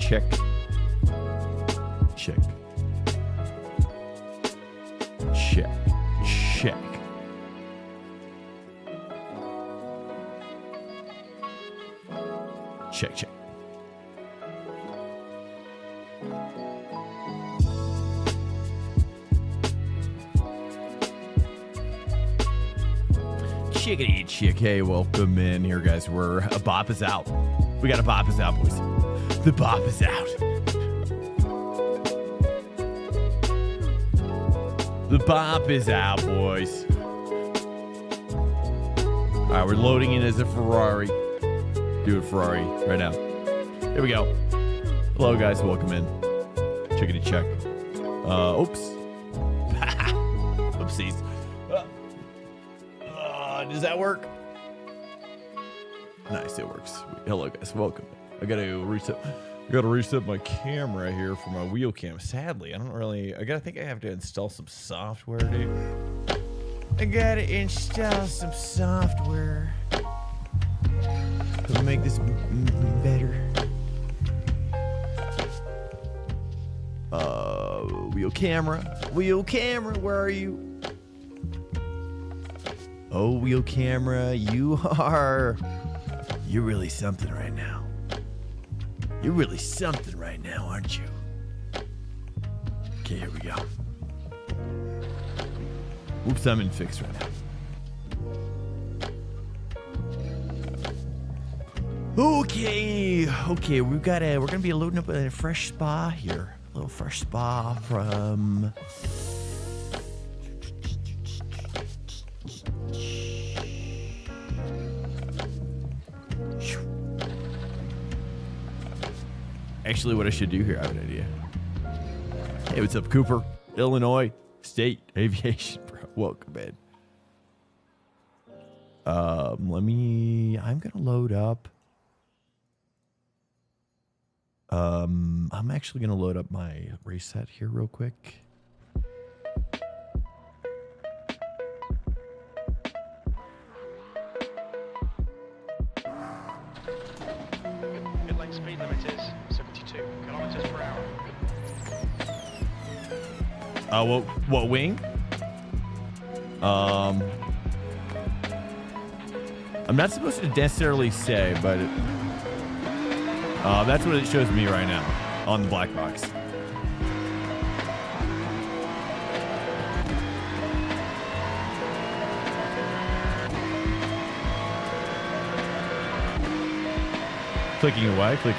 check. Check. Check. Check. Check, check. Chickadee chick. Hey, welcome in here, guys. A bop is out. We got a bop is out, boys. The bop is out. The bop is out, boys. All right, we're loading in as a Ferrari. Do a Ferrari right now. Here we go. Hello, guys. Welcome in. Chickadee check. Oops. Oopsies. Does that work? Nice, it works. Hello, guys. Welcome. I gotta reset my camera here for my wheel cam. Sadly, I think I have to install some software, dude. I gotta install some software to make this better. Wheel camera, where are you? Oh, wheel camera, you're really something right now. You're really something right now, aren't you? Okay, here we go. Oops, I'm in fix right now. Okay, we're gonna be loading up a fresh spa here. A little fresh spa from Actually, what I should do here, I have an idea. Hey, what's up, Cooper? Illinois State Aviation, bro. Welcome, man. I'm gonna load up. I'm actually gonna load up my race set here real quick. Speed limit is 72 kilometers per hour. What wing? I'm not supposed to necessarily say, but that's what it shows me right now on the black box. Clicking away. There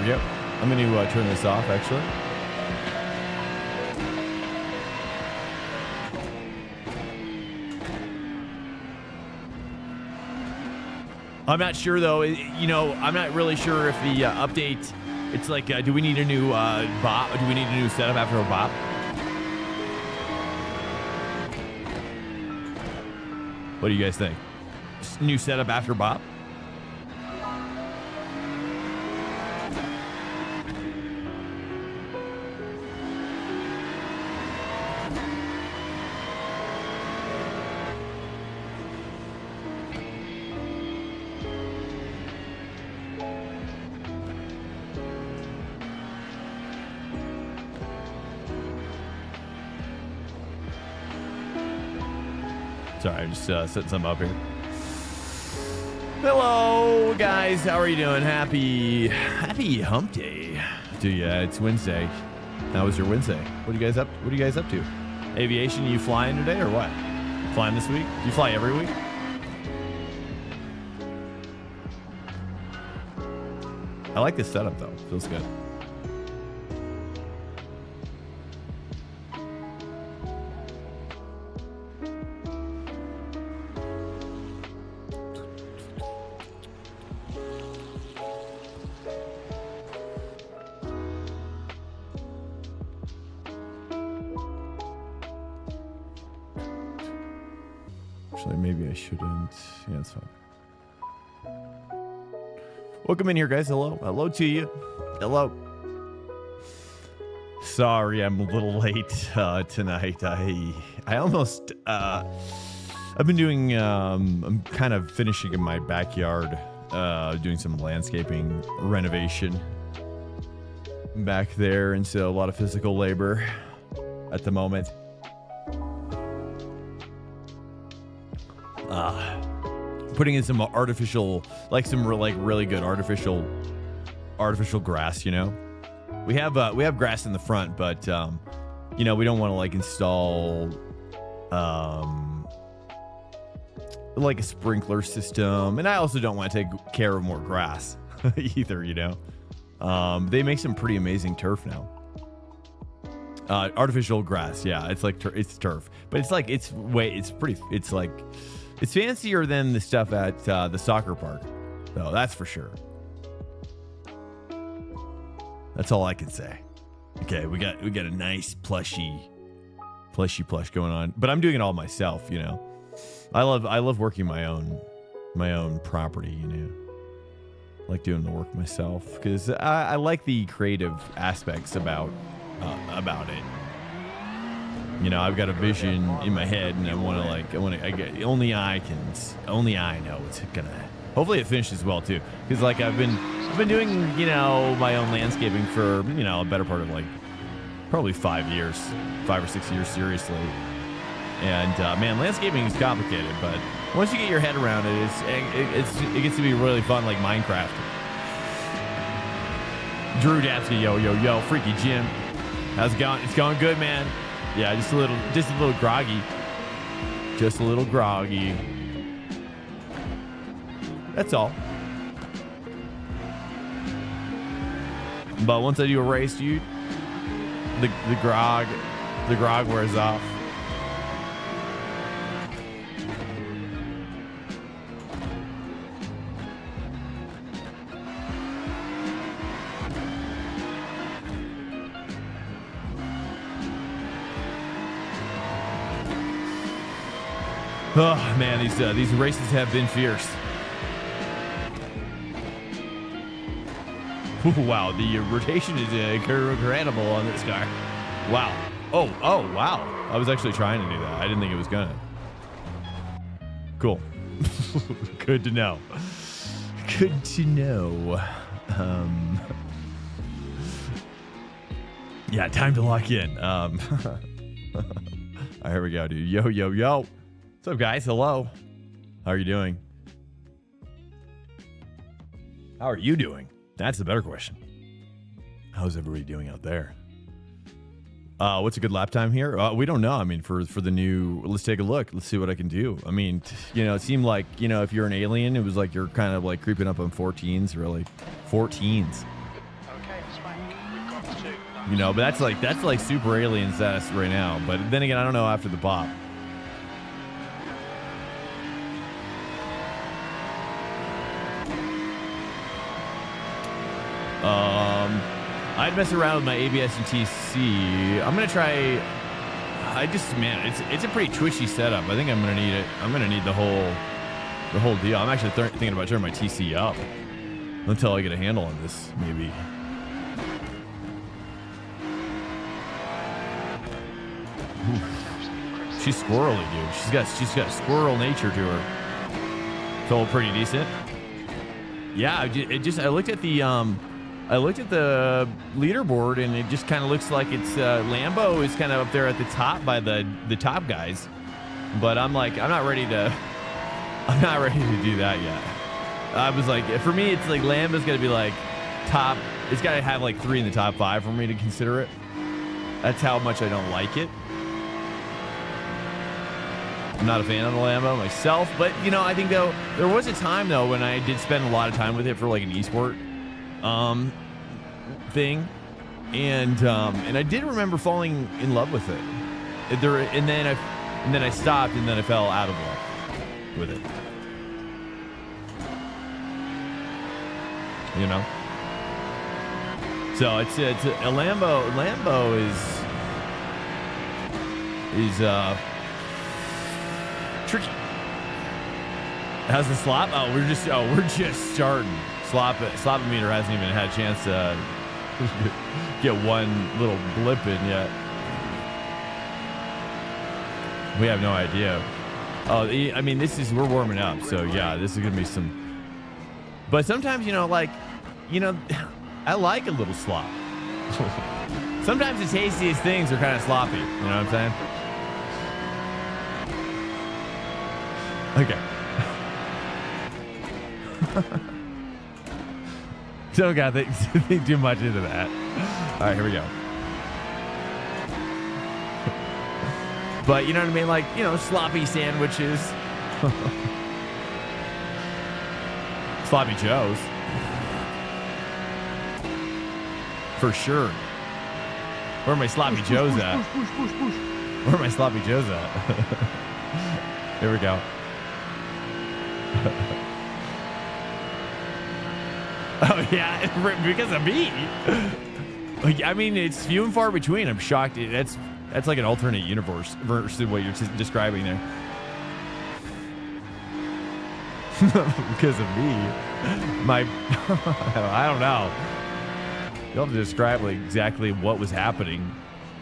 we go. I'm going to turn this off, actually. I'm not sure, though. I'm not really sure if the update, it's like, do we need a new bop? Do we need a new setup after a bop? What do you guys think? New setup after bop? Sorry, I'm just setting something up here. Hello, guys. How are you doing? Happy hump day to you. It's Wednesday. How was your Wednesday? What are you guys up to? Aviation, you flying today or what? Flying this week? You fly every week? I like this setup, though. Feels good. Maybe I shouldn't. Yeah, it's fine. Welcome in here, guys. Hello to you. Hello. Sorry, I'm a little late tonight. I almost I've been doing I'm kind of finishing in my backyard doing some landscaping renovation back there, and so a lot of physical labor at the moment. Putting in some artificial, like some really good artificial grass. You know, we have grass in the front, but you know, we don't want to like install like a sprinkler system, and I also don't want to take care of more grass either. You know, they make some pretty amazing turf now. Artificial grass, yeah, it's like it's turf, but it's like it's fancier than the stuff at the soccer park, though. That's for sure. That's all I can say. Okay, we got a nice plushy plush going on, but I'm doing it all myself. You know, I love working my own property. You know, I like doing the work myself because I like the creative aspects about it. You know, I've got a vision in my head, and only I know it's gonna. Hopefully, it finishes well too, because like I've been doing, you know, my own landscaping for, you know, a better part of like probably 5 or 6 years seriously. And man, landscaping is complicated, but once you get your head around it, it gets to be really fun, like Minecraft. Drew Dapsky, yo, Freaky Jim, how's it going? It's going good, man. Yeah, just a little groggy. Just a little groggy. That's all. But once I do a race, dude, the grog wears off. Oh man, these races have been fierce. Ooh, wow, the rotation is incredible on this car. Wow. Oh wow. I was actually trying to do that. I didn't think it was gonna. Cool. Good to know. Good to know. Yeah, time to lock in. All right, here we go, dude. Yo. What's up, guys? Hello. How are you doing? How are you doing? That's the better question. How's everybody doing out there? What's a good lap time here? We don't know. I mean, for the new, let's take a look. Let's see what I can do. I mean, you know, it seemed like, you know, if you're an alien, it was like you're kind of like creeping up on 14s, really. 14s. Okay, smack. We've got two. You know, but that's like super alien status right now. But then again, I don't know after the pop. I'd mess around with my ABS and TC. I'm gonna try. It's a pretty twitchy setup. I think I'm gonna need it. I'm gonna need the whole deal. I'm actually thinking about turning my TC up until I get a handle on this, maybe. Ooh. She's squirrely, dude. She's got squirrel nature to her. Felt pretty decent. Yeah, I looked at the leaderboard, and it just kind of looks like it's Lambo is kind of up there at the top by the top guys. But I'm like, I'm not ready to do that yet. I was like, for me, it's like Lambo's got to be like top. It's got to have like 3 in the top 5 for me to consider it. That's how much I don't like it. I'm not a fan of the Lambo myself, but you know, I think though there was a time though when I did spend a lot of time with it for like an esport thing, and I did remember falling in love with it. And then I stopped, and then I fell out of love with it. You know. So it's a Lambo. Lambo is tricky. How's the slop? We're just starting. Slop-o-meter hasn't even had a chance to get one little blip in yet. We have no idea. Oh, I mean, we're warming up, so yeah, this is gonna be some But sometimes, you know, like, you know, I like a little slop. Sometimes the tastiest things are kind of sloppy. You know what I'm saying? Okay. Don't got to think too much into that. All right, here we go. But you know what I mean? Like, you know, sloppy sandwiches. Sloppy Joes. For sure. Where are my sloppy Joes at? Where are my sloppy Joes at? Here we go. Oh, yeah, because of me. Like, I mean, it's few and far between. I'm shocked. That's like an alternate universe versus what you're describing there. Because of me. I don't know. You'll have to describe like exactly what was happening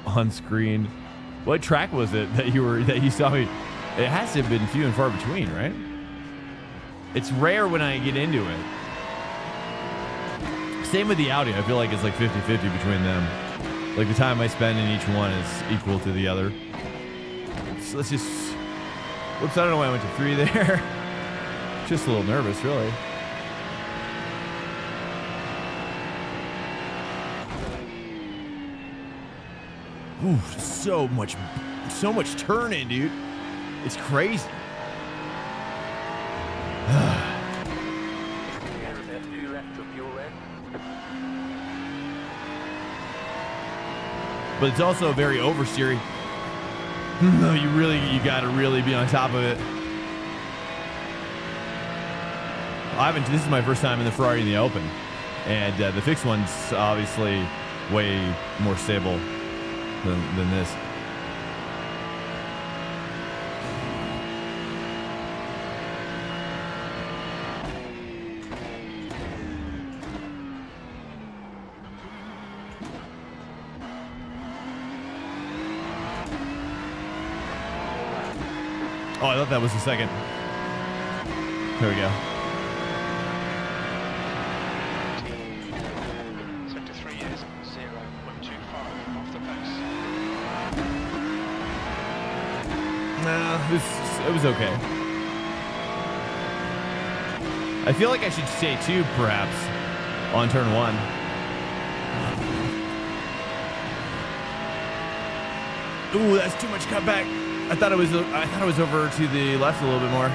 on screen. What track was it that you saw me? It has to have been few and far between, right? It's rare when I get into it. Same with the Audi. I feel like it's like 50-50 between them. Like the time I spend in each one is equal to the other. So let's just... Whoops, I don't know why I went to 3 there. Just a little nervous, really. Ooh, so much turning, dude. It's crazy. But it's also very oversteery. No, you gotta really be on top of it. This is my first time in the Ferrari in the open, and the fixed one's obviously way more stable than this. Oh, I thought that was the second. There we go. Sector 3 is 0.25 off the pace. Nah, it was okay. I feel like I should stay 2, perhaps, on turn 1. Ooh, that's too much cutback. I thought it was over to the left a little bit more.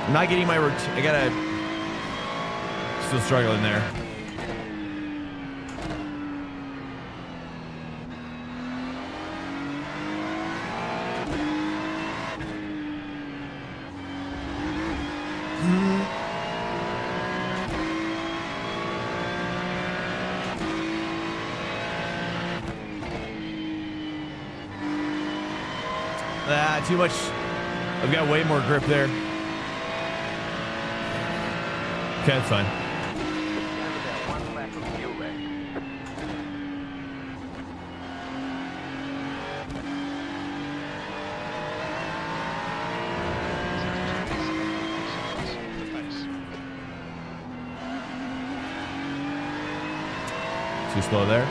I'm not getting my I gotta still struggling there. Too much. I've got way more grip there. Okay, that's fine. Too slow there.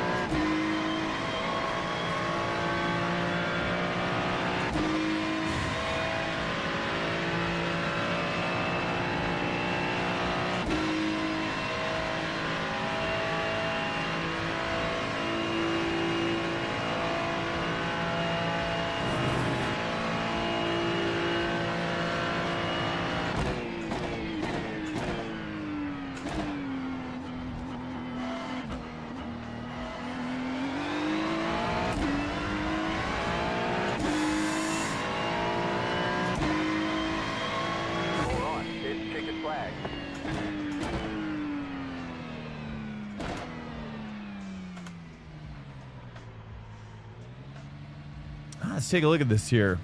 Let's take a look at this here.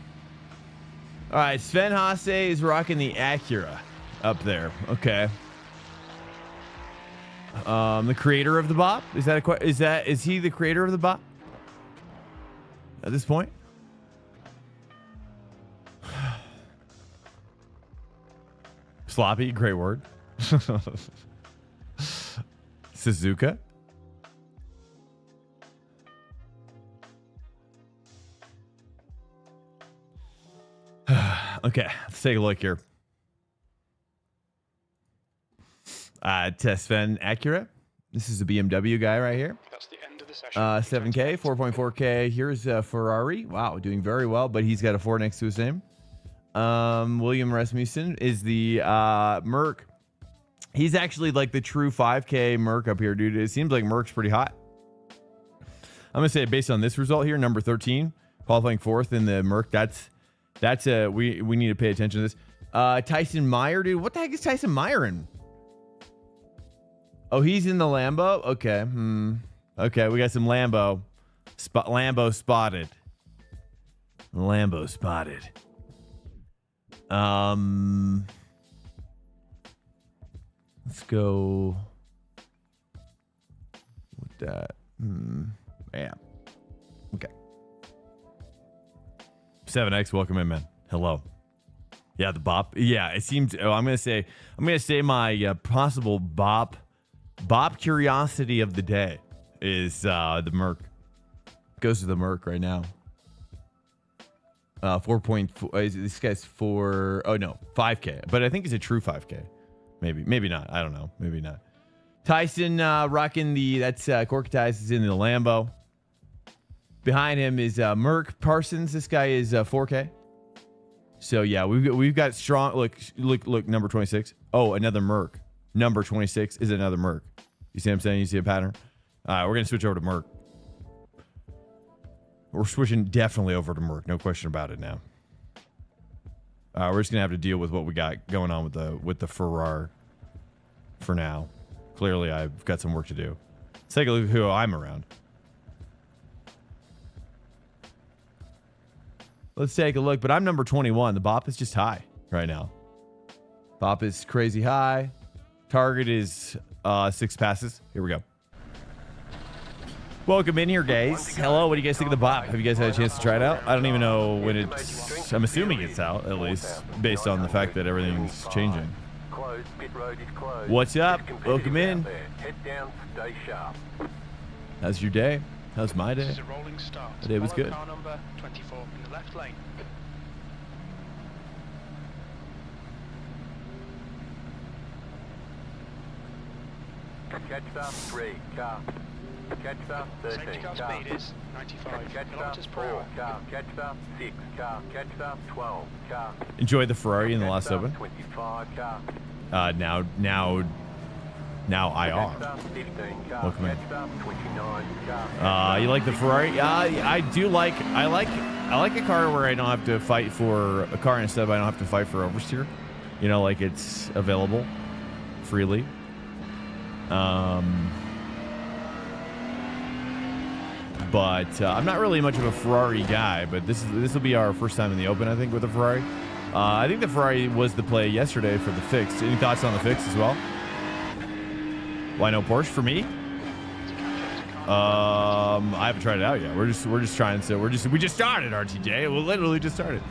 All right, Sven Hasse is rocking the Acura up there. Okay. The creator of the bop? Is he the creator of the bop? At this point? Sloppy, great word. Suzuka. Okay, let's take a look here. Sven Acura. This is a BMW guy right here. That's the end of the session. 7K, 4.4K. Here's a Ferrari. Wow, doing very well, but he's got a 4 next to his name. William Rasmussen is the Merc. He's actually like the true 5K Merc up here, dude. It seems like Merc's pretty hot. I'm gonna say based on this result here, number 13, qualifying 4th in the Merc. That's we need to pay attention to this. Tyson Meyer, dude. What the heck is Tyson Meyer in? Oh, he's in the Lambo. Okay. Okay, we got some Lambo. Lambo spotted. Lambo spotted. Let's go with that. Yeah. Okay. 7X, welcome in, man. Hello. Yeah, the bop. Yeah, it seems. Oh, I'm gonna say my possible bop curiosity of the day is the Merc. Goes to the Merc right now. 4.4. This guy's 4. Oh no, 5K. But I think it's a true 5K. Maybe not. I don't know. Maybe not. Tyson rocking the. That's Corkatize is in the Lambo. Behind him is Merc Parsons. This guy is 4K. So yeah, we've got strong. Look. Number 26. Oh, another Merc. Number 26 is another Merc. You see what I'm saying? You see a pattern? All right, we're gonna switch over to Merc. We're switching definitely over to Merc. No question about it now. We're just gonna have to deal with what we got going on with the Ferrari for now. Clearly, I've got some work to do. Let's take a look at who I'm around. Let's take a look, but I'm number 21. The bop is just high right now. Bop is crazy high. Target is 6 passes. Here we go. Welcome in here, guys. Hello, what do you guys think of the bop? Have you guys had a chance to try it out? I don't even know when it's... I'm assuming it's out, at least, based on the fact that everything's changing. What's up? Welcome in. How's your day? How's my day? The day was good. Car number 24 in the left lane. Catch up 3 car. Catch up 13 Safety car car. speed is 95 Catch up kilometers per 4 hour. car. Catch up 6 car. Catch up 12 car. Enjoyed the Ferrari in the last open. 25 car. Now IR. Catch up 15 car. Welcome in. Catch up 29 car. You like the Ferrari? I do like. I like a car where I don't have to fight for a car instead of I don't have to fight for oversteer. You know, like it's available freely. But I'm not really much of a Ferrari guy. But this will be our first time in the Open, I think, with the Ferrari. I think the Ferrari was the play yesterday for the fixed. Any thoughts on the fixed as well? Why no Porsche for me? I haven't tried it out yet. We're just trying to. We just started, RTJ. We literally just started.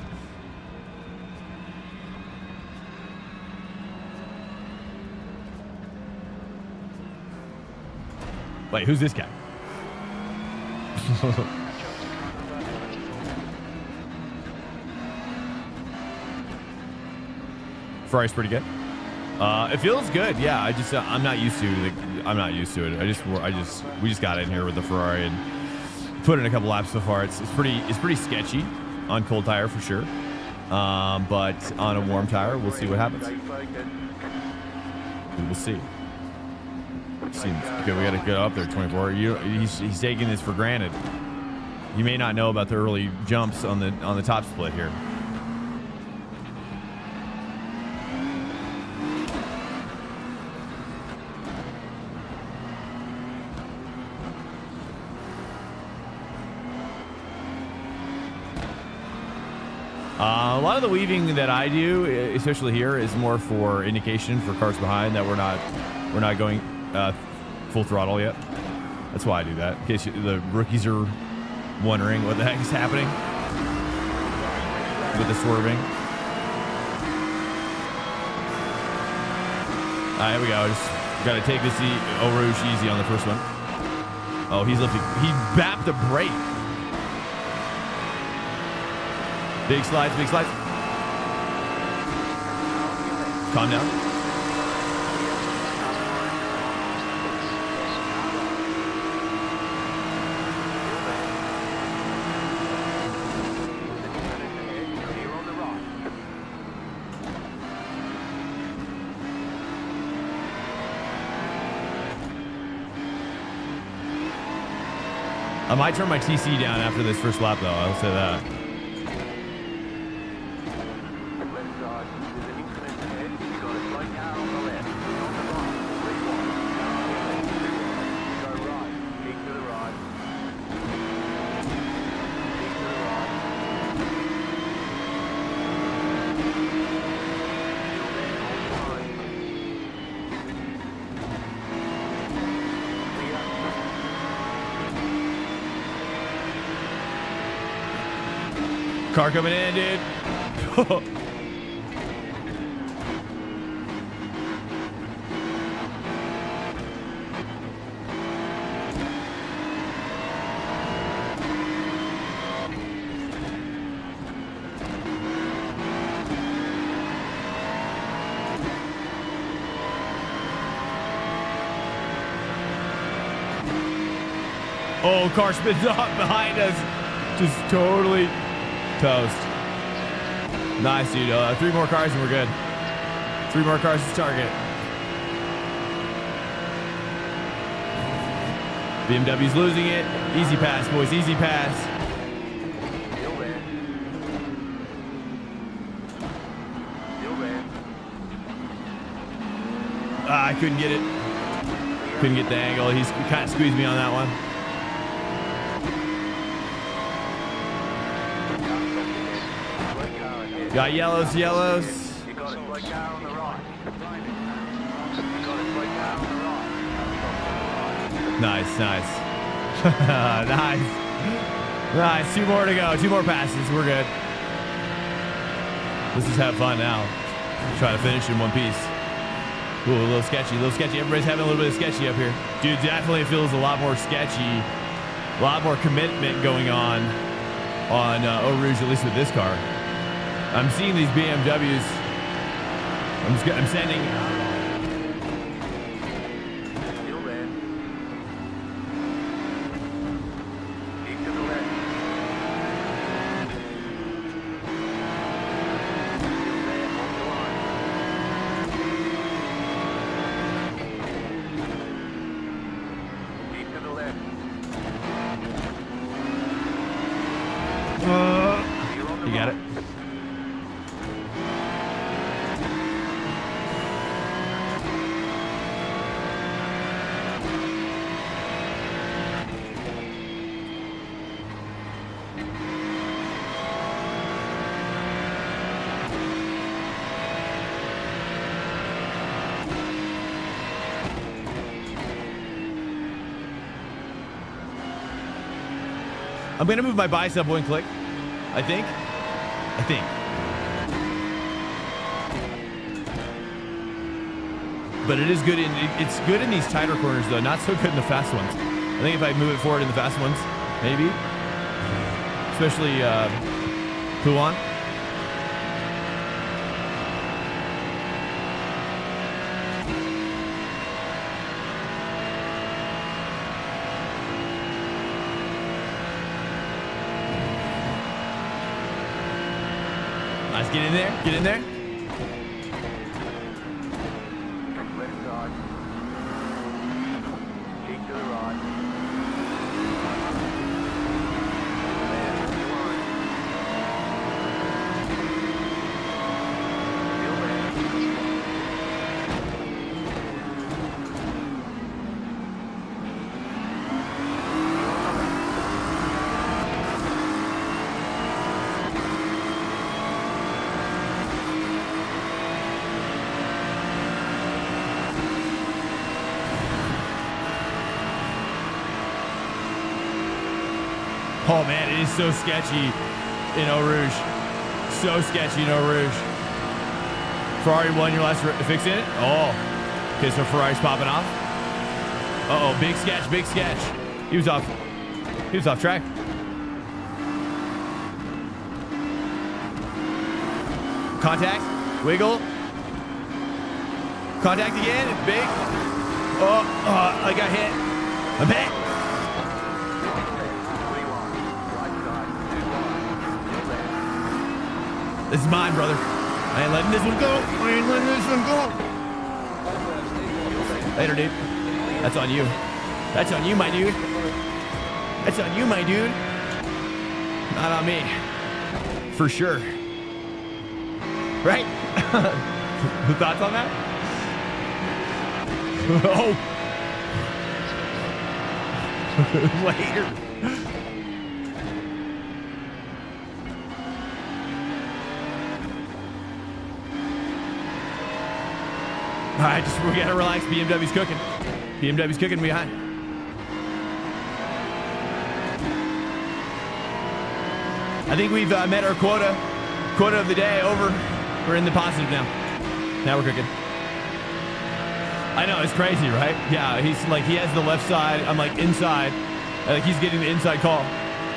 Wait, who's this guy? Ferrari's pretty good. It feels good. Yeah, I'm not used to it. We just got in here with the Ferrari and put in a couple laps so far. It's pretty sketchy on cold tire for sure. But on a warm tire, we'll see what happens. We will see. Seems good. We got to get up there 24. He's taking this for granted. You may not know about the early jumps on the top split here. A lot of the weaving that I do, especially here, is more for indication for cars behind that we're not going full throttle yet. That's why I do that. In case the rookies are wondering what the heck is happening with the swerving. All right, here we go. Just got to take this Eau Rouge easy on the first one. Oh, he's lifting. He bapped the brake. Big slides, big slides. Calm down. I might turn my TC down after this first lap, though. I'll say that. Car coming in, dude. Oh, car spins off behind us. Just totally toast. Nice, dude. 3 more cars and we're good. 3 more cars to target. BMW's losing it. Easy pass, boys. Easy pass. I couldn't get it. Couldn't get the angle. He's kind of squeezed me on that one. Got yellows, yellows. You got a slow car on the right. Nice, nice. Nice. Nice. 2 more to go. 2 more passes. We're good. Let's just have fun now. Try to finish in one piece. Ooh, a little sketchy, a little sketchy. Everybody's having a little bit of sketchy up here. Dude, definitely feels a lot more sketchy. A lot more commitment going on Eau Rouge, at least with this car. I'm seeing these BMWs. I'm sending. Still there. Keep to the left. Still there, on the line. Keep to the left. You're on the You got right. it. I'm going to move my bicep 1 click. I think. But it is good it's good in these tighter corners though, not so good in the fast ones. I think if I move it forward in the fast ones, maybe. Especially Puan. Nice, get in there, get in there. Left side. Keep to the right. There, on your line. Still there. Oh man, it is so sketchy in Eau Rouge. So sketchy in Eau Rouge. Ferrari won your last fixing it? Oh. Okay, so Ferrari's popping off. Uh-oh, big sketch, big sketch. He was off track. Contact, wiggle. Contact again, it's big. Oh, I got hit. I'm hit. This is mine, brother. I ain't letting this one go. I ain't letting this one go. Later, dude. That's on you. That's on you, my dude. That's on you, my dude. Not on me. For sure. Right? Thoughts on that? Oh. Later. All right, we gotta relax. BMW's cooking. BMW's cooking behind. I think we've met our quota of the day. Over. We're in the positive now. Now we're cooking. I know, it's crazy, right? Yeah, he's like, he has the left side. I'm like inside. Like he's getting the inside call.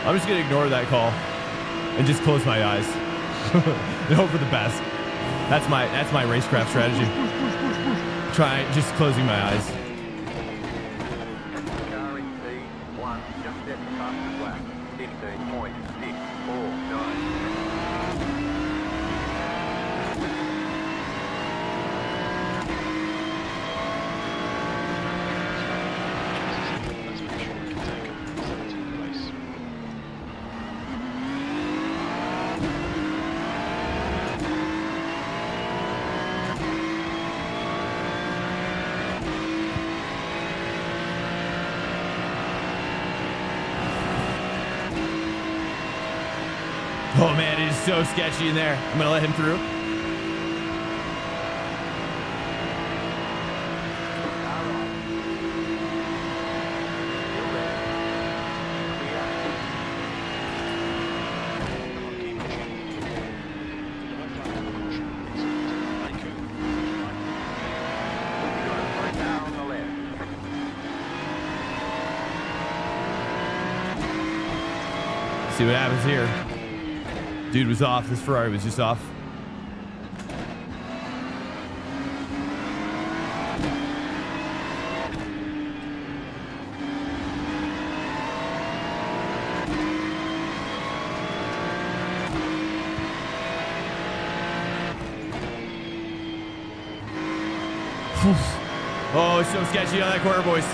I'm just gonna ignore that call and just close my eyes and hope for the best. That's my racecraft strategy. Try just closing my eyes. Oh man, it is so sketchy in there. I'm gonna let him through. See what happens here. Dude was off. This Ferrari was just off. Oh, it's so sketchy on that corner, boys.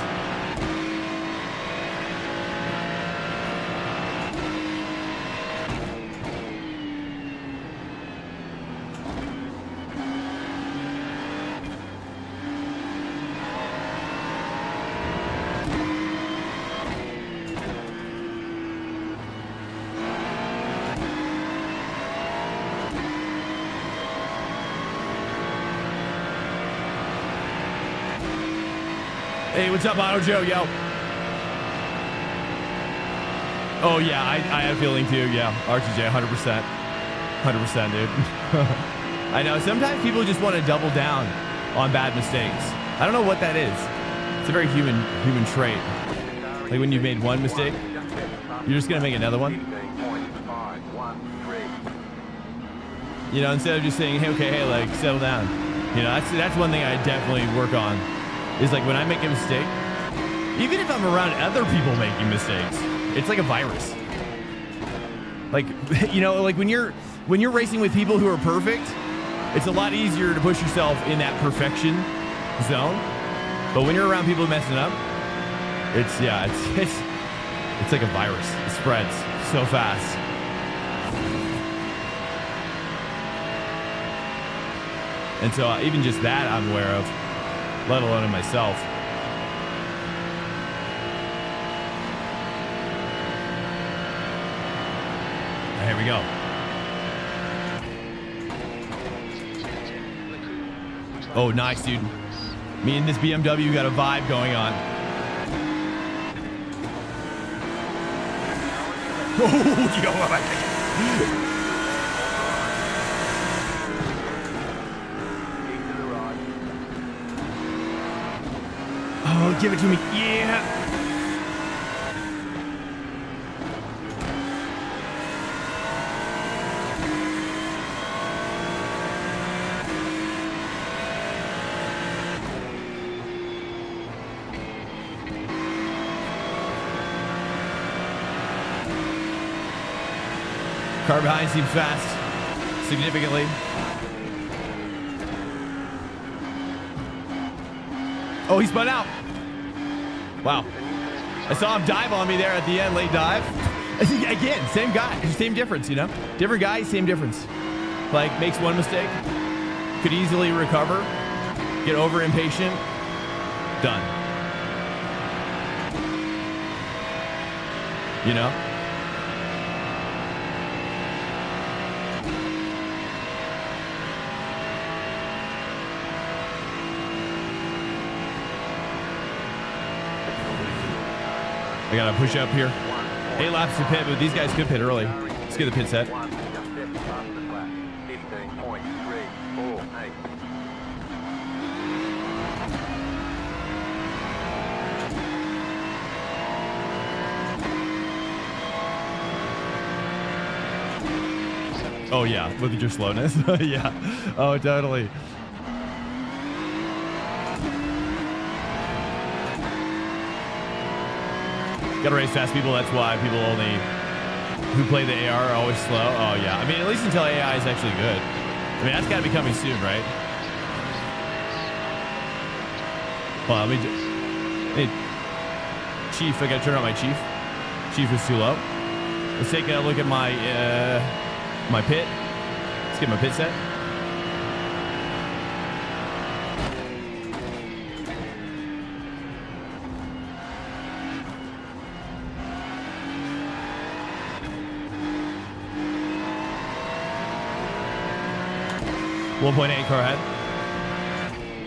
Hey, what's up, Auto Joe? Yo. Oh, yeah, I have a feeling too. Yeah, RTJ, 100%. 100%, dude. I know. Sometimes people just want to double down on bad mistakes. I don't know what that is. It's a very human trait. Like when you've made one mistake, you're just going to make another one. You know, instead of just saying, hey, okay, hey, like, settle down. You know, that's one thing I definitely work on. Is like when I make a mistake, even if I'm around other people making mistakes, it's like a virus. Like, you know, like when you're racing with people who are perfect, it's a lot easier to push yourself in that perfection zone. But when you're around people messing up, it's like a virus. It spreads so fast. And so even just that I'm aware of, let alone in myself. Here we go. Oh, nice, dude. Me and this BMW got a vibe going on. Oh, yo. Keep to the right. Oh, give it to me. Yeah. Car behind seems fast, significantly. Oh, he spun out. Wow. I saw him dive on me there at the end, late dive. Again, same guy, same difference, you know? Different guy, same difference. Like, makes one mistake, could easily recover, get over impatient, done. You know? I gotta push up here. 8 laps to pit, but these guys could pit early. Let's get the pit set. 1, just step past the flat. 15.348. Oh yeah, with your slowness. Yeah. Oh, totally. Gotta race fast people. That's why people only who play the AR are always slow. Oh yeah. I mean, at least until AI is actually good. I mean, that's gotta be coming soon, right? Hold on, let me just. Hey, Chief, I gotta turn on my Chief. Chief is too low. Let's take a look at my my pit. Let's get my pit set. .8 car ahead.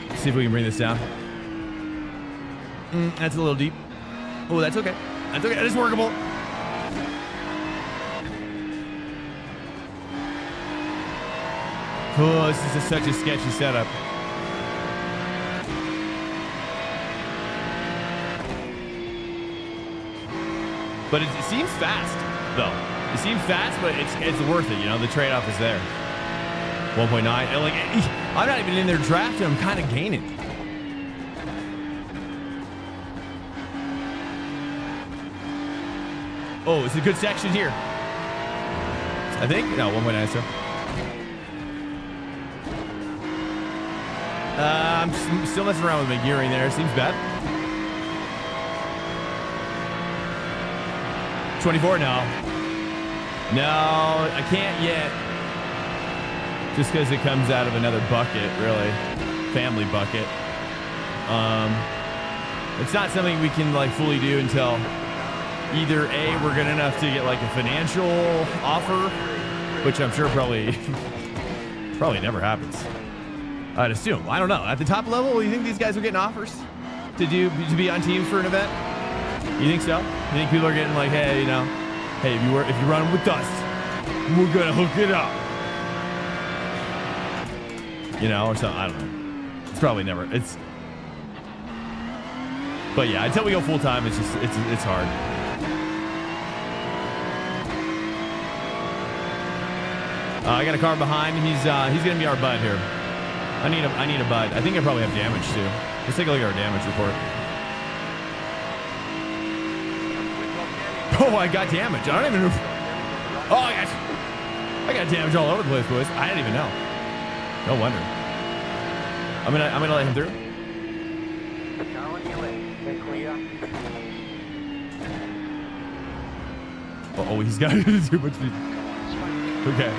Let's see if we can bring this down. That's a little deep. Oh, that's okay. That's okay. That is workable. Oh, this is such a sketchy setup. But it seems fast, though. It seems fast, but it's worth it. You know, the trade-off is there. 1.9. And like, I'm not even in there drafting. I'm kind of gaining. Oh, it's a good section here. I think. No, 1.9. So. I'm still messing around with my gearing there. Seems bad. 24? No. No, I can't yet. Just because it comes out of another bucket, really. Family bucket. It's not something we can like fully do until either A, we're good enough to get like a financial offer, which I'm sure probably never happens. I'd assume. I don't know. At the top level, you think these guys are getting offers to be on teams for an event? You think so? You think people are getting like, hey, you know, hey, if you run with us, we're gonna hook it up. You know, or something. I don't know. It's probably never. But yeah, until we go full time, it's hard. I got a car behind. He's gonna be our bud here. I need a bud. I think I probably have damage too. Let's take a look at our damage report. Oh, I got damage. I don't even know. Oh, I got damage all over the place, boys. I didn't even know. No wonder. I'm gonna let him through. Oh, he's got too much. Okay.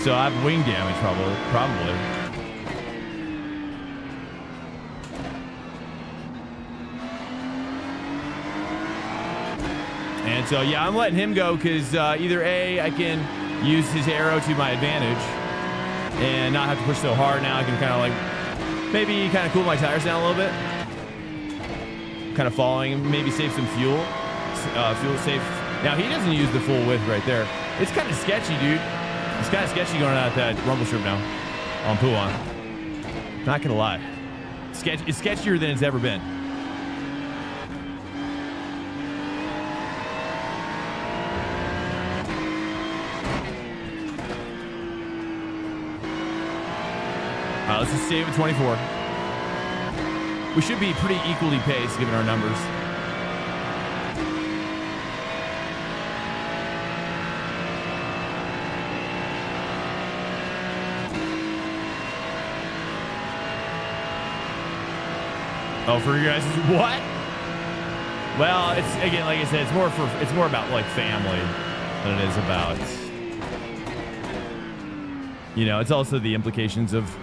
So I have wing damage, probably. And so, yeah, I'm letting him go because either A, I can use his arrow to my advantage and not have to push so hard. Now I can kind of like maybe kind of cool my tires down a little bit. kind of following, maybe save some fuel. Fuel safe. Now he doesn't use the full width right there. It's kind of sketchy, dude. It's kind of sketchy going out that rumble strip now on Puan. Not gonna lie, it's sketchier than it's ever been. All right, let's just save at 24. We should be pretty equally paced given our numbers. Oh, for you guys, what? Well, it's again, like I said, it's more about like family than it is about, you know, it's also the implications of,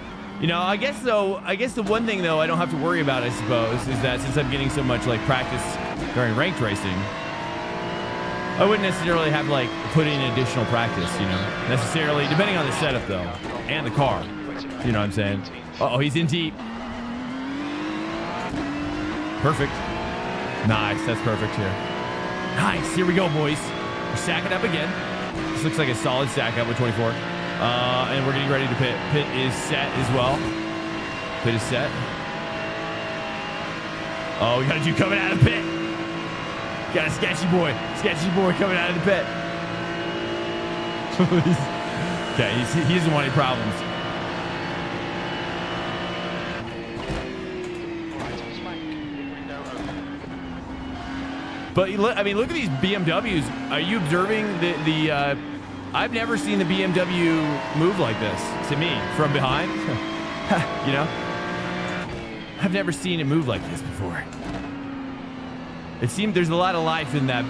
you know, I guess the one thing though I don't have to worry about, I suppose, is that since I'm getting so much like practice during ranked racing, I wouldn't necessarily have like put in additional practice, you know, necessarily, depending on the setup though, and the car, you know what I'm saying? Uh-oh, he's in deep. Perfect. Nice. That's perfect here. Nice. Here we go, boys. We're sacking up again. This looks like a solid sack up with 24. And we're getting ready to pit. Pit is set as well. Pit is set. Oh, we got a dude coming out of the pit. Got a sketchy boy. Sketchy boy coming out of the pit. Okay, he doesn't want any problems. But I mean, look at these BMWs. Are you observing the I've never seen the BMW move like this to me from behind. You know, I've never seen it move like this before. It seems there's a lot of life in that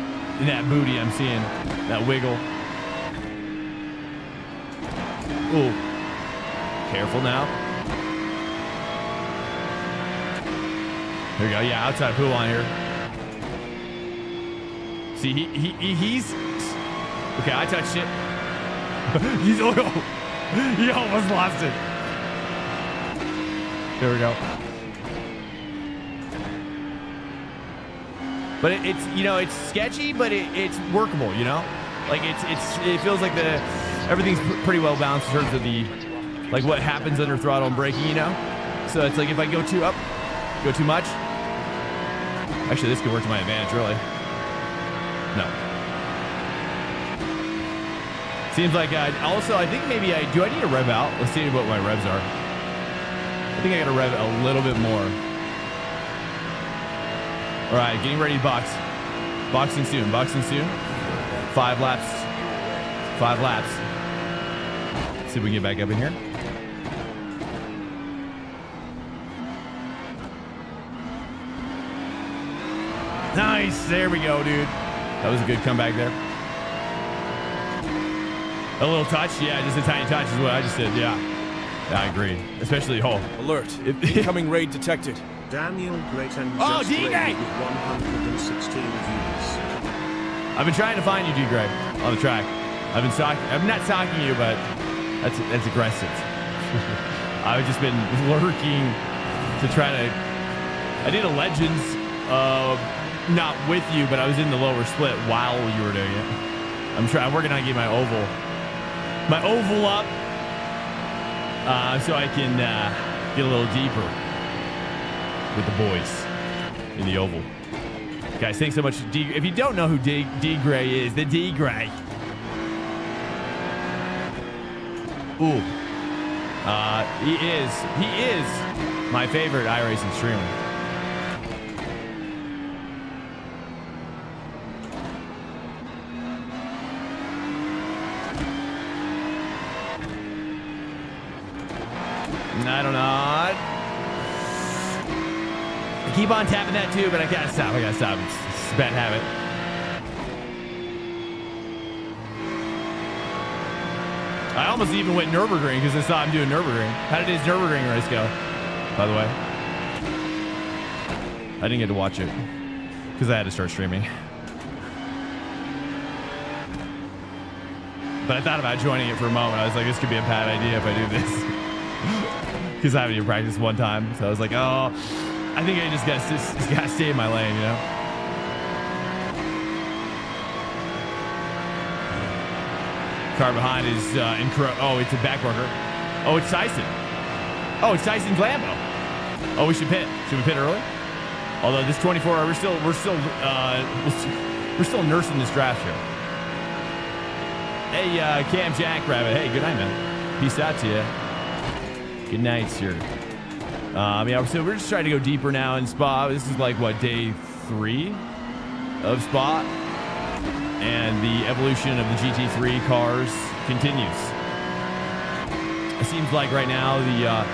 booty. I'm seeing that wiggle. Ooh, careful now. There we go. Yeah, outside pool on here. See, he's okay. I touched it. He almost lost it. There we go. But it's, you know, it's sketchy, but it's workable. You know, like it feels like everything's pretty well balanced in terms of the like what happens under throttle and braking. You know, so it's like if I go too much. Actually, this could work to my advantage, really. No. Seems like also, I think maybe do I need to rev out? Let's see what my revs are. I think I got to rev a little bit more. All right, getting ready to box. Boxing soon. 5 laps. 5 laps. Let's see if we can get back up in here. Nice. There we go, dude. That was a good comeback there. A little touch, yeah, just a tiny touch is what I just did, yeah. I agree, especially Alert, incoming raid detected. Daniel Great and oh, just D-Gray! with 116 views. I've been trying to find you, D-Gray, on the track. I'm not stalking you, but that's aggressive. I've just been lurking to try to, I did a Legends, not with you, but I was in the lower split while you were doing it. I'm working on getting my oval up, so I can get a little deeper with the boys in the oval. Guys, thanks so much. If you don't know who D-Gray is, the D-Gray. Ooh, he is my favorite iRacing streamer. I don't know. I keep on tapping that too, but I gotta stop. It's a bad habit. I almost even went Nürburgring because I saw him doing Nürburgring. How did his Nürburgring race go, by the way? I didn't get to watch it because I had to start streaming. But I thought about joining it for a moment. I was like, this could be a bad idea if I do this. Because I haven't even practiced one time. So I was like, oh, I think I just gotta stay in my lane, you know? Car behind is oh, it's a back worker. Oh, it's Tyson. Oh, it's Tyson's Lambo. Oh, we should pit. Should we pit early? Although this 24-hour, we're still nursing this draft here. Hey, Cam Jackrabbit. Hey, good night, man. Peace out to you. Good night, sir. Yeah, so we're just trying to go deeper now in Spa. This is like, what, day 3 of Spa? And the evolution of the GT3 cars continues. It seems like right now yeah,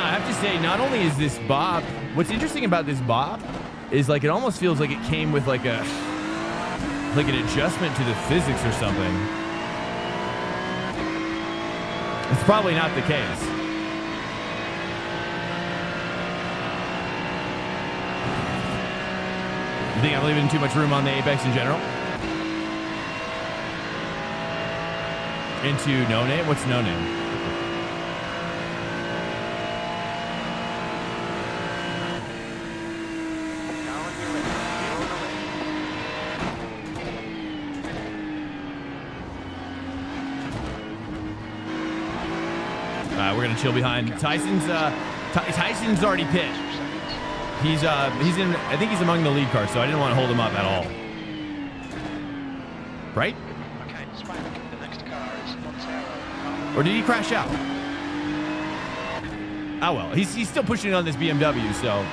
I have to say, not only is this Bob, what's interesting about this Bob is like it almost feels like it came with like an adjustment to the physics or something. It's probably not the case. You think I'm leaving too much room on the Apex in general? Into no name? What's no name? We're gonna chill behind Tyson's. Tyson's already pit. He's in. I think he's among the lead cars, so I didn't want to hold him up at all. Right? Okay, Spank, the next car is Montero. Or did he crash out? Oh well, he's still pushing on this BMW, so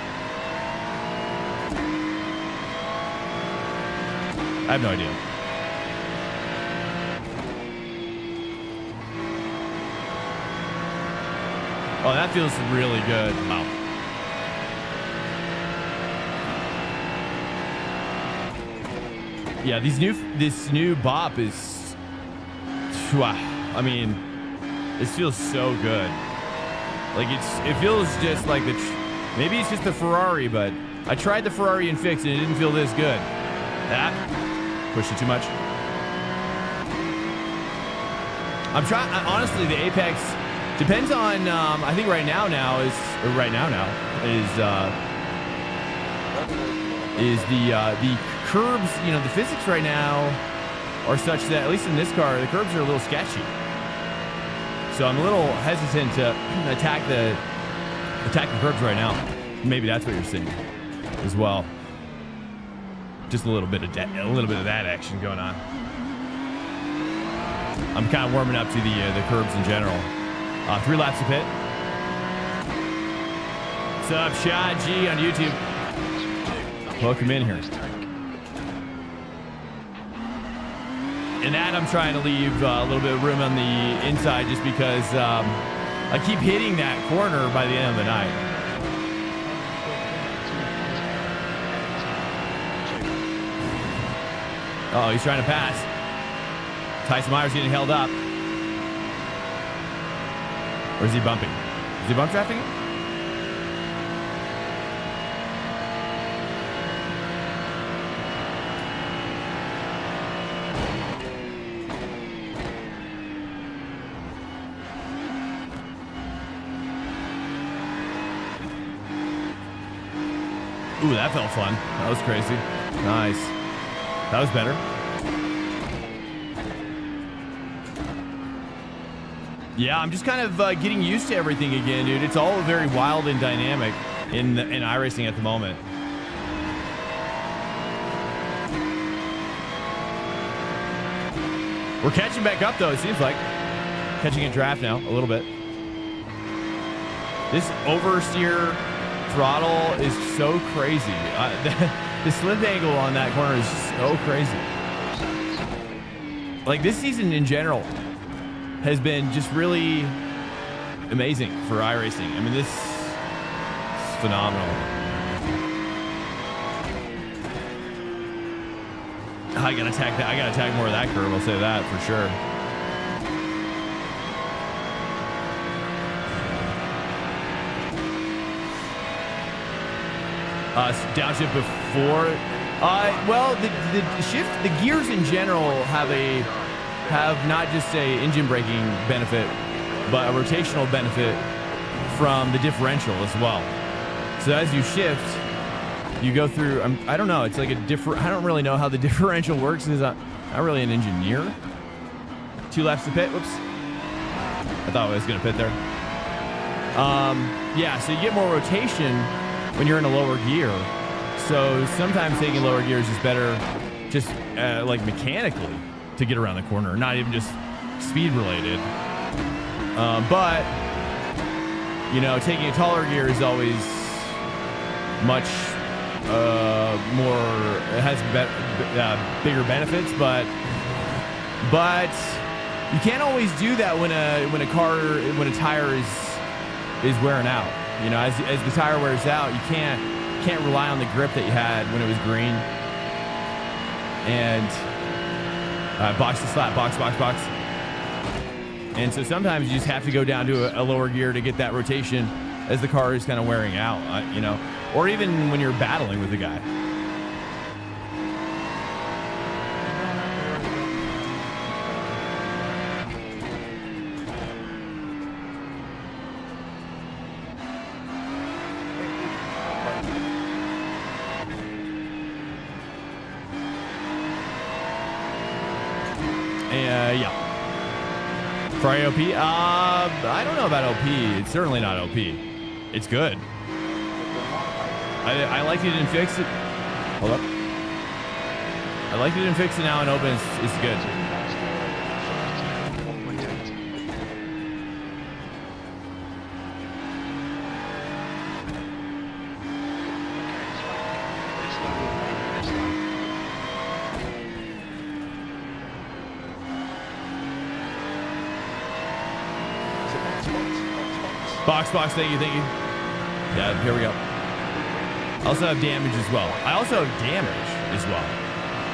I have no idea. Oh, that feels really good. Wow. Yeah, this new bop is, wow. I mean, this feels so good. Like it feels just like maybe it's just the Ferrari, but I tried the Ferrari and fixed and it didn't feel this good. That pushed it too much. I'm trying. Honestly, the Apex depends on. I think right now is the curbs. You know, the physics right now are such that at least in this car, the curbs are a little sketchy. So I'm a little hesitant to attack the curbs right now. Maybe that's what you're seeing as well. Just a little bit of that action going on. I'm kind of warming up to the curbs in general. 3 laps of pit. What's up, Shad G on YouTube? Welcome in here. And that I'm trying to leave a little bit of room on the inside just because I keep hitting that corner by the end of the night. Oh, he's trying to pass. Tyson Myers getting held up. Or is he bumping? Is he bump drafting it? Ooh, that felt fun. That was crazy. Nice. That was better. Yeah, I'm just kind of getting used to everything again, dude. It's all very wild and dynamic in iRacing at the moment. We're catching back up, though, it seems like. Catching a draft now, a little bit. This oversteer throttle is so crazy. The slip angle on that corner is so crazy. Like, this season in general has been just really amazing for iRacing. I mean, this is phenomenal. I gotta attack that. I gotta attack more of that curve. I'll say that for sure. Downshift before. Well, the gears in general have not just a engine braking benefit, but a rotational benefit from the differential as well. So as you shift, you go through, I don't know, it's like a different, I don't really know how the differential works because I'm not really an engineer. 2 laps to pit, whoops. I thought I was gonna pit there. Yeah, so you get more rotation when you're in a lower gear. So sometimes taking lower gears is better just like mechanically to get around the corner, not even just speed related. But, you know, taking a taller gear is always much more, it has bigger benefits, but you can't always do that when a tire is wearing out. You know, as the tire wears out, you can't rely on the grip that you had when it was green. And box to slap, box. And so sometimes you just have to go down to a lower gear to get that rotation as the car is kind of wearing out, you know, or even when you're battling with a guy. Yeah. For AOP, I don't know about OP. It's certainly not OP. It's good. I liked it didn't fix it. Hold up. I liked it didn't fix it now and open. It's good. Box, thank you. Yeah, here we go. I also have damage as well.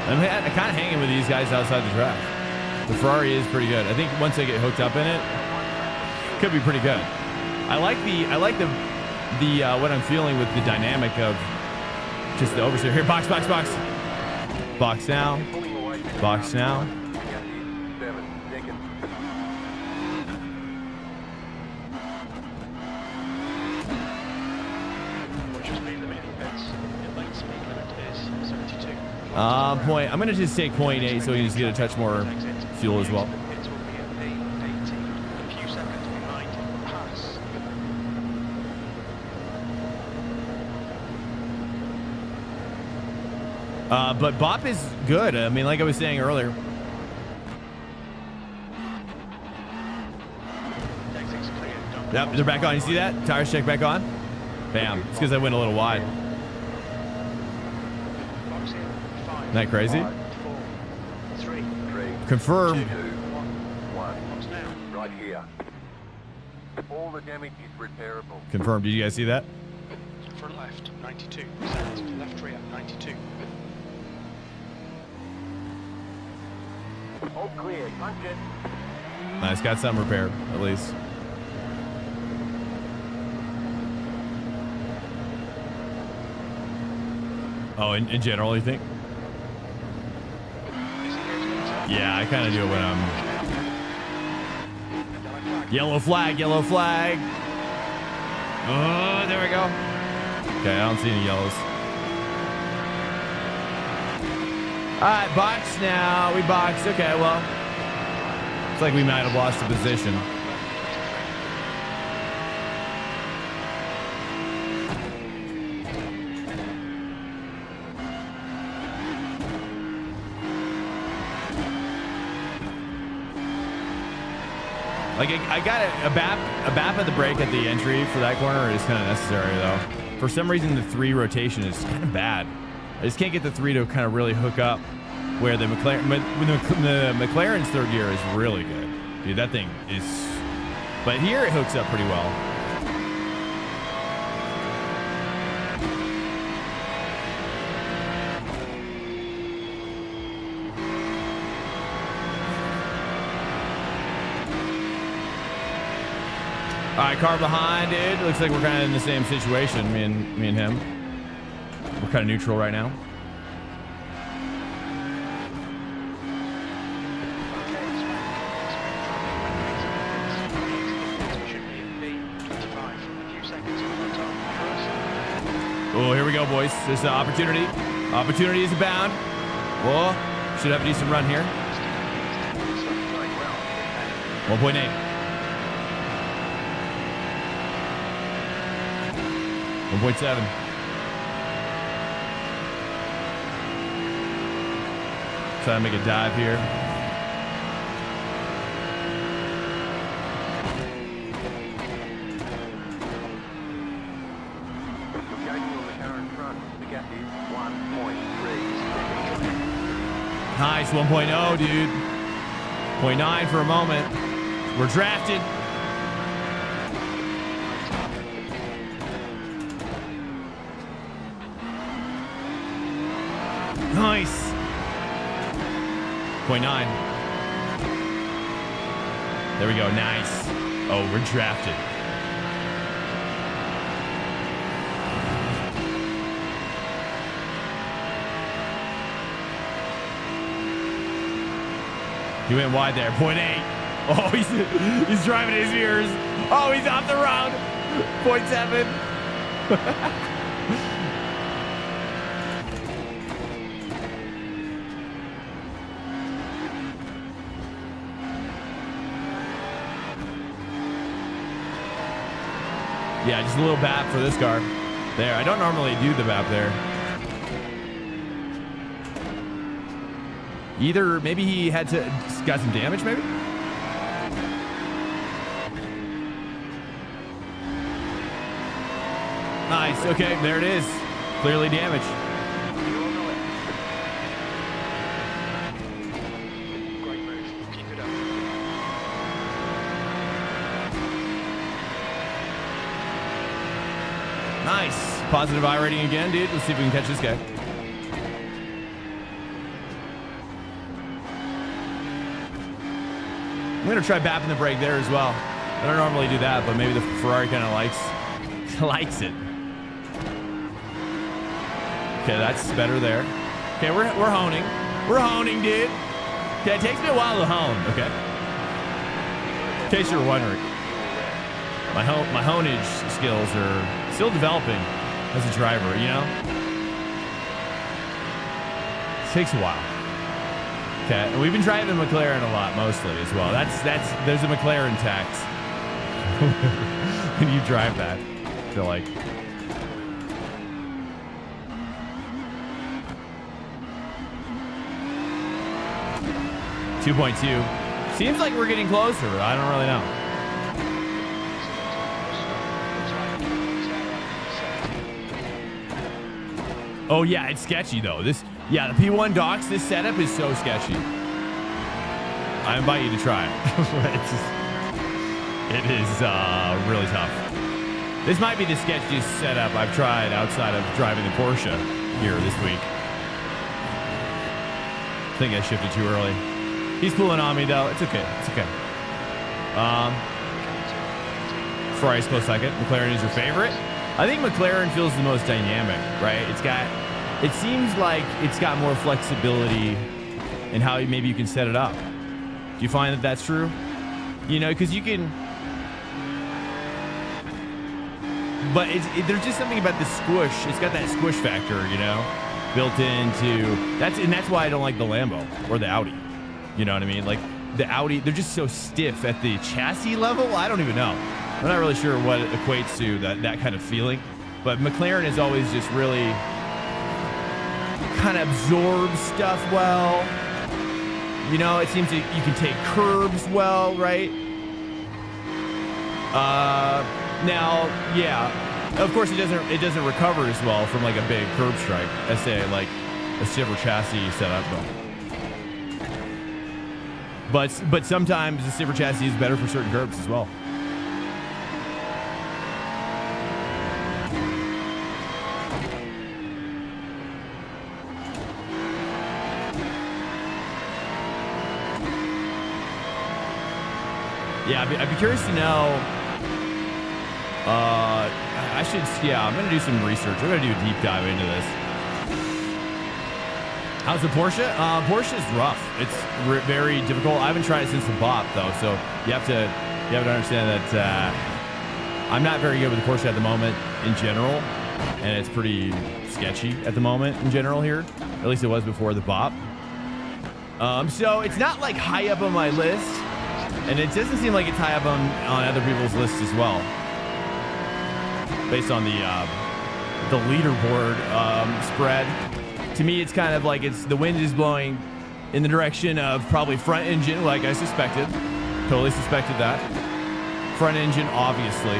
I'm kind of hanging with these guys outside the track. The Ferrari is pretty good. I think once I get hooked up in it, could be pretty good. I like the what I'm feeling with the dynamic of just the oversteer. Here, box. Box now. Box now. Point. I'm gonna just take 0.8 so we can just get a touch more fuel as well. But Bop is good. I mean, like I was saying earlier. Yep, they're back on. You see that? Tires check back on. Bam. It's because I went a little wide. Isn't that crazy? 5, 4, 3, Confirmed. 2, 1. Right here. All the damage is repairable. Confirmed. Did you guys see that? For left, 92%. Left rear, 92. All clear. Punch it. Nice. Got some repair, at least. Oh, in general, you think? Yeah, I kind of do it when I'm... Yellow flag. Oh, there we go. Okay, I don't see any yellows. All right, box now. We boxed. Okay, well, it's like we might have lost a position. Like I got a bap at the brake at the entry for that corner is kind of necessary though. For some reason, the 3 rotation is kind of bad. I just can't get the 3 to kind of really hook up. Where the McLaren's third gear is really good, dude. That thing is, but here it hooks up pretty well. All right, car behind, dude. Looks like we're kind of in the same situation, me and him. We're kind of neutral right now. Oh, here we go, boys. There's an opportunity. Opportunity is abound. Whoa. Should have a decent run here. 1.8. 1.7. Try to make a dive here. Nice, 1.0, dude. 0.9 for a moment. We're drafted. Nice. 0.9. There we go, nice. Oh, we're drafted. He went wide there. 0.8. Oh, he's driving his ears. Oh, he's off the road. 0.7. Yeah, just a little bap for this car. There, I don't normally do the bap there. Either maybe he got some damage, maybe? Nice, okay, there it is. Clearly damaged. Great move. Keep it up. Nice. Positive I rating again, dude. Let's see if we can catch this guy. I'm going to try bapping the brake there as well. I don't normally do that, but maybe the Ferrari kind of likes it. Okay, that's better there. Okay, we're honing. We're honing, dude. Okay, it takes me a while to hone, okay? In case you're wondering. My honage skills are still developing as a driver, you know? It takes a while. Okay, and we've been driving McLaren a lot, mostly as well. There's a McLaren tax when you drive that. I feel like. .2. Seems like we're getting closer. I don't really know. Oh yeah, it's sketchy though. The P1 docks, this setup is so sketchy. I invite you to try it. It is really tough. This might be the sketchiest setup I've tried outside of driving the Porsche here this week. I think I shifted too early. He's pulling on me though. It's okay. It's okay. Ferrari's close second. McLaren is your favorite. I think McLaren feels the most dynamic, right? It seems like it's got more flexibility in how maybe you can set it up. Do you find that that's true? You know, because you can, but there's just something about the squish. It's got that squish factor, you know, built into that's why I don't like the Lambo or the Audi. You know what I mean? Like the Audi, they're just so stiff at the chassis level. I don't even know. I'm not really sure what it equates to, that kind of feeling. But McLaren is always just really kind of absorbs stuff well. You know, it seems that you can take curves well, right? Now, yeah, of course it doesn't recover as well from like a big curb strike as say like a silver chassis setup. But sometimes the silver chassis is better for certain curbs as well. Yeah, I'd be curious to know. I'm going to do some research. We're going to do a deep dive into this. How's the Porsche? Porsche is rough. It's very difficult. I haven't tried it since the BOP, though, so you have to understand that I'm not very good with the Porsche at the moment in general. and it's pretty sketchy at the moment in general here. At least it was before the bop. So it's not like high up on my list, and it doesn't seem like it's high up on other people's lists as well, based on the leaderboard spread. To me, it's kind of like the wind is blowing in the direction of probably front engine, like I suspected. Totally suspected that. Front engine, obviously,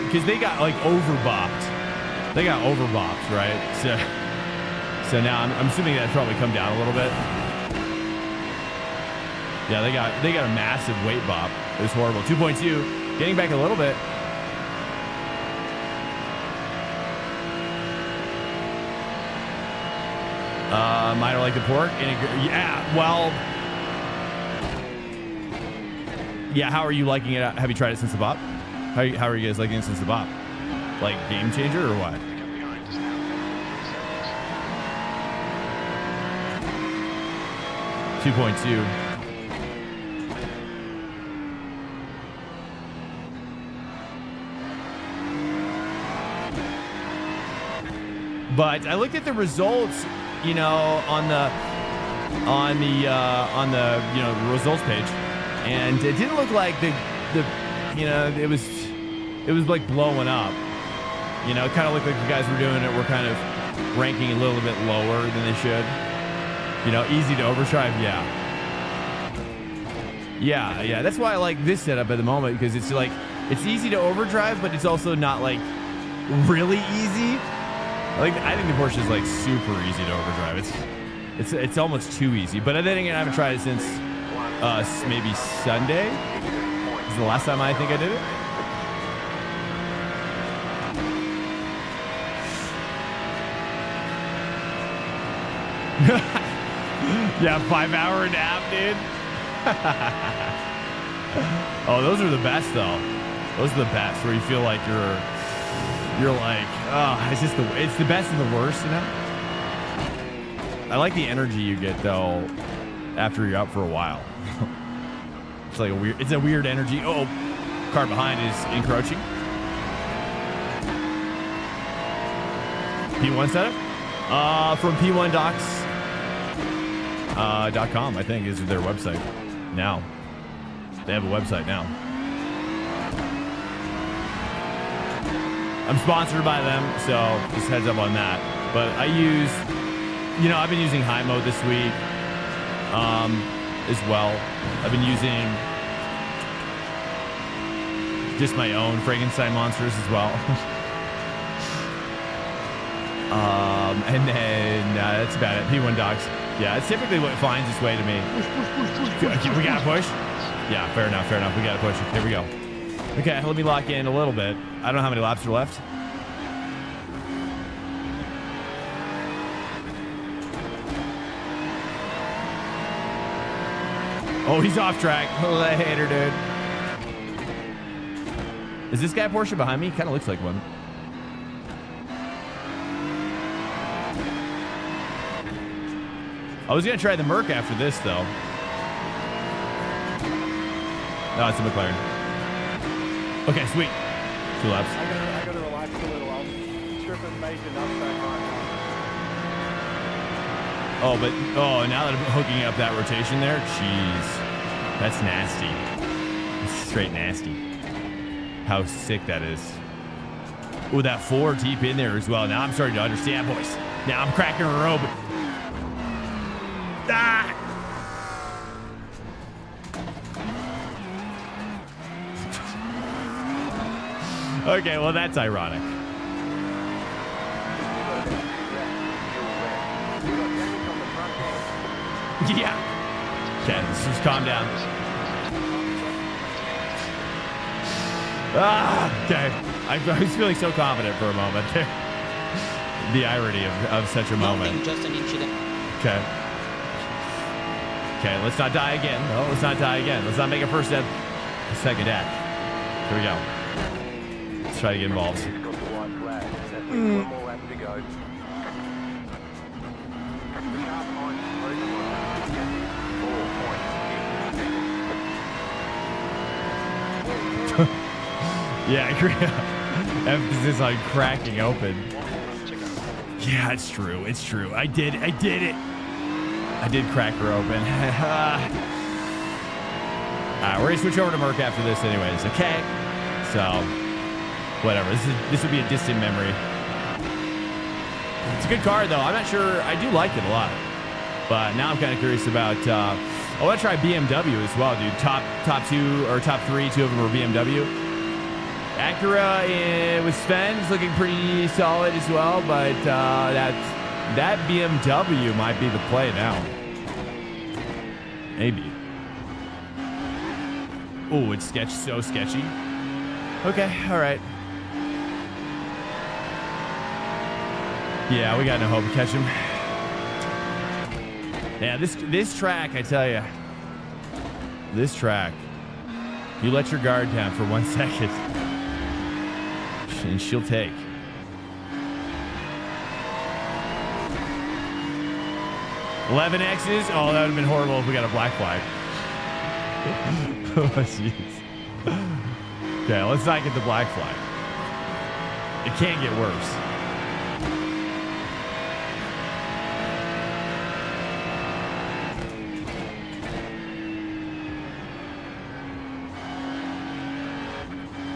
because they got like overbopped. They got overbopped, right? So now I'm assuming that's probably come down a little bit. Yeah, they got a massive weight bop. It was horrible. 2.2, getting back a little bit. I don't like the pork. Yeah, well, yeah. How are you liking it? Have you tried it since the bop? How are you guys liking it since the bop? Like game changer or what? 2.2. But I looked at the results, you know, on the results page, and it didn't look like the you know, it was like blowing up. You know, it kind of looked like the guys were doing it were kind of ranking a little bit lower than they should. You know, easy to overdrive, yeah. That's why I like this setup at the moment, because it's like it's easy to overdrive, but it's also not like really easy. Like I think the Porsche is like super easy to overdrive. It's almost too easy. But then again, I haven't tried it since maybe Sunday. This is the last time I think I did it. Yeah, 5-hour nap, dude. Oh, those are the best though. Those are the best, where you feel like you're like, oh, it's the best and the worst, you know? I like the energy you get though after you're out for a while. It's a weird energy. Oh, car behind is encroaching. P1 setup? From P1docs.com, I think, is their website now. They have a website now. I'm sponsored by them, so just heads up on that. But I use, you know, I've been using high mode this week as well. I've been using just my own Frankenstein monsters as well. And then that's about it. P1 Docs. Yeah, it's typically what finds its way to me. We gotta push? Yeah, fair enough. We gotta push. Here we go. Okay, let me lock in a little bit. I don't know how many laps are left. Oh, he's off track. Later, dude. Is this guy Porsche behind me? Kind of looks like one. I was gonna try the Merc after this, though. No, it's a McLaren. Okay, sweet. 2 laps. I gotta relax a little. I'm stripping major nuts back right now. Oh, now that I'm hooking up that rotation there, jeez, that's nasty. It's straight nasty. How sick that is. Oh, that 4 deep in there as well. Now I'm starting to understand, boys. Now I'm cracking a rope. Ah! Okay, well, that's ironic. Yeah. Okay, let's just calm down. Okay. I was feeling so confident for a moment there. The irony of such a moment. Just an incident. Okay. Okay, let's not die again. No, let's not die again. Let's not make a first death. A second death. Here we go. Let's try to get involved. One more lap to go. Yeah, I agree. Emphasis on cracking open. Yeah, it's true. It's true. I did it. I did crack her open. All right, we're gonna switch over to Merc after this, anyways. Okay. So, whatever. This would be a distant memory. It's a good car, though. I'm not sure. I do like it a lot, but now I'm kind of curious about. I want to try BMW as well, dude. Top two or top three. Two of them are BMW. Acura with Sven is looking pretty solid as well, but that BMW might be the play now. Maybe. Oh, it's so sketchy. Okay, all right. Yeah, we got no hope to catch him. Yeah, this track, I tell you, this track, you let your guard down for 1 second, and she'll take. Eleven X's. Oh, that would have been horrible if we got a black flag. Oh, jeez. Okay, let's not get the black flag. It can't get worse.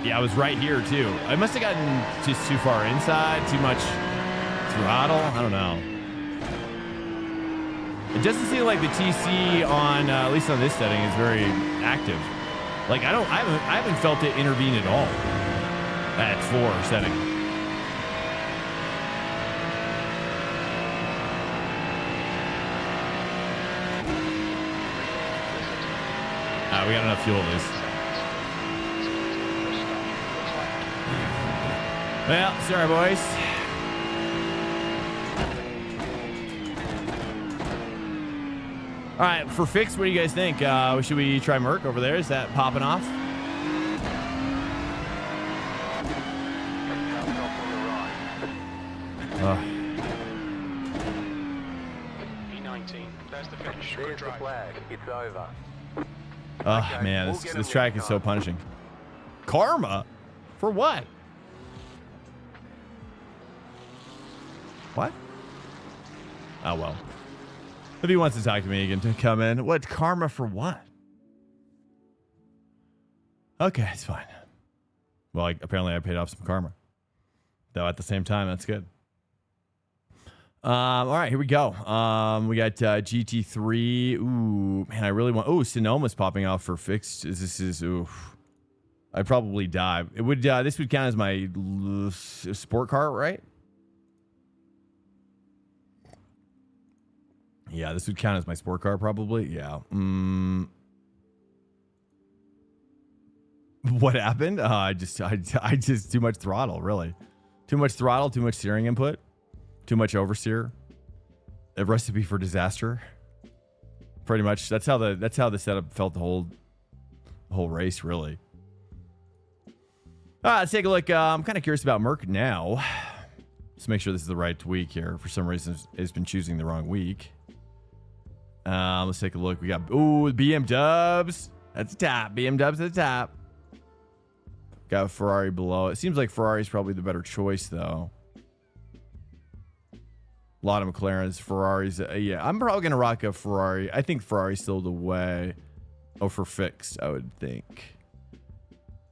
Yeah, I was right here too. I must have gotten just too far inside, too much throttle. I don't know. It doesn't seem like the TC on, at least on this setting, is very active. Like I haven't felt it intervene at all at 4 setting. We got enough fuel at least. Well, sorry, boys. All right, for fix, what do you guys think? Should we try Merc over there? Is that popping off? P19. There's the finish. There's the flag. It's over. Oh, Okay, man, we'll get this him track this is so time. punishing. Karma? For what? What? Oh, well. If he wants to talk to me, he can come in. What? Karma for what? Okay, it's fine. Well, apparently I paid off some karma. Though at the same time, that's good. All right, here we go. We got GT3. Ooh, man, I really want... Oh, Sonoma's popping off for fixed. Oof. I'd probably die. It would. This would count as my sport car, right? Yeah, this would count as my sport car, probably. Yeah. What happened? I just too much throttle, really. Too much throttle, too much steering input, too much oversteer. A recipe for disaster. Pretty much. That's how the setup felt the whole race, really. Let's take a look. I'm kind of curious about Merc now. Let's make sure this is the right week here. For some reason, it's been choosing the wrong week. Let's take a look. We got BM Dubs. That's the top. BM Dubs at the top. Got Ferrari below. It seems like Ferrari's probably the better choice, though. A lot of McLarens, Ferraris. Yeah, I'm probably gonna rock a Ferrari. I think Ferrari's still the way. Oh, for fixed, I would think.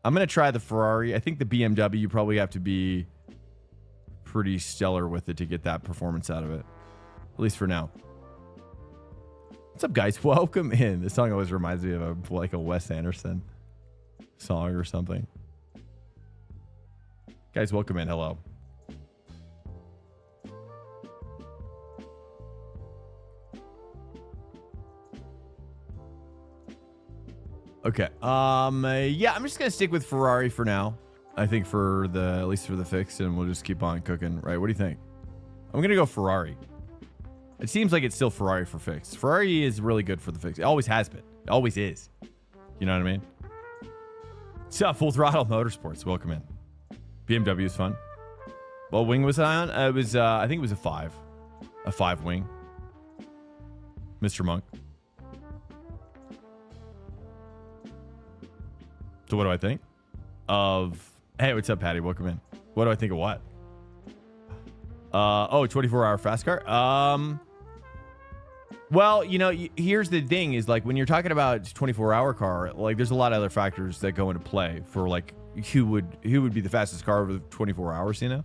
I'm going to try the Ferrari. I think the BMW, you probably have to be pretty stellar with it to get that performance out of it. At least for now. What's up, guys? Welcome in. This song always reminds me of a Wes Anderson song or something. Guys, welcome in. Hello. Okay. Yeah, I'm just gonna stick with Ferrari for now. I think at least for the fix, and we'll just keep on cooking. Right? What do you think? I'm gonna go Ferrari. It seems like it's still Ferrari for fix. Ferrari is really good for the fix. It always has been. It always is. You know what I mean? What's up, Full Throttle Motorsports? Welcome in. BMW is fun. What wing was I on? It was I think it was a 5 wing. Mr. Monk. So what do I think of... Hey, what's up, Patty? Welcome in. What do I think of what? Oh, 24-hour fast car. Well, you know, here's the thing is like when you're talking about 24-hour car, like there's a lot of other factors that go into play for like who would be the fastest car over 24 hours, you know,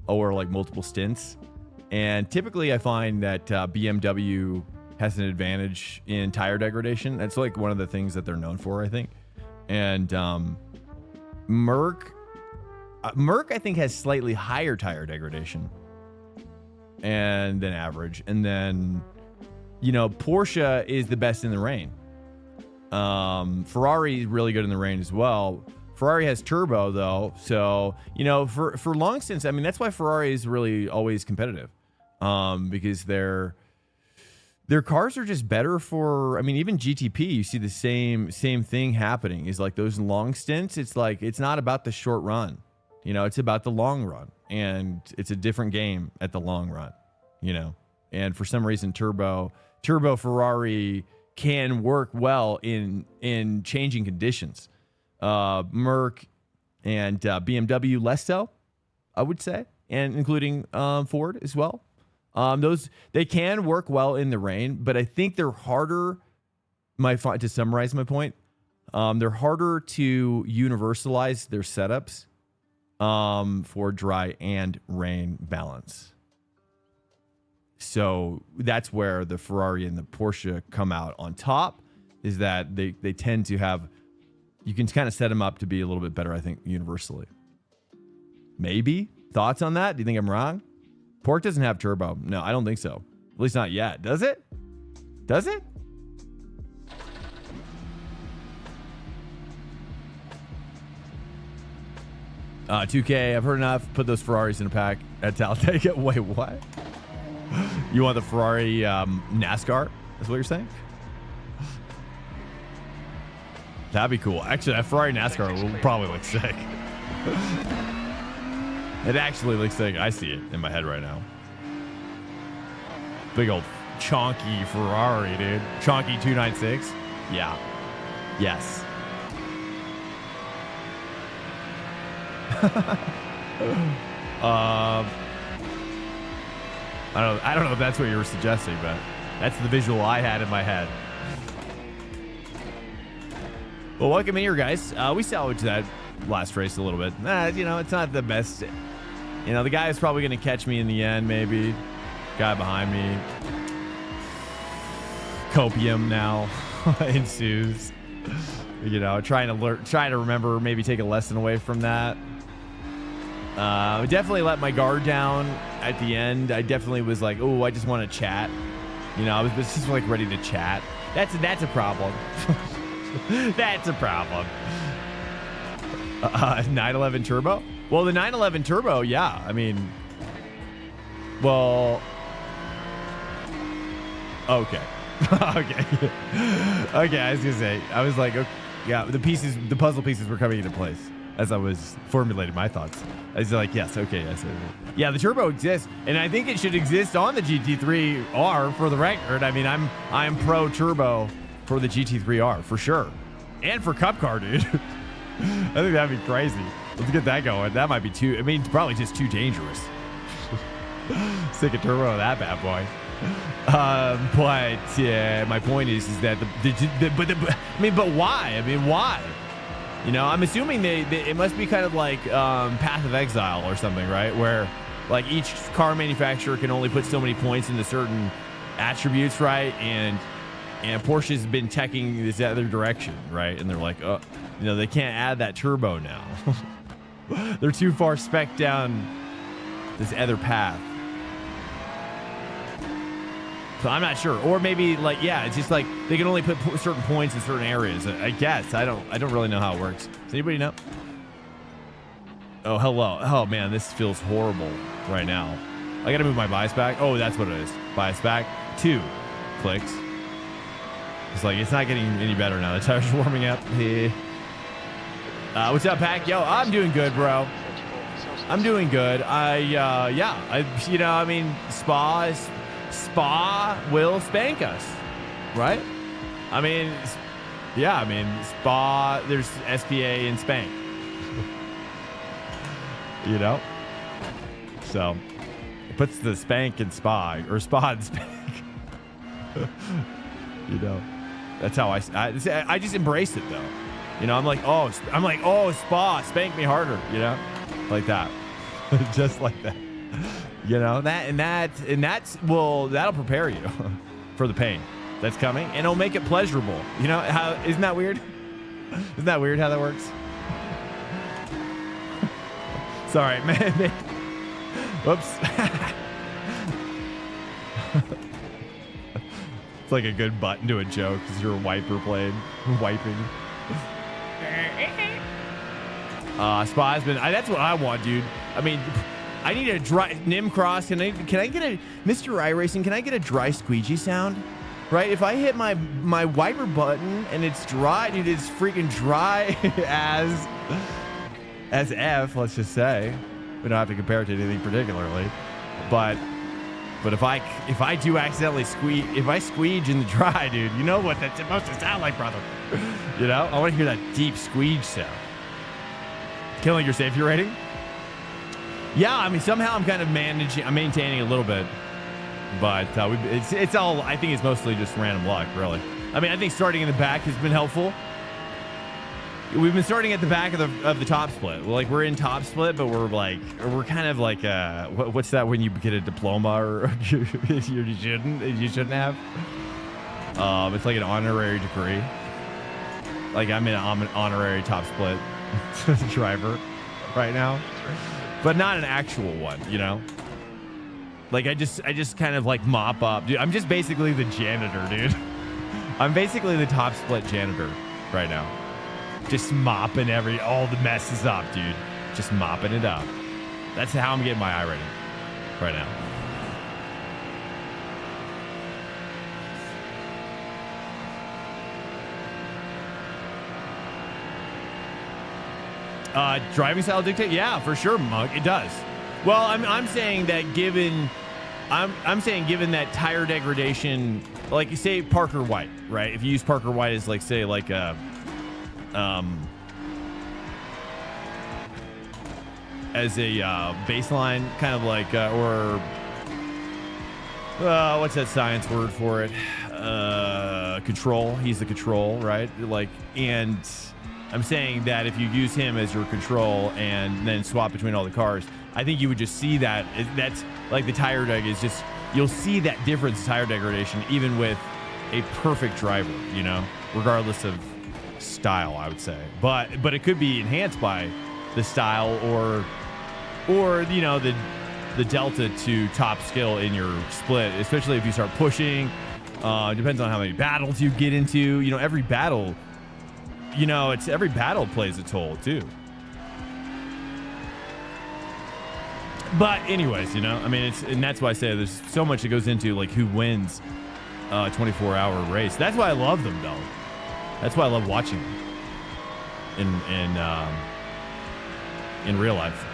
or like multiple stints. And typically I find that BMW has an advantage in tire degradation. That's like one of the things that they're known for, I think. And Merc, I think, has slightly higher tire degradation and than average. And then, you know, Porsche is the best in the rain. Ferrari is really good in the rain as well. Ferrari has turbo though, so you know, for long stints, I mean, that's why Ferrari is really always competitive, because their cars are just better for. I mean, even GTP, you see the same thing happening. Is like those long stints. It's like it's not about the short run, you know, it's about the long run, and it's a different game at the long run, you know. And for some reason, turbo Ferrari can work well in changing conditions. Merc and BMW less so, I would say, and including Ford as well. Those they can work well in the rain, but I think they're harder. To summarize my point, they're harder to universalize their setups for dry and rain balance. So that's where the Ferrari and the Porsche come out on top, is that they tend to have, you can kind of set them up to be a little bit better, I think, universally. Maybe? Thoughts on that? Do you think I'm wrong? Porsche doesn't have turbo. No, I don't think so. At least not yet. Does it? Does it? $2K, I've heard enough. Put those Ferraris in a pack at Talladega. Wait, what? You want the Ferrari NASCAR? That's what you're saying? That'd be cool. Actually, that Ferrari NASCAR will probably look sick. It actually looks sick. I see it in my head right now. Big old chonky Ferrari, dude. Chonky 296. Yeah. Yes. I don't know if that's what you were suggesting, but that's the visual I had in my head. Well, welcome in here, guys. We salvaged that last race a little bit. You know, it's not the best. You know, the guy is probably going to catch me in the end, maybe. Guy behind me. Copium now ensues. You know, trying to remember, maybe take a lesson away from that. Definitely let my guard down at the end. I definitely was like, oh, I just want to chat. You know, I was just like ready to chat. That's a problem. That's a problem. 911 turbo? Well, the 911 turbo, yeah. I mean, well, okay. Okay. Okay, I was gonna say, I was like, okay, yeah, the puzzle pieces were coming into place as I was formulating my thoughts. I was like, yes, okay, yes. Yeah, the turbo exists, and I think it should exist on the GT3R for the record. I mean, I'm pro turbo for the GT3R for sure, and for Cup Car, dude. I think that'd be crazy. Let's get that going. That might be too. I mean, it's probably just too dangerous. Stick a turbo on that bad boy. But my point is that but why? I mean, why? You know, I'm assuming it must be kind of like Path of Exile or something, right? Where like each car manufacturer can only put so many points into certain attributes, right? And Porsche's been teching this other direction, right? And they're like, oh, you know, they can't add that turbo now. They're too far spec'd down this other path. So I'm not sure, or maybe like, yeah, it's just like they can only put certain points in certain areas. I guess I don't really know how it works. Does anybody know? Oh, hello. Oh man, this feels horrible right now. I gotta move my bias back. Oh, that's what it is. Bias back. 2 clicks. It's like it's not getting any better now. The tires are warming up. Hey. What's up, Pac? Yo, I'm doing good, bro. I'm doing good. You know, I mean, Spa will spank us, right? I mean, yeah, I mean, Spa, there's SPA and spank. You know? So, puts the spank in spa or spa and spank. You know, that's how I just embrace it though. You know, I'm like, oh, spa, spank me harder. You know, like that, just like that. You know, that'll prepare you for the pain that's coming, and it'll make it pleasurable. You know, isn't that weird? Isn't that weird how that works? Sorry, man. Whoops. It's like a good button to a joke because you're a wiper blade wiping. Spa's been. That's what I want, dude. I mean, I need a dry Nimcross. Can I get a Mr. iRacing? Can I get a dry squeegee sound? Right? If I hit my wiper button and it's dry, dude, it's freaking dry as F. Let's just say we don't have to compare it to anything particularly, but if I do accidentally squeege, if I squeege in the dry, dude, you know what that's supposed to sound like, brother. You know, I want to hear that deep squeege sound. Killing your safety rating? Yeah, I mean, somehow I'm kind of maintaining a little bit, but it's all, I think it's mostly just random luck, really. I mean, I think starting in the back has been helpful. We've been starting at the back of the top split. Like, we're in top split, but we're kind of like what's that when you get a diploma or you shouldn't have? It's like an honorary degree. Like, I'm an honorary top split driver right now, but not an actual one, you know? Like, I just kind of like mop up, dude. I'm just basically the janitor, dude. I'm basically the top split janitor right now. Just mopping all the messes up, dude. Just mopping it up. That's how I'm getting my iRating right now. Driving style dictate? Yeah, for sure, Monk. It does. Well, I'm saying that given that tire degradation, like you say Parker White, right? If you use Parker White as like say like a as a baseline, kind of like or what's that science word for it? Control. He's the control, right? Like, and I'm saying that if you use him as your control and then swap between all the cars, I think you would just see that. That's like the tire deg is just, you'll see that difference in tire degradation even with a perfect driver, you know, regardless of style, I would say. But it could be enhanced by the style or you know, the delta to top skill in your split, especially if you start pushing. Depends on how many battles you get into. You know, every battle, you know, every battle plays a toll too. But anyways, you know, I mean, and that's why I say there's so much that goes into like who wins a 24-hour race. That's why I love them, though. That's why I love watching them in real life.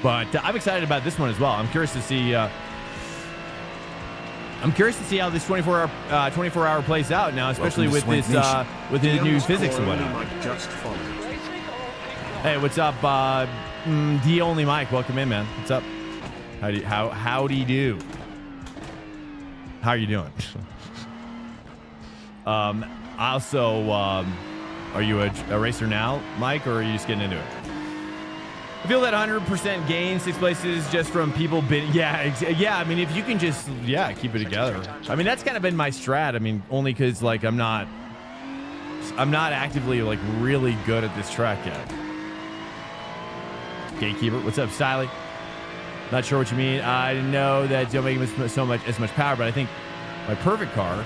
But I'm excited about this one as well. I'm curious to see. I'm curious to see how this 24-hour plays out now, especially with this with his new physics and whatnot. Hey, what's up, D only Mike? Welcome in, man. What's up? Howdy do? How are you doing? Also, are you a racer now, Mike, or are you just getting into it? I feel that 100% gain 6 places just from people bidding. Yeah. I mean, if you can just, keep it together. I mean, that's kind of been my strat. I mean, only because like I'm not actively like really good at this track yet. Gatekeeper, what's up, Stiley? Not sure what you mean. I know that don't make as much power, but I think my perfect car.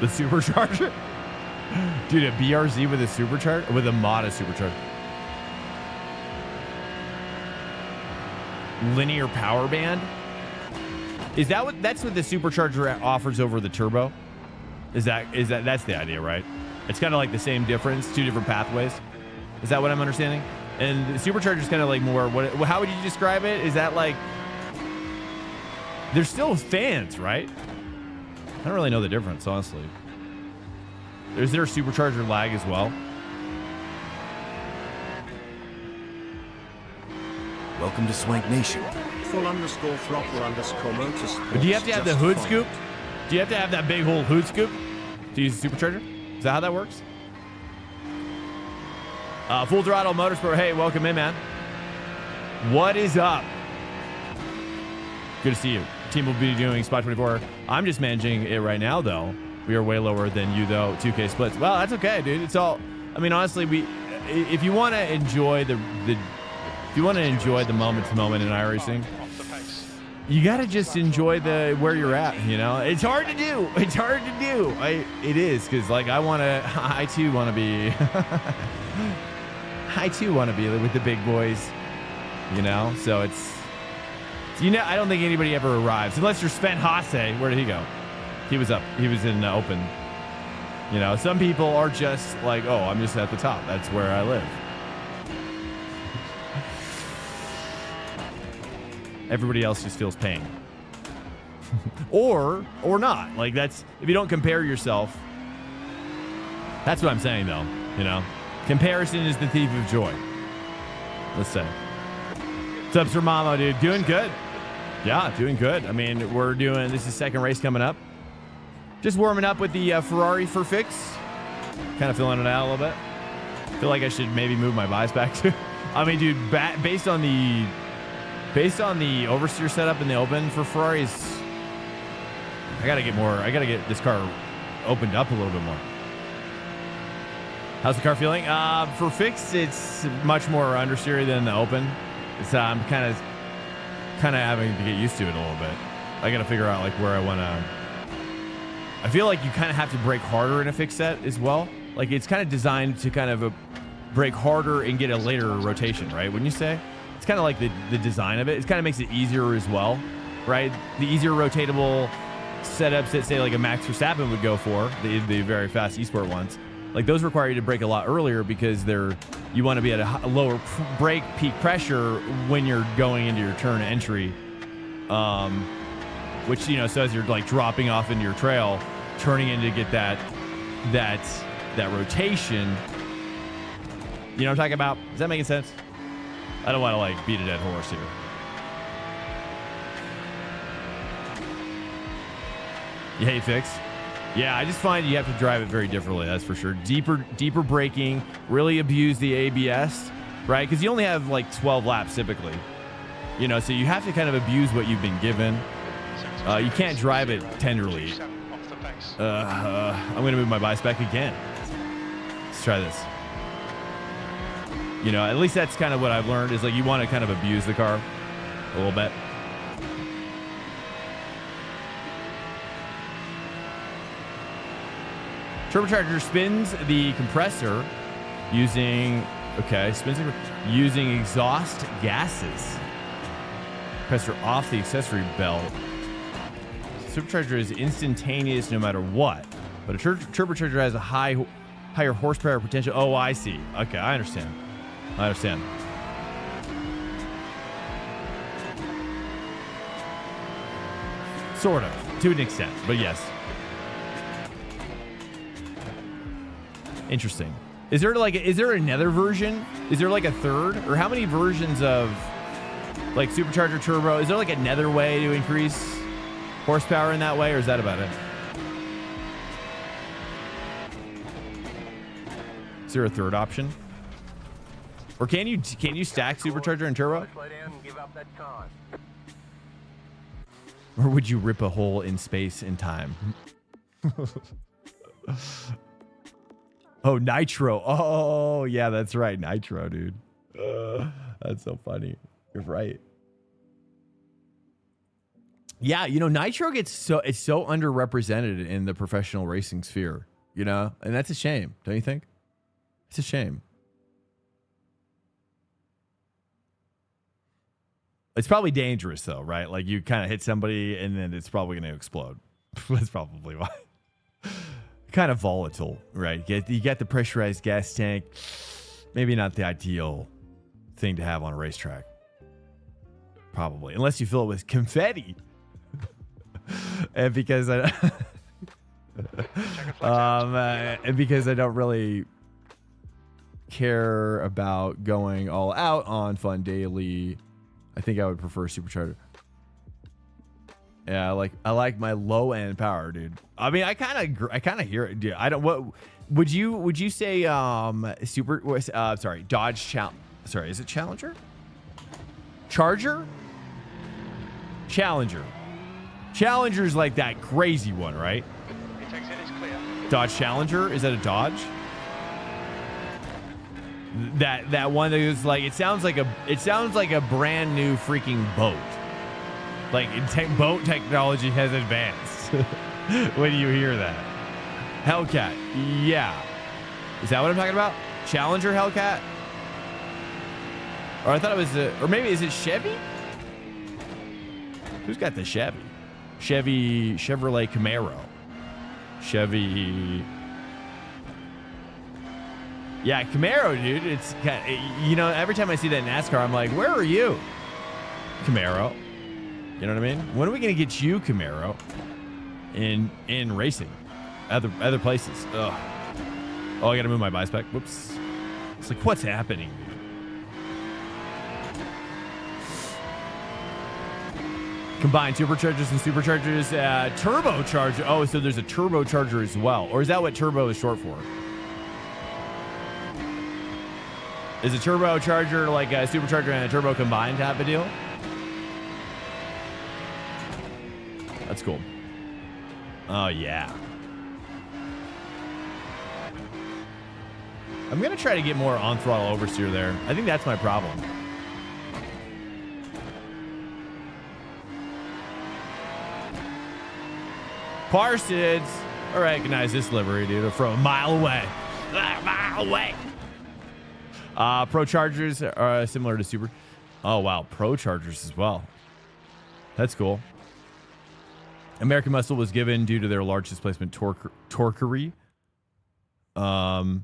The supercharger? Dude, a BRZ with a supercharger? With a Mata supercharger. Linear power band? Is that that's what the supercharger offers over the turbo? That's the idea, right? It's kind of like the same difference, 2 different pathways. Is that what I'm understanding? And the supercharger is kind of like more, how would you describe it? Is that like, there's still fans, right? I don't really know the difference, honestly. Is there a supercharger lag as well? Welcome to Swank Nation. _throttle_motorsports. But do you have to have the just hood fine. scoop? Do you have to have that big old hood scoop to use the supercharger? Is that how that works? Full Throttle Motorsport. Hey, welcome in, man. What is up? Good to see you. Team will be doing Spot 24. I'm just managing it right now, though. We are way lower than you, though. 2K splits. Well, that's okay, dude. It's all. I mean, honestly, if you want to enjoy the moment to moment in iRacing, Off the pace. you got to just enjoy where you're at. You know, it's hard to do. It's hard to do. It is, because like I too want to be. I too want to be with the big boys. You know, so it's. I don't think anybody ever arrives unless you're Sven Hasse. Where did he go? He was up. He was in the open. You know, some people are just like, oh, I'm just at the top. That's where I live. Everybody else just feels pain. or not. Like, that's, if you don't compare yourself, that's what I'm saying, though. You know, comparison is the thief of joy. Let's say. What's up, Sir Mama, dude? Doing good. Yeah, doing good. I mean, this is second race coming up. Just warming up with the Ferrari for fix. Kind of filling it out a little bit. Feel like I should maybe move my bias back to. I mean, dude, based on the oversteer setup in the open for Ferraris, I gotta get this car opened up a little bit more. How's the car feeling? For fixed, it's much more understeery than the open. It's I'm kind of having to get used to it a little bit. I got to figure out like where I want to. I feel like you kind of have to brake harder in a fixed set as well. Like it's kind of designed to kind of brake harder and get a later rotation, right? Wouldn't you say? It's kind of like the design of it. It kind of makes it easier as well, right? The easier rotatable setups that say like a Max Verstappen would go for, the very fast esport ones. Like those require you to brake a lot earlier because you want to be at a lower brake peak pressure when you're going into your turn entry, which so as you're like dropping off into your trail, turning in to get that rotation. You know what I'm talking about? Is that making sense? I don't want to like beat a dead horse here. You hate fix? Yeah, I just find you have to drive it very differently, that's for sure. Deeper braking, really abuse the ABS, right? Because you only have like 12 laps typically. So you have to kind of abuse what you've been given. You can't drive it tenderly. Off the pace. I'm going to move my bias back again. Let's try this. At least that's kind of what I've learned is like you want to kind of abuse the car a little bit. Turbocharger spins the compressor using exhaust gases. Compressor off the accessory belt. Supercharger is instantaneous no matter what, but a turbocharger has a higher horsepower potential. Oh, I see. Okay, I understand. Sort of, to an extent, but yes. Interesting. Is there another version? Is there like a third? Or how many versions of like supercharger turbo? Is there like another way to increase horsepower in that way, or is that about it? Is there a third option? Or can you stack supercharger and turbo? Slow down and give up that time. Or would you rip a hole in space and time? Oh, nitro. Oh, yeah, that's right. Nitro, dude. That's so funny. You're right. Yeah, nitro it's so underrepresented in the professional racing sphere, and that's a shame, don't you think? It's a shame. It's probably dangerous though, right? Like you kind of hit somebody and then it's probably going to explode. That's probably why. Kind of volatile, right? You got the pressurized gas tank. Maybe not the ideal thing to have on a racetrack. Probably, unless you fill it with confetti. And because I don't really care about going all out on Fun Daily I think I would prefer a supercharger. Yeah, I like my low end power, dude. I mean, I kind of hear it, dude. I don't. What would you say? Sorry, Dodge Sorry, is it Challenger? Charger? Challenger. Challenger's like that crazy one, right? It takes in, it's clear. Dodge Challenger? Is that a Dodge? That one that is like it sounds like a brand new freaking boat. Like boat technology has advanced. When you hear that. Hellcat. Yeah. Is that what I'm talking about? Challenger Hellcat? Or I thought it was or maybe is it Chevy? Who's got the Chevy? Chevrolet Camaro. Chevy. Yeah, Camaro, dude. It's kind of, you know, every time I see that NASCAR, I'm like, where are you, Camaro? You know what I mean? When are we gonna get you, Camaro, in racing, other places? Ugh. Oh, I gotta move my bispec. Whoops. It's like, what's happening, dude? Combined turbochargers and superchargers, turbocharger. Oh, so there's a turbocharger as well, or is that what turbo is short for? Is a turbocharger like a supercharger and a turbo combined type of deal? That's cool. Oh, yeah. I'm going to try to get more on-throttle oversteer there. I think that's my problem. Parsons. I recognize this livery, dude, from a mile away. A mile away. Pro Chargers are similar to Super. Oh, wow. Pro Chargers as well. That's cool. American Muscle was given due to their large displacement torquery. I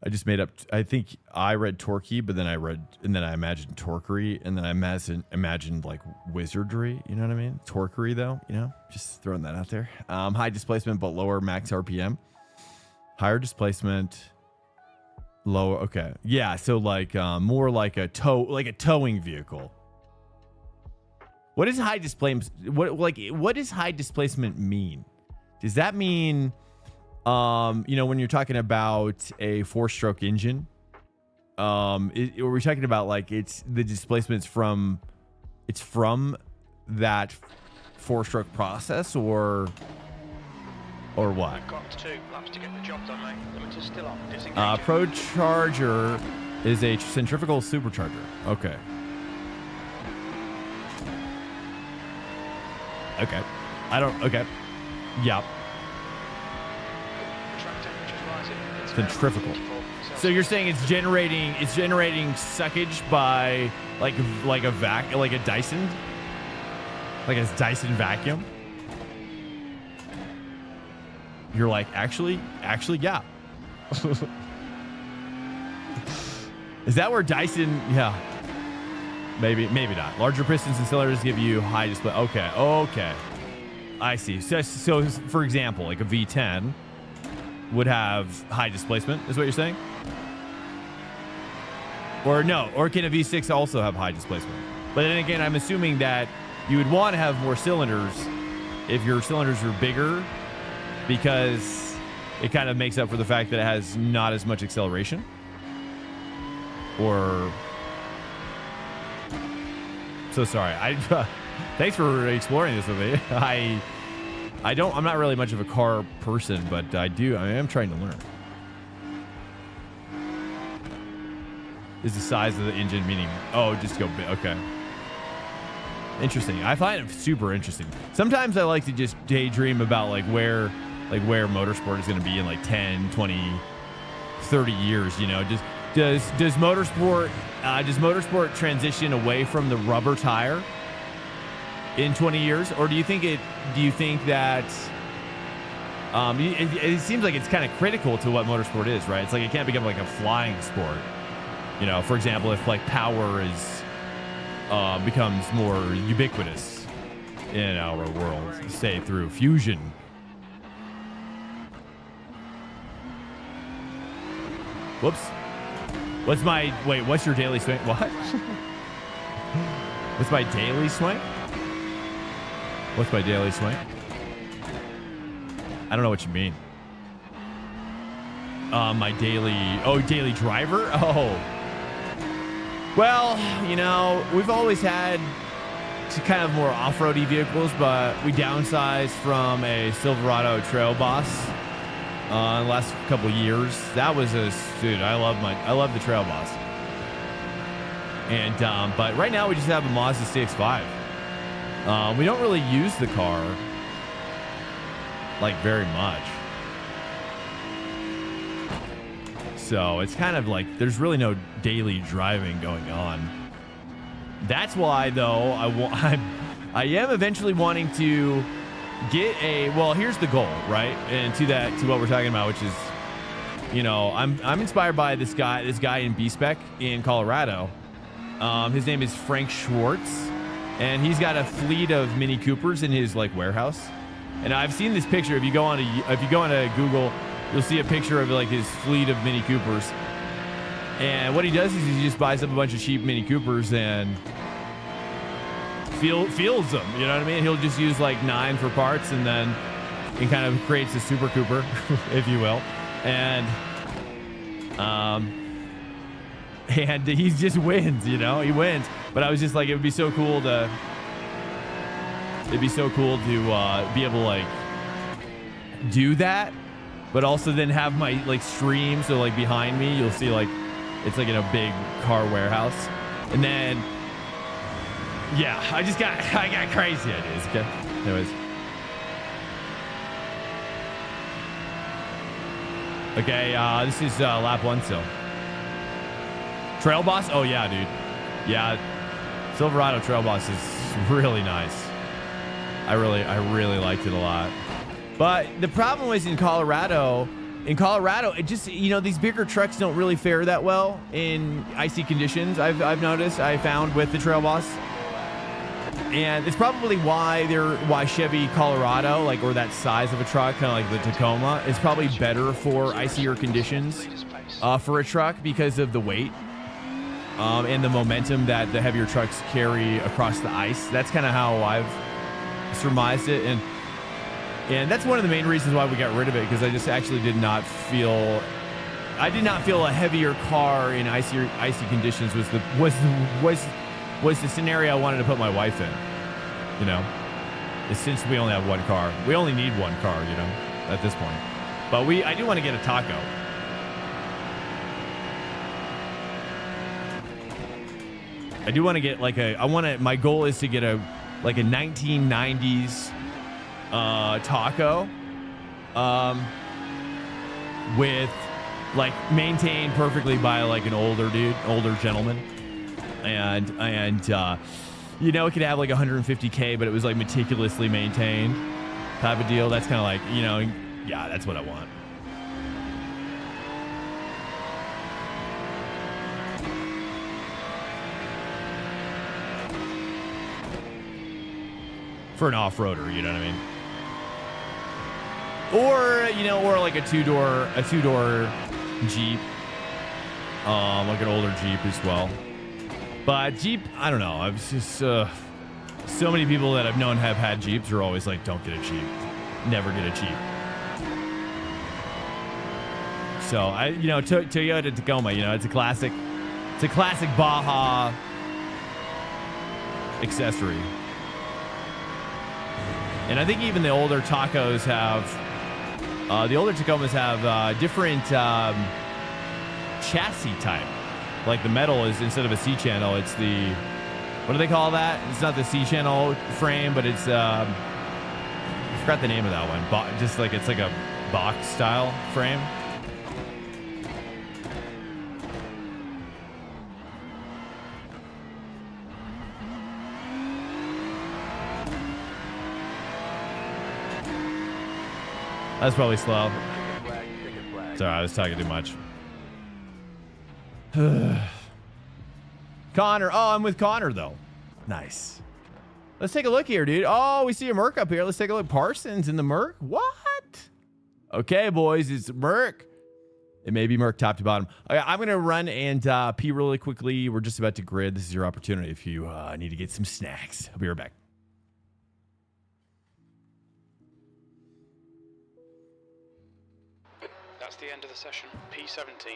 just made up. I think I read torquey, but then I imagined torquery, and then I imagined like wizardry. You know what I mean? Torquery, though. You know, just throwing that out there. High displacement, but lower max RPM. Higher displacement. Lower, okay, yeah. So like more like a towing vehicle. What is high displacement? What does high displacement mean? Does that mean, you know, when you're talking about a 4-stroke engine, are we talking about like it's the displacement's from that 4-stroke process or what? We've got 2 laps to get the job done, mate. Limiter's still on. Disengage. Pro Charger is a centrifugal supercharger. Okay. Okay. Okay. Yeah. Track temperature's rising. It's Centrifugal. 54 So you're saying it's generating suckage by like a Dyson? Like a Dyson vacuum? You're like, actually, yeah. Is that where Dyson? Yeah. Maybe not. Larger pistons and cylinders give you high display. Okay. I see. So for example, like a V10 would have high displacement, is what you're saying? Or no, or can a V6 also have high displacement? But then again, I'm assuming that you would want to have more cylinders if your cylinders are bigger, because it kind of makes up for the fact that it has not as much acceleration. Or so sorry. Thanks for exploring this with me. I'm not really much of a car person, but I am trying to learn. Is the size of the engine meaning? Oh, just go big. Okay. Interesting. I find it super interesting. Sometimes I like to just daydream about where motorsport is going to be in 10, 20, 30 years, you know. Does motorsport transition away from the rubber tire in 20 years, or do you think that it seems like it's kind of critical to what motorsport is, right? It's like it can't become like a flying sport. You know, for example, if power becomes more ubiquitous in our world, say through fusion. Whoops. What's your daily swing? What? What's my daily swing? What's my daily swing? I don't know what you mean. My daily driver? Oh. Well, you know, we've always had kind of more off-roady vehicles, but we downsized from a Silverado Trail Boss in the last couple years. That was dude, I love the Trail Boss. And but right now we just have a Mazda CX-5. We don't really use the car like very much. So it's kind of like there's really no daily driving going on. That's why, though, I am eventually wanting to get a. Well, here's the goal, right? And to what we're talking about, which is, you know, I'm inspired by this guy in B-Spec in Colorado. His name is Frank Schwartz, and he's got a fleet of Mini Coopers in his like warehouse. And I've seen this picture. If you go on to Google, you'll see a picture of like his fleet of Mini Coopers. And what he does is he just buys up a bunch of cheap Mini Coopers and fields them. You know what I mean? He'll just use like 9 for parts, and then he kind of creates a Super Cooper, if you will. And he just wins. You know, he wins. But I was just like, it'd be so cool to be able to like do that, but also then have my like stream. So like behind me, you'll see like it's like in a big car warehouse, and then yeah, I got crazy ideas. Okay, anyways, okay, this is lap 1 still. Trail Boss. Oh yeah, dude. Yeah, Silverado Trail Boss is really nice. I really liked it a lot. But the problem was in Colorado, it just, you know, these bigger trucks don't really fare that well in icy conditions. I've noticed, I found with the Trail Boss. And it's probably why Chevy Colorado, like, or that size of a truck, kind of like the Tacoma, is probably better for icier conditions for a truck because of the weight and the momentum that the heavier trucks carry across the ice. That's kind of how I've surmised it, and that's one of the main reasons why we got rid of it, because I just actually did not feel a heavier car in icy conditions was the scenario I wanted to put my wife in. You know, since we only have one car, we only need one car, you know, at this point. But I do want to get a taco. I do want to get like my goal is to get a 1990s taco with like maintained perfectly by like an older gentleman, and you know, it could have like 150K, but it was like meticulously maintained type of deal. That's kind of like, you know, yeah, that's what I want. For an off-roader, you know what I mean? Or, you know, or like a two-door Jeep. Like an older Jeep as well. But Jeep, I don't know. I've just so many people that I've known have had Jeeps are always like, don't get a Jeep. Never get a Jeep. So Toyota Tacoma, you know, it's a classic Baja accessory. And I think even the older Tacomas have different chassis type. Like the metal is, instead of a C-channel, it's the, what do they call that? It's not the C-channel frame, but it's, I forgot the name of that one. Just like, it's like a box style frame. That's probably slow. Sorry, I was talking too much. Connor. Oh, I'm with Connor, though. Nice. Let's take a look here, dude. Oh, we see a Merc up here. Let's take a look. Parsons in the Merc? What? Okay, boys. It's Merc. It may be Merc top to bottom. Okay, I'm going to run and pee really quickly. We're just about to grid. This is your opportunity if you need to get some snacks. I'll be right back. That's the end of the session. P17.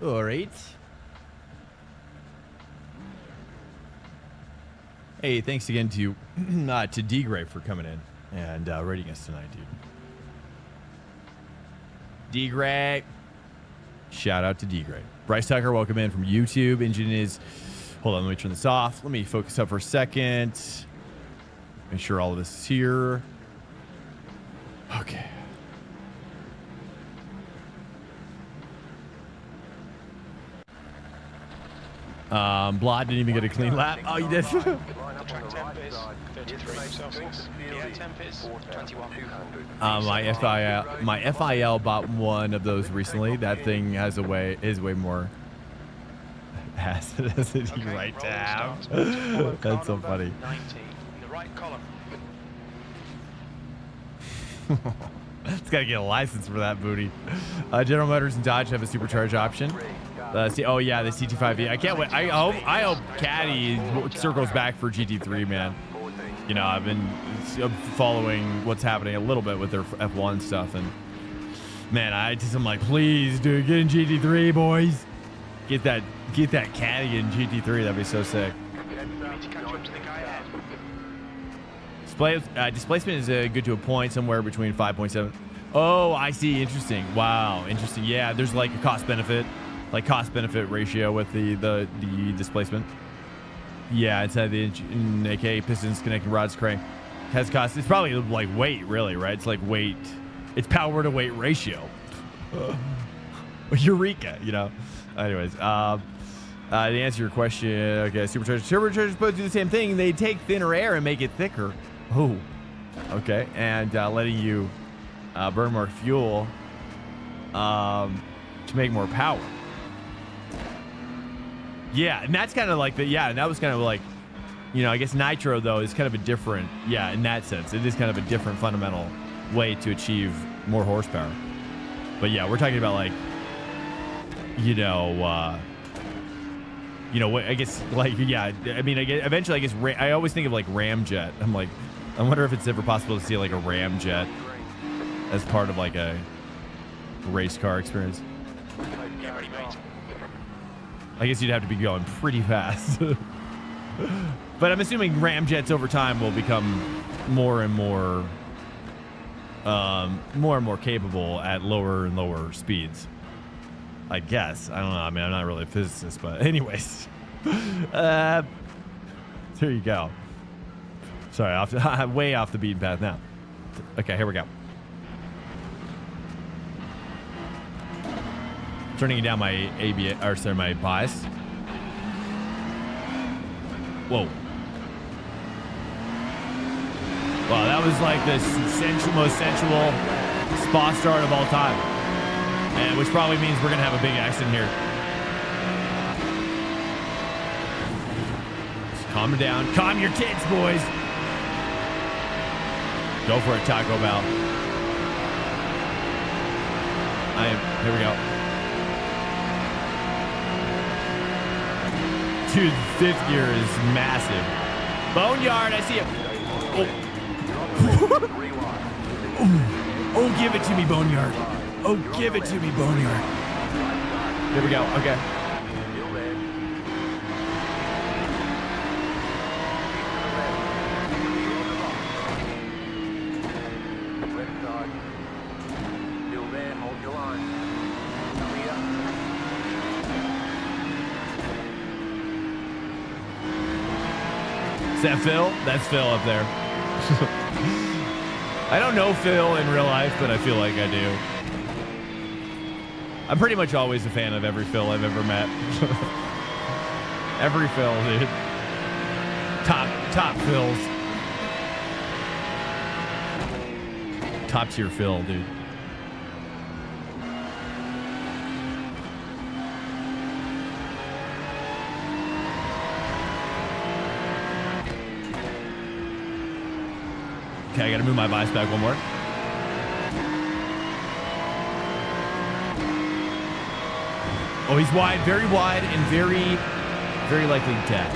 All right. Hey, thanks again to D-Gray for coming in and rating us tonight, dude. D-Gray. Shout out to D-Gray. Bryce Tucker, welcome in from YouTube. Engine is... Hold on, let me turn this off. Let me focus up for a second. Make sure all of this is here. Okay. Blot didn't even get a clean lap. Oh, you did? The track temp is 33 Celsius. The air temp is 21. My FIL bought one of those recently. That thing has is way more acid as it right tab. That's so funny. 90 in the right column. It's got to get a license for that booty. General Motors and Dodge have a supercharge option. Oh yeah, the CT5V. I can't wait. I hope Caddy circles back for GT3, man. You know, I've been following what's happening a little bit with their F1 stuff, and man, I'm like, please, dude, get in GT3, boys. Get that Caddy in GT3. That'd be so sick. You need to catch up to the guy ahead. Displacement is good to a point, somewhere between 5.7. Oh, I see. Interesting. Wow, interesting. Yeah, there's like a cost benefit ratio with the displacement. Yeah, inside the engine, aka pistons, connecting rods, crank, has cost. It's probably like weight, really, right? It's like weight. It's power to weight ratio. Eureka, you know. Anyways, to answer your question, okay, superchargers both do the same thing. They take thinner air and make it thicker. Oh, okay, and letting you burn more fuel to make more power. Yeah, and that's kind of like and that was kind of like, you know, I guess nitro though is kind of a different, in that sense, it is kind of a different fundamental way to achieve more horsepower. But yeah, we're talking about like, I guess like, I mean, eventually I guess I always think of like ramjet. I'm like, I wonder if it's ever possible to see like a ramjet as part of like a race car experience. Get ready, mate. I guess you'd have to be going pretty fast. But I'm assuming ramjets over time will become more and more capable at lower and lower speeds. I guess. I don't know. I mean, I'm not really a physicist, but anyways. There you go. Sorry, way off the beaten path now. Okay, here we go. Turning down my my bias. Whoa. Wow, that was like the most sensual spa start of all time. And which probably means we're gonna have a big accident here. Just calm down. Calm your tits, boys. Go for it, Taco Bell. Here we go. Dude, fifth gear is massive. Boneyard, I see it. Oh, give it to me, Boneyard. Oh, give it to me, Boneyard. Here we go. Okay. Is that Phil? That's Phil up there. I don't know Phil in real life, but I feel like I do. I'm pretty much always a fan of every Phil I've ever met. Every Phil, dude. Top Phils. Top tier Phil, dude. Okay, I gotta move my bias back one more. Oh, he's wide, and very, very likely dead.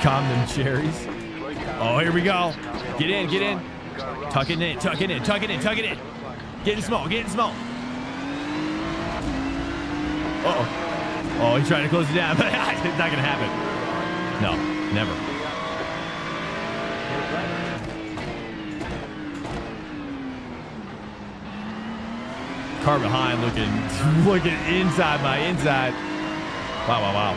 Calm them cherries. Oh, here we go. Get in. Tuck it in. Getting small. Uh-oh. Oh, he's trying to close it down, but it's not going to happen. No, never. Car behind looking inside my inside. Wow.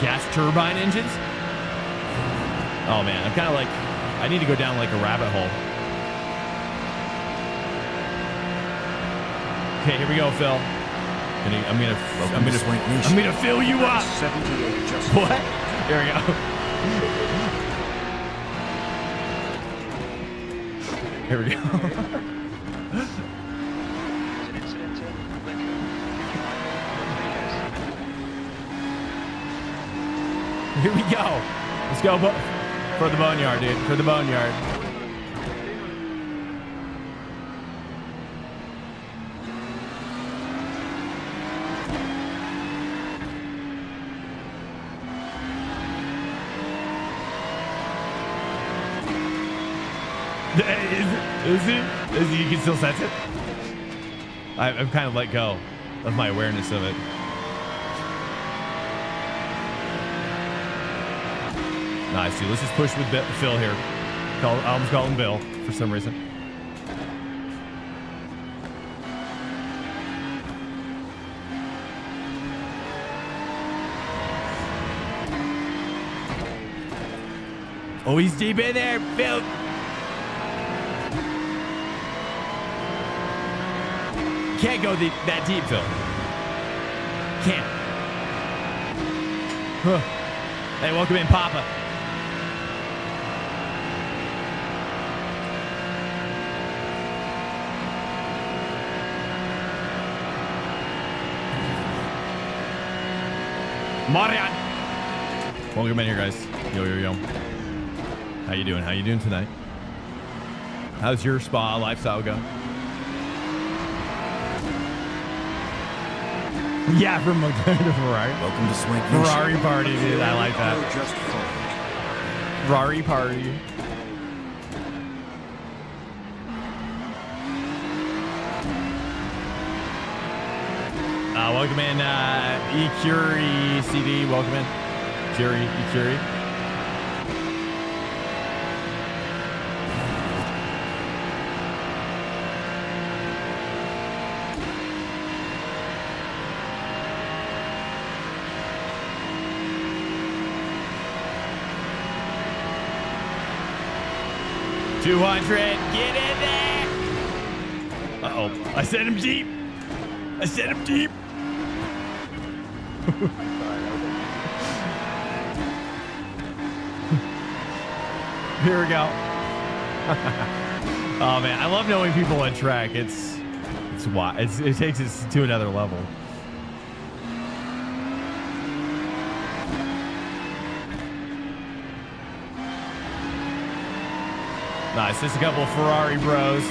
Gas turbine engines. Oh man, I'm kind of like, I need to go down like a rabbit hole. Okay, here we go, Phil. I'm gonna fill you up. 78 just What? Here we go. Here we go. Here we go. Let's go for the boneyard, dude. For the boneyard. Is he? You can still sense it? I've kind of let go of my awareness of it. Nice, dude. Let's just push with Phil here. I almost call him Bill for some reason. Oh, he's deep in there, Phil. Can't go that deep, Phil. Can't. Huh. Hey, welcome in, Papa. Marian. Welcome in here, guys. Yo. How you doing? How you doing tonight? How's your spa lifestyle go? Yeah, from McLaren to Ferrari. Welcome to Swank Nation. Ferrari party, dude. I like that. just fine. Ferrari party. Welcome in, E-Curie CD. Welcome in. E-Curie. $200. Get in there. Uh-oh. I sent him deep. Here we go. Oh man, I love knowing people on track. It takes it to another level. Nice, just a couple of Ferrari bros.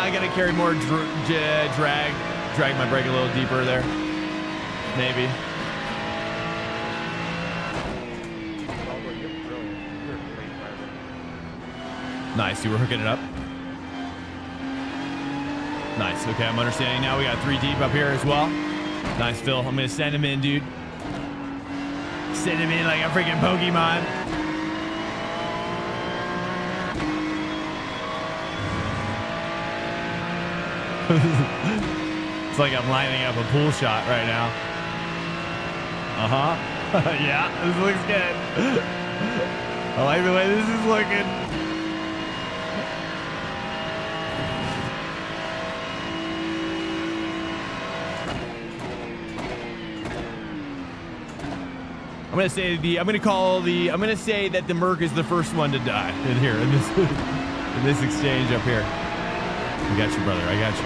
I gotta carry more drag my brake a little deeper there. Maybe. Nice, you were hooking it up. Nice, okay, I'm understanding now. We got 3 deep up here as well. Nice, Phil. I'm gonna send him in, dude. Send him in like a freaking Pokemon. It's like I'm lining up a pool shot right now. Uh-huh. Yeah, this looks good. I like the way this is looking. I'm gonna say that the Merc is the first one to die in here in this exchange up here. I got you, brother. I got you.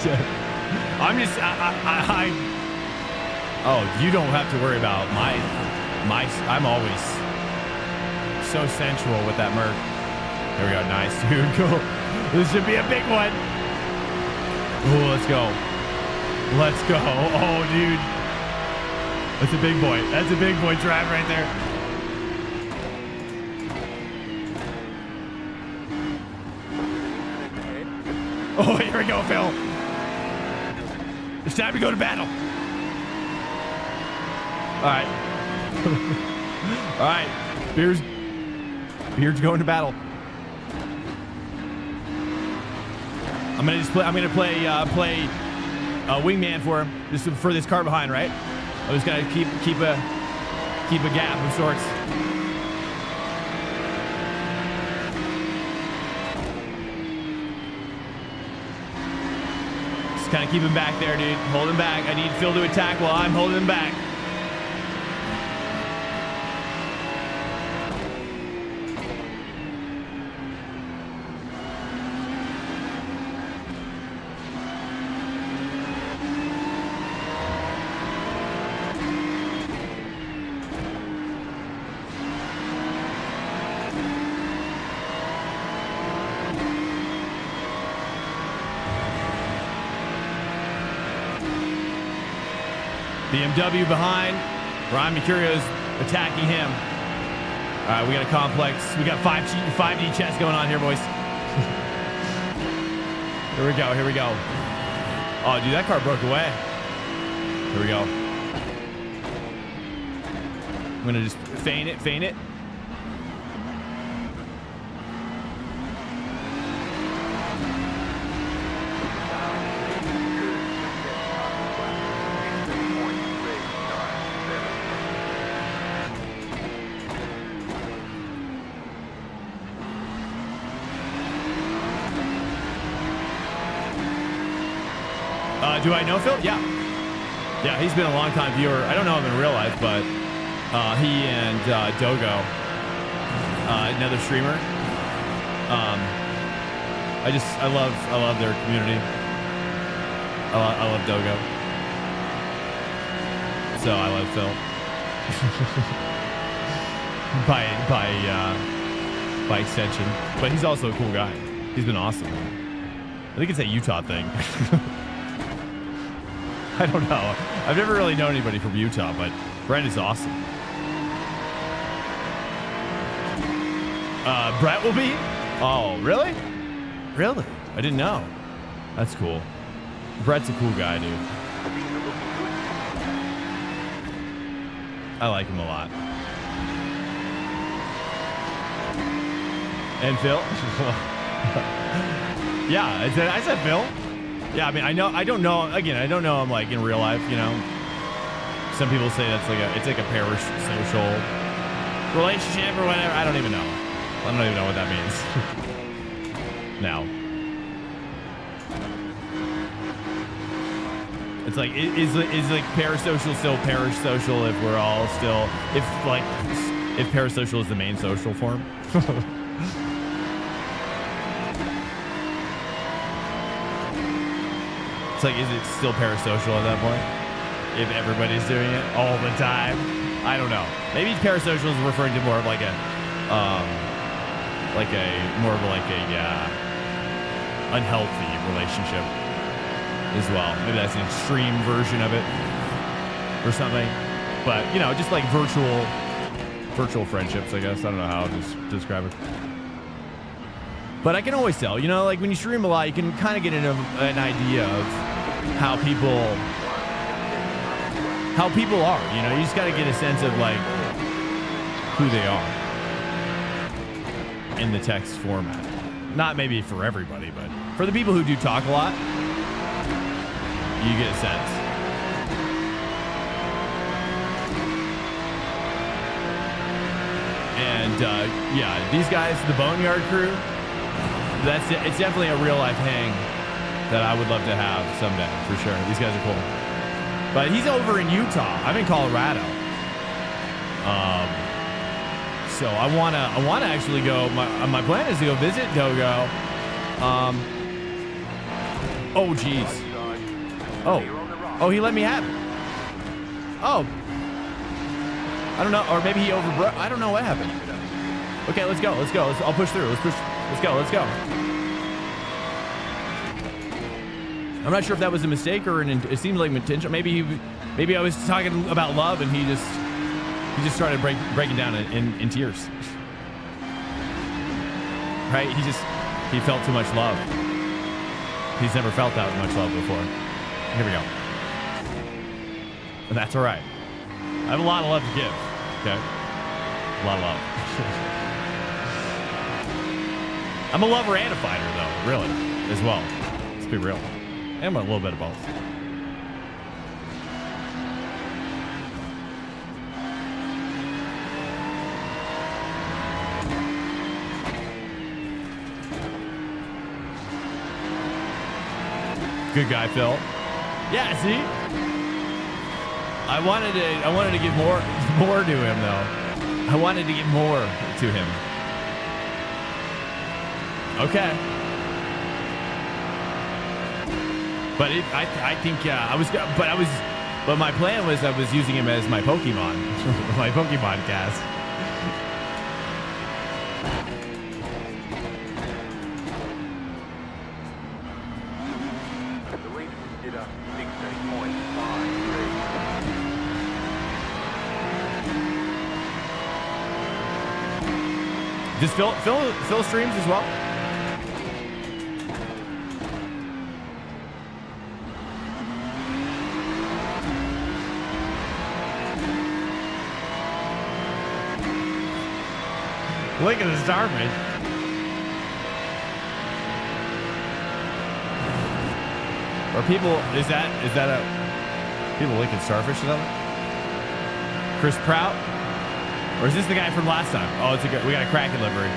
Yeah. Oh, you don't have to worry about I'm always so sensual with that Merc. There we go. Nice, dude. Cool. This should be a big one. Oh, let's go. Let's go. Oh, dude. That's a big boy. That's a big boy drive right there. Oh, here we go, Phil. It's time to go to battle. All right. All right. Beard's going to battle. I'm gonna play wingman for him, just for this car behind, right? I'm just gonna keep a gap of sorts. Just kind of keep him back there, dude. Hold him back. I need Phil to attack while I'm holding him back. BMW behind. Ryan Mercurio's attacking him. All right, we got a complex. We got 5D chess going on here, boys. Here we go. Here we go. Oh, dude, that car broke away. Here we go. I'm gonna just feign it. Do I know Phil? Yeah. Yeah, he's been a long time viewer. I don't know him in real life, but he and Dogo, another streamer. I love their community. I love Dogo. So I love Phil. by extension. But he's also a cool guy. He's been awesome. I think it's a Utah thing. I don't know. I've never really known anybody from Utah, but Brett is awesome. Brett will be? Oh, really? Really? I didn't know. That's cool. Brett's a cool guy, dude. I like him a lot. And Phil? Yeah, I said Phil. Yeah, I mean, I don't know. Again, I don't know him like in real life. You know, some people say that's like it's like a parasocial relationship or whatever. I don't even know. I don't even know what that means. Now, it's like is like parasocial still parasocial if we're all still if parasocial is the main social form. It's like, is it still parasocial at that point? If everybody's doing it all the time? I don't know. Maybe parasocial is referring to more of like a unhealthy relationship as well. Maybe that's an extreme version of it or something. But, you know, just like virtual friendships, I guess. I don't know how to describe it. But I can always tell, you know, like when you stream a lot, you can kind of get an idea of how people are, you know, you just got to get a sense of like who they are in the text format. Not maybe for everybody, but for the people who do talk a lot, you get a sense. And yeah, these guys, the Boneyard crew, it's definitely a real life hang that I would love to have someday for sure. These guys are cool. But he's over in Utah. I'm in Colorado. So I wanna actually go. My plan is to go visit Dogo. Oh geez. Oh, he let me have it. Oh. I don't know, or maybe he overbroke. I don't know what happened. Okay, let's go. I'll push through. Let's go. I'm not sure if that was a mistake or it seemed like intentional. Maybe I was talking about love and he just started breaking down in tears. Right? He felt too much love. He's never felt that much love before. Here we go. And that's all right. I have a lot of love to give. Okay? A lot of love. I'm a lover and a fighter, though, really, as well. Let's be real. I'm a little bit of both. Good guy, Phil. Yeah, see? I wanted to give more to him, though. I wanted to give more to him. Okay. But I think but my plan was I was using him as my Pokemon, my Pokemon cast. The lead consider 16.53. Does Phil streams as well? Look at the starfish. Are people, is that a, people licking starfish or something? Chris Prout? Or is this the guy from last time? Oh, we got a Kraken livery.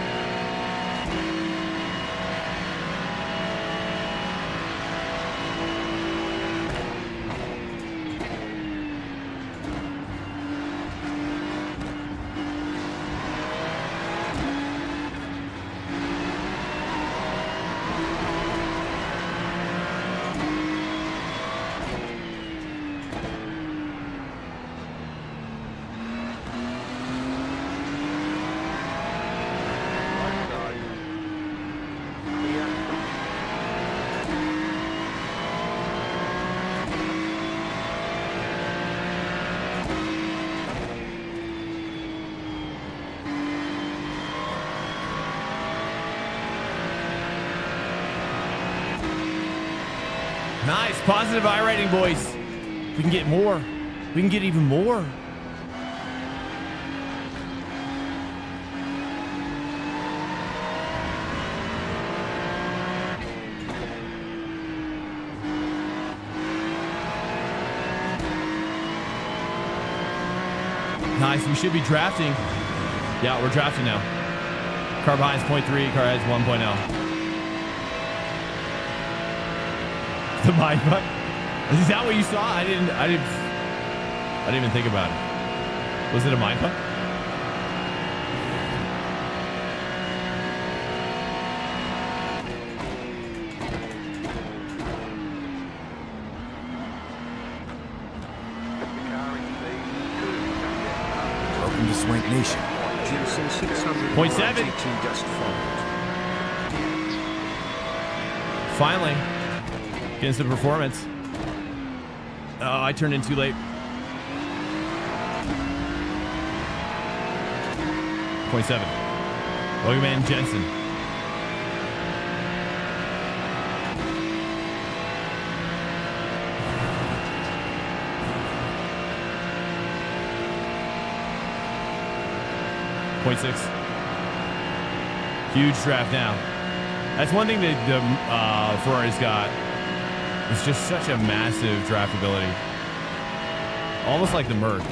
Nice. Positive iRating, boys. We can get more. We can get even more. Nice. We should be drafting. Yeah, we're drafting now. Car behind is 0.3. Car ahead is 1.0. The mind fuck. Is that what you saw? I didn't even think about it. Was it a mind fuck? Welcome to Swank Nation. Jensen 600. 0.7. GT just followed. Finally, getting some performance. Oh, I turned in too late. 0.7. Bogeyman Jensen. .6. Huge draft now. That's one thing that the Ferrari's got. It's just such a massive draft ability. Almost like the Merc.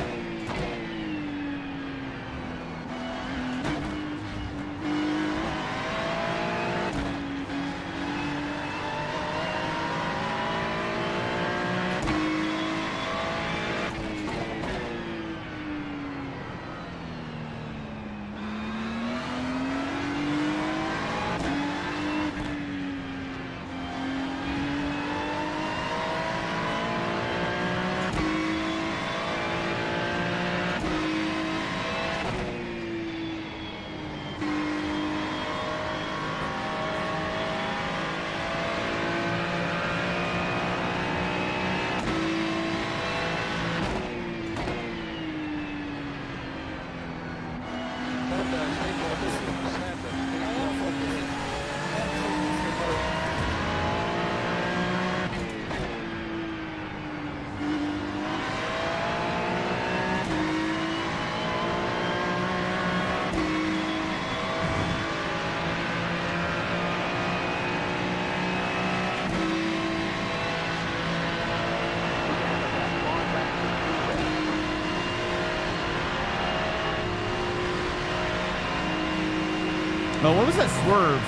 Oh, what was that swerve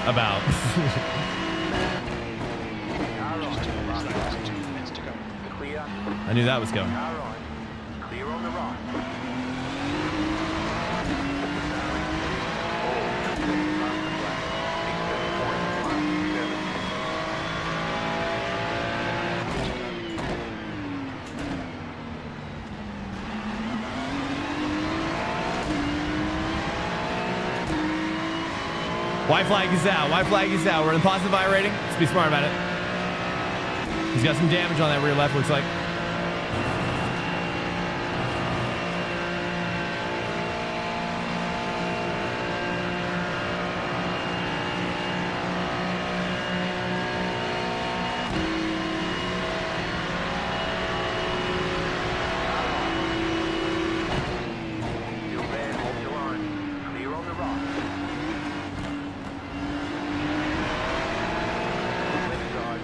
about? I knew that was coming. Clear on the right. White flag is out. White flag is out. We're in the positive I rating. Let's be smart about it. He's got some damage on that rear left, looks like. Still there, hold your line. Clear on the right. Left side.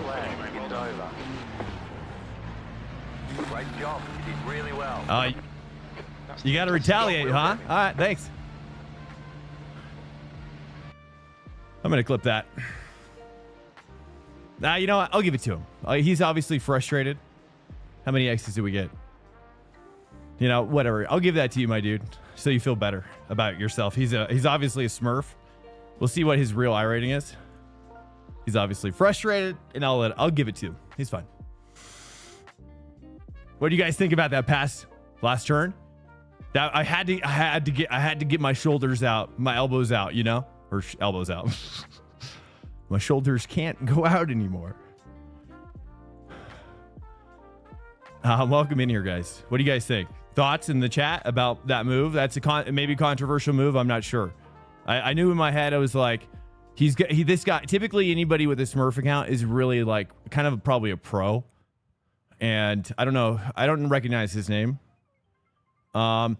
flag. It's over. Great job. You did really well. You got to retaliate, huh? All right, thanks. I'm going to clip that. Nah, you know what? I'll give it to him. He's obviously frustrated. How many X's did we get? You know, whatever. I'll give that to you, my dude, so you feel better about yourself. He's obviously a Smurf. We'll see what his real iRating is. He's obviously frustrated, and I'll give it to him. He's fine. What do you guys think about that last turn? That I had to get my shoulders out, my elbows out, you know, or elbows out. My shoulders can't go out anymore. Welcome in here, guys. What do you guys think? Thoughts in the chat about that move? That's a maybe controversial move. I'm not sure. I knew in my head, I was like, this guy, typically anybody with a Smurf account is really like kind of probably a pro. And I don't know. I don't recognize his name. Do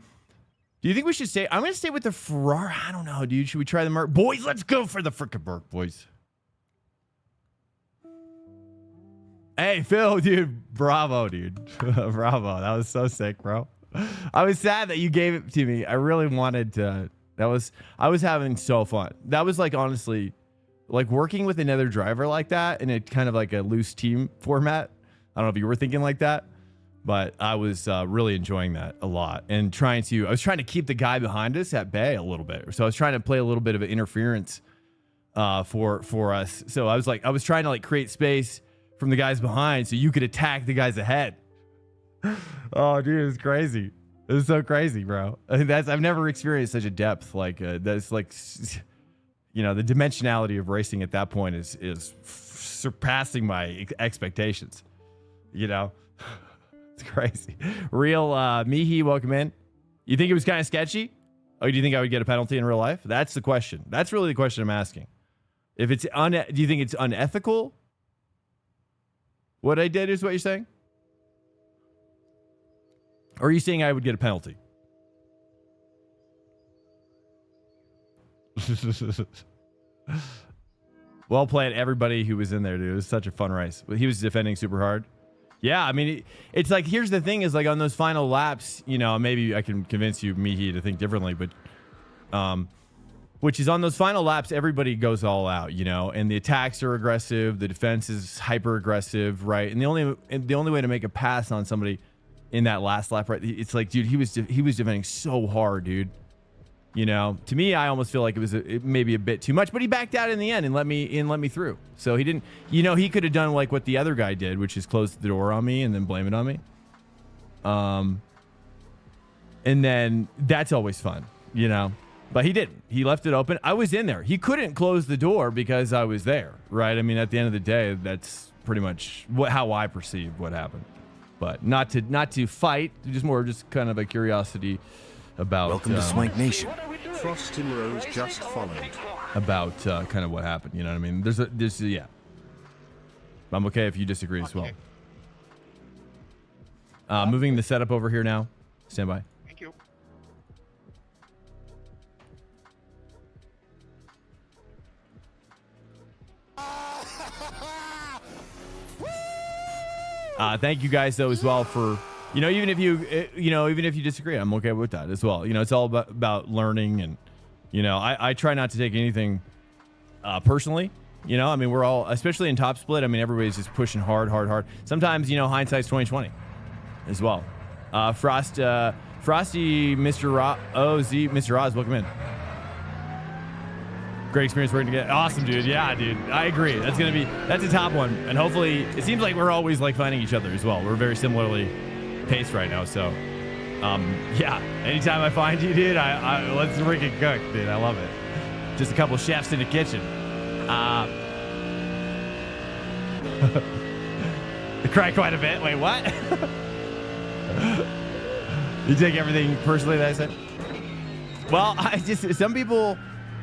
you think we should stay? I'm going to stay with the Ferrari. I don't know, dude. Should we try the Merc? Boys, let's go for the frickin' Merc, boys. Hey, Phil, dude. Bravo, dude. Bravo. That was so sick, bro. I was sad that you gave it to me. I really wanted to. I was having so fun. That was like, honestly, like working with another driver like that in a kind of like a loose team format. I don't know if you were thinking like that, but I was really enjoying that a lot and I was trying to keep the guy behind us at bay a little bit. So I was trying to play a little bit of an interference for us. So I was trying to like create space from the guys behind so you could attack the guys ahead. Oh, dude, it's crazy. It was so crazy, bro. I've never experienced such a depth. Like that's like, you know, the dimensionality of racing at that point is surpassing my expectations. You know, it's crazy. Real Mihi, welcome in. You think it was kind of sketchy? Oh, do you think I would get a penalty in real life? That's the question. That's really the question I'm asking. If it's do you think it's unethical? What I did is what you're saying? Or are you saying I would get a penalty? Well played, everybody who was in there, dude. It was such a fun race. He was defending super hard. Yeah, I mean, it's like, here's the thing is like on those final laps, you know, maybe I can convince you, Mihi, to think differently, but which is on those final laps, everybody goes all out, you know, and the attacks are aggressive, the defense is hyper aggressive, right? And the only way to make a pass on somebody in that last lap, right? It's like, dude, he was defending so hard, dude. You know, to me, I almost feel like it was maybe a bit too much, but he backed out in the end and let me through. So he didn't, you know, he could have done like what the other guy did, which is close the door on me and then blame it on me. And then that's always fun, you know, but he didn't. He left it open. I was in there. He couldn't close the door because I was there, right? I mean, at the end of the day, that's pretty much how I perceive what happened. But not to fight, just kind of a curiosity about. Welcome to Swank Nation. Frosty Rose just followed. About kind of what happened. You know what I mean? There's yeah. I'm okay if you disagree as well. Moving the setup over here now. Stand by. Thank you. Thank you guys though as well for, you know, even if you disagree, I'm okay with that as well. You know, it's all about learning, and you know, I try not to take anything personally. You know, I mean, we're all, especially in top split, I mean, everybody's just pushing hard. Sometimes, you know, hindsight's 20/20 as well. Frosty, Mr. Oz, welcome in. Great experience working together. Awesome, dude. Yeah, dude. I agree. That's a top one. And hopefully, it seems like we're always like finding each other as well. We're very similarly paced right now. So, yeah. Anytime I find you, dude, let's freaking cook, dude. I love it. Just a couple chefs in the kitchen. I cry quite a bit. Wait, what? You take everything personally that I said? Well, some people,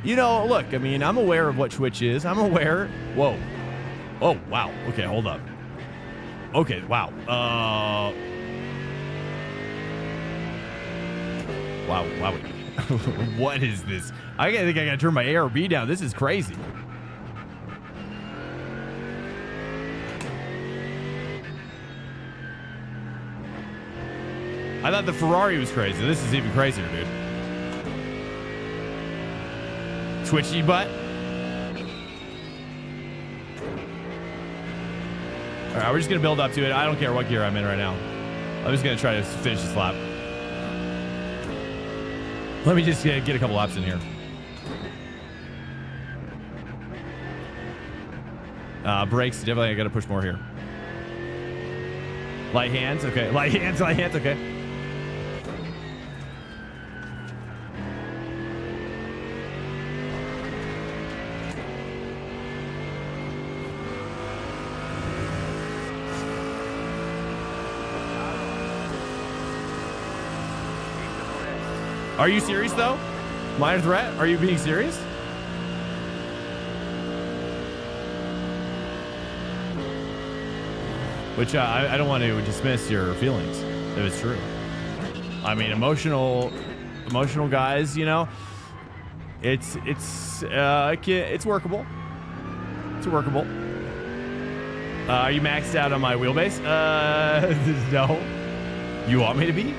you know, look, I mean, I'm aware of what Twitch is. I'm aware. Whoa. Oh, wow. Okay, hold up. Okay, wow. Wow. What is this? I think I gotta turn my ARB down. This is crazy. I thought the Ferrari was crazy. This is even crazier, dude. Twitchy butt. All right, we're just going to build up to it. I don't care what gear I'm in right now. I'm just going to try to finish this lap. Let me just get a couple laps in here. Brakes, definitely I got to push more here. Light hands, okay. Light hands, okay. Are you serious though? Minor threat? Are you being serious? Which I don't want to dismiss your feelings if it's true. I mean, emotional guys, you know, it's workable. It's workable. Are you maxed out on my wheelbase? No. You want me to be?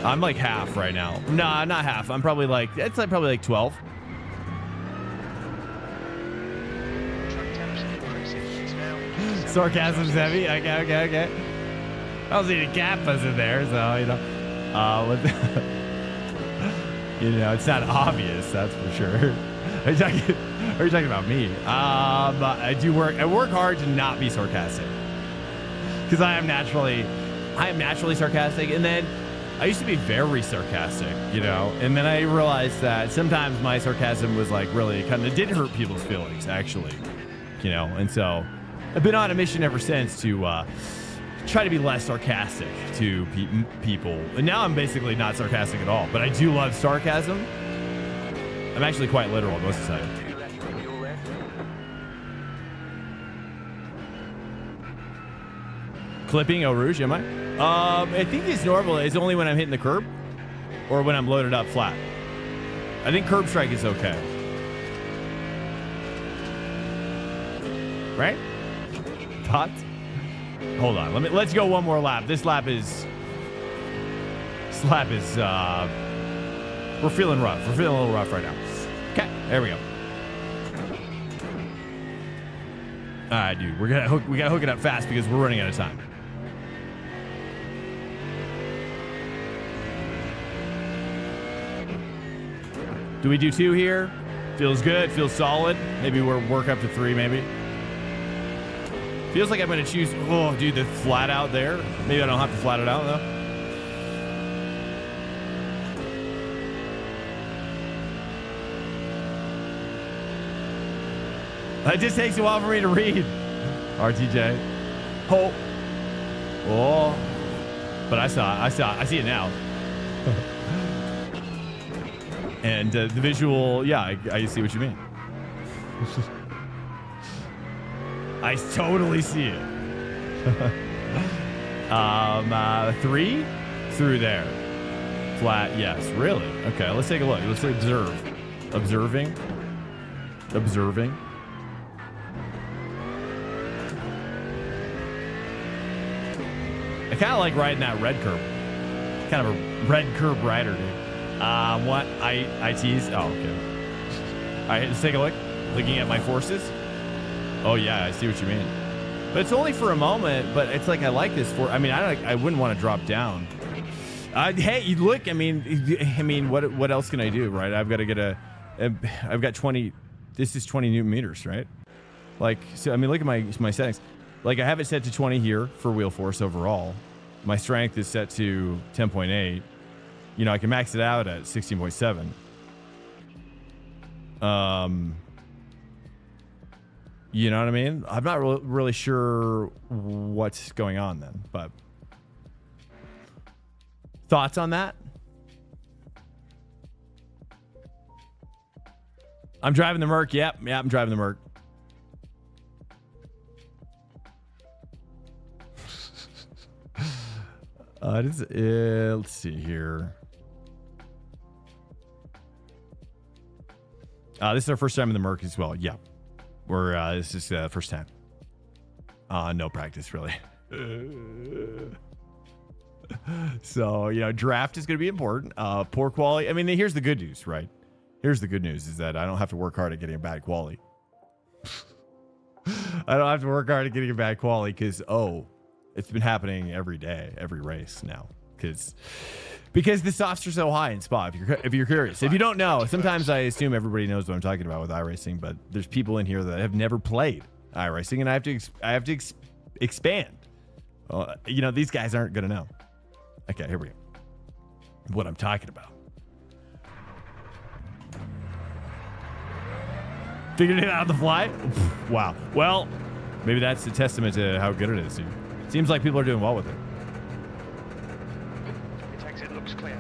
I'm like half right now. Nah, not half. I'm probably like, it's like probably like 12. Sarcasm's heavy. Okay. I was eating Kappas in there, so you know, you know, it's not obvious. That's for sure. Are you talking about me? I work hard to not be sarcastic because I am naturally sarcastic, and then I used to be very sarcastic, you know, and then I realized that sometimes my sarcasm was like really kind of did hurt people's feelings, actually, you know, and so I've been on a mission ever since to try to be less sarcastic to people, and now I'm basically not sarcastic at all, but I do love sarcasm. I'm actually quite literal most of the time. Clipping Eau Rouge, am I? I think it's normal. It's only when I'm hitting the curb or when I'm loaded up flat. I think curb strike is okay. Right? Thoughts? Hold on. Let's go one more lap. This lap is we're feeling rough. We're feeling a little rough right now. Okay, there we go. All right, dude. We gotta hook it up fast because we're running out of time. Do we do 2 here? Feels good. Feels solid. Maybe we'll work up to 3, maybe. Feels like I'm going to choose... Oh, dude, the flat out there. Maybe I don't have to flat it out, though. It just takes a while for me to read. RTJ. Oh. But I see it now. And the visual, yeah, I see what you mean. I totally see it. 3 through there. Flat, yes, really. Okay, let's take a look. Let's observe. Observing. I kind of like riding that red curb. Kind of a red curb rider, dude. What? I tease? Oh, okay. All right, let's take a look. Looking at my forces. Oh, yeah, I see what you mean. But it's only for a moment, but it's like I like this for... I mean, I wouldn't want to drop down. Hey, look, I mean, what else can I do, right? I've got to get I've got 20... This is 20 Newton meters, right? Like, so, I mean, look at my settings. Like, I have it set to 20 here for wheel force overall. My strength is set to 10.8. You know, I can max it out at 16.7. You know what I mean? I'm not really sure what's going on then, but thoughts on that? I'm driving the Merc. Yep, I'm driving the Merc. Let's see here. This is our first time in the Merc as well. Yeah. This is first time. No practice, really. So, you know, draft is going to be important. Poor quality. I mean, here's the good news, right? Here's the good news is that I don't have to work hard at getting a bad quality. I don't have to work hard at getting a bad quality because, it's been happening every day, every race now. Because the softs are so high in Spa, if you're curious. If you don't know, sometimes I assume everybody knows what I'm talking about with iRacing, but there's people in here that have never played iRacing, and I have to expand. You know, these guys aren't going to know. Okay, here we go. What I'm talking about. Figured it out on the fly? Wow. Well, maybe that's a testament to how good it is. Seems like people are doing well with it. It exit looks clear.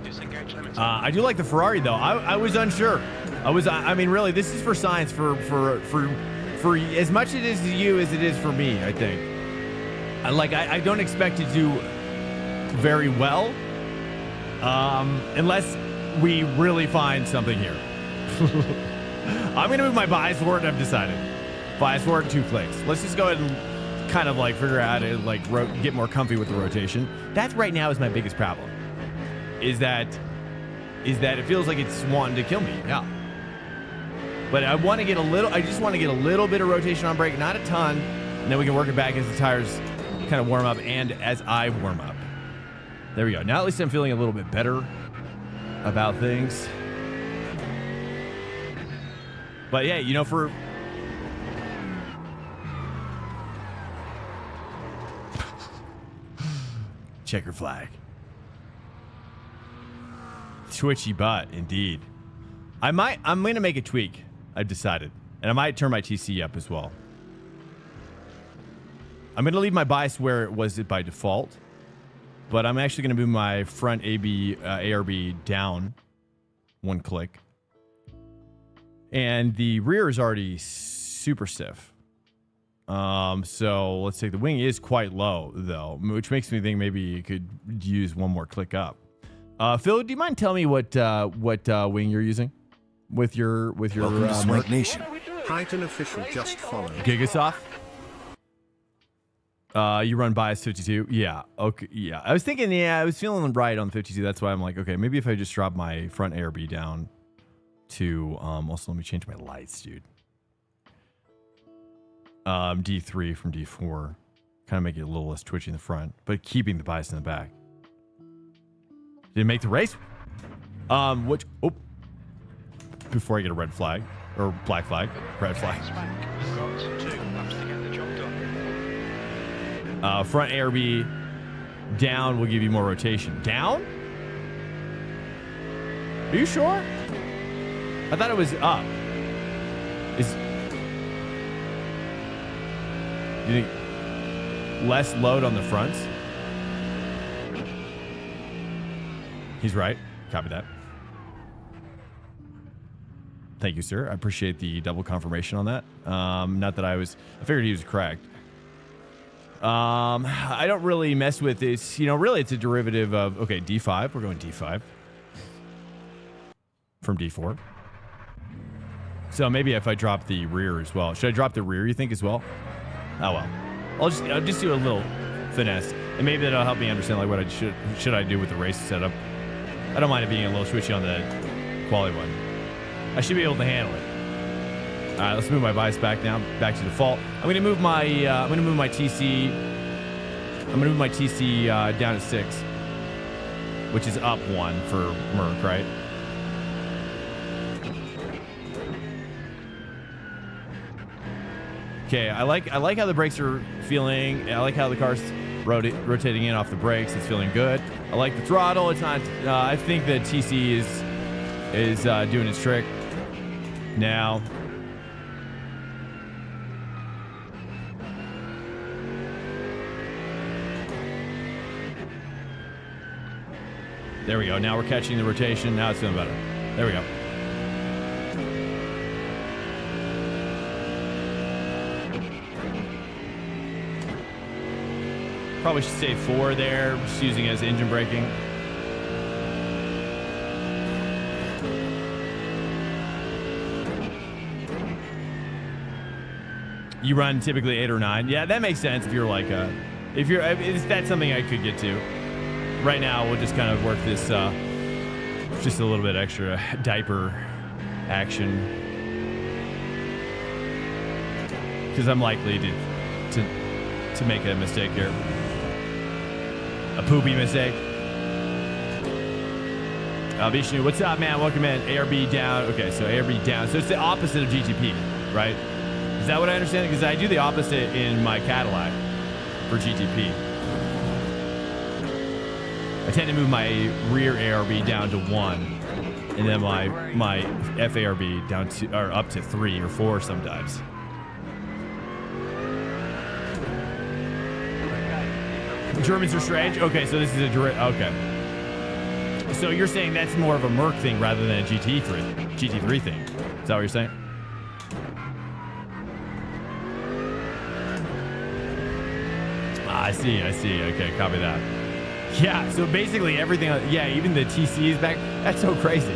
Disengage limits. I do like the Ferrari, though. I was unsure. I mean, really, this is for science for as much it is to you as it is for me, I think. I don't expect it to do very well unless we really find something here. I'm going to move my bias forward, I've decided. Bias forward 2 clicks. Let's just go ahead and kind of like figure out how to get more comfy with the rotation. That right now is my biggest problem. Is that it feels like it's wanting to kill me. Yeah. But I just want to get a little bit of rotation on brake, not a ton, and then we can work it back as the tires kind of warm up and as I warm up. There we go. Now at least I'm feeling a little bit better about things. But yeah, you know, for checker flag. Twitchy butt, indeed. I'm going to make a tweak, I've decided. And I might turn my TC up as well. I'm going to leave my bias where it was by default. But I'm actually going to move my front ARB down 1 click. And the rear is already super stiff. So let's say the wing is quite low, though, which makes me think maybe you could use 1 more click up. Phil, do you mind telling me what wing you're using with your Welcome to Swank Nation. Titan official just followed. Gigasoft? You run bias 52? Yeah. Okay. Yeah. I was thinking, I was feeling right on 52. That's why I'm like, okay, maybe if I just drop my front ARB down to, also let me change my lights, dude. D3 from D4. Kind of make it a little less twitchy in the front, but keeping the bias in the back. Did it make the race? Before I get a red flag, or black flag, red flag. Got 2 laps to get the job done. Front ARB down will give you more rotation. Down? Are you sure? I thought it was up. Do you think less load on the fronts? He's right. Copy that. Thank you, sir. I appreciate the double confirmation on that. Not that I figured he was correct. I don't really mess with this. You know, really it's a derivative of, okay, D5. We're going D5 from D4. So maybe if I drop the rear as well. Should I drop the rear, you think, as well? Oh, well. I'll just do a little finesse. And maybe that'll help me understand like what I should I do with the race setup. I don't mind it being a little switchy on the quality one. I should be able to handle it. All right, let's move my bias back to default. I'm going to move my TC. I'm going to move my TC down to 6, which is up 1 for Merc, right? Okay, I like how the brakes are feeling. I like how the car's rotating in off the brakes. It's feeling good. I like the throttle. It's not. I think the TC is doing its trick now. There we go. Now we're catching the rotation. Now it's feeling better. There we go. Probably should say 4 there, just using it as engine braking. You run typically 8 or 9. Yeah, that makes sense if you're like If you're, that's something I could get to. Right now, we'll just kind of work this, just a little bit extra diaper action, because I'm likely to make a mistake here, a poopy mistake. Vishnu, what's up, man? Welcome in. ARB down. Okay, so ARB down. So it's the opposite of GTP, right? Is that what I understand? Because I do the opposite in my Cadillac for GTP. I tend to move my rear ARB down to 1, and then my FARB down to, or up to 3 or 4 sometimes. Germans are strange. Okay, so this is a direct. Okay. So you're saying that's more of a Merc thing rather than a GT3 thing. Is that what you're saying? I see. Okay, copy that. Yeah, so basically everything, yeah, even the TC is back. That's so crazy.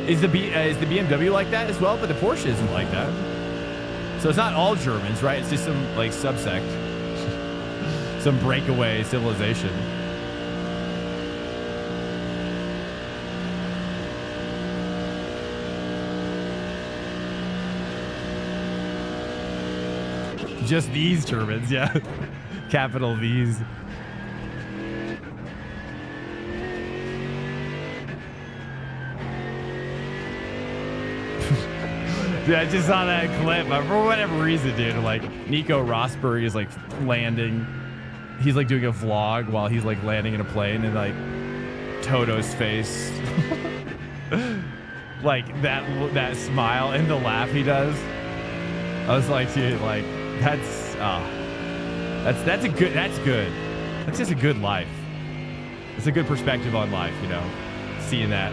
Is the BMW like that as well? But the Porsche isn't like that. So it's not all Germans, right? It's just some like subsect, some breakaway civilization. Just these Germans, yeah. Capital V's. Dude, I just saw that clip. For whatever reason, dude, like Nico Rosberg is like landing. He's like doing a vlog while he's like landing in a plane, and like Toto's face, like that smile and the laugh he does. I was like, dude, like that's good. That's just a good life. It's a good perspective on life, you know, seeing that.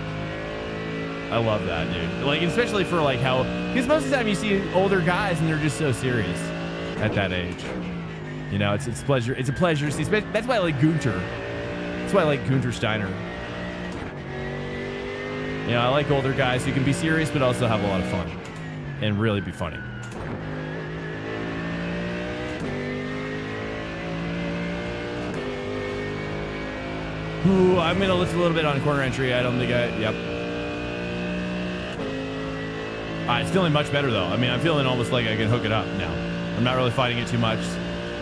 I love that, dude. Like, especially for like how, because most of the time you see older guys and they're just so serious at that age. You know, it's pleasure. It's a pleasure to see. That's why I like Gunter. That's why I like Gunter Steiner. You know, I like older guys who can be serious but also have a lot of fun and really be funny. Ooh, I'm gonna lift a little bit on corner entry. I don't think yep. It's feeling much better though. I mean, I'm feeling almost like I can hook it up now. I'm not really fighting it too much.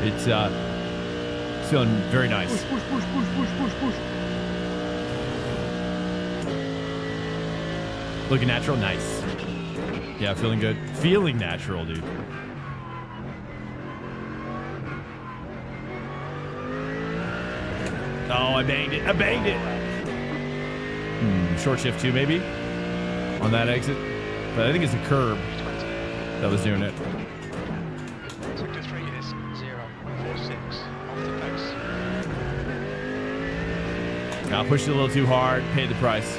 It's feeling very nice. Push. Looking natural, nice. Yeah, feeling good. Feeling natural, dude. Oh, I banged it. Short shift 2 maybe on that exit. But I think it's a curb that was doing it. Sector 3 is 046 off the pace. I pushed it a little too hard, paid the price.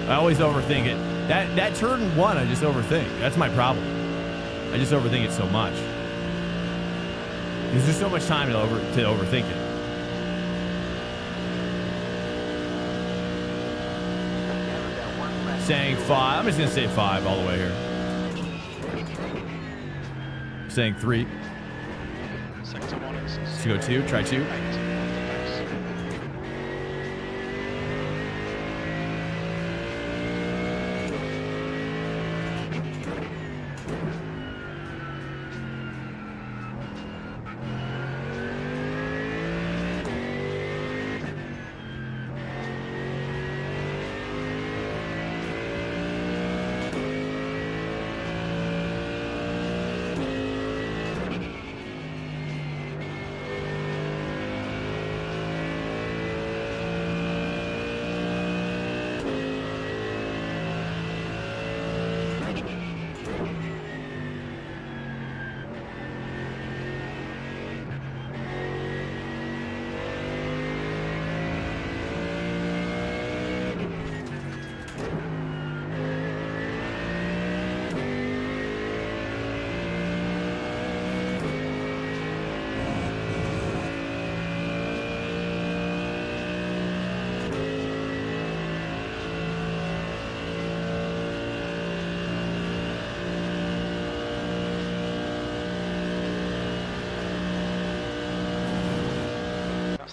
I always overthink it. That turn 1, I just overthink. That's my problem. I just overthink it so much. There's just so much time to overthink it. Saying 5. I'm just gonna say 5 all the way here. Saying 3. Sector 1 is Let's go 2. Try 2.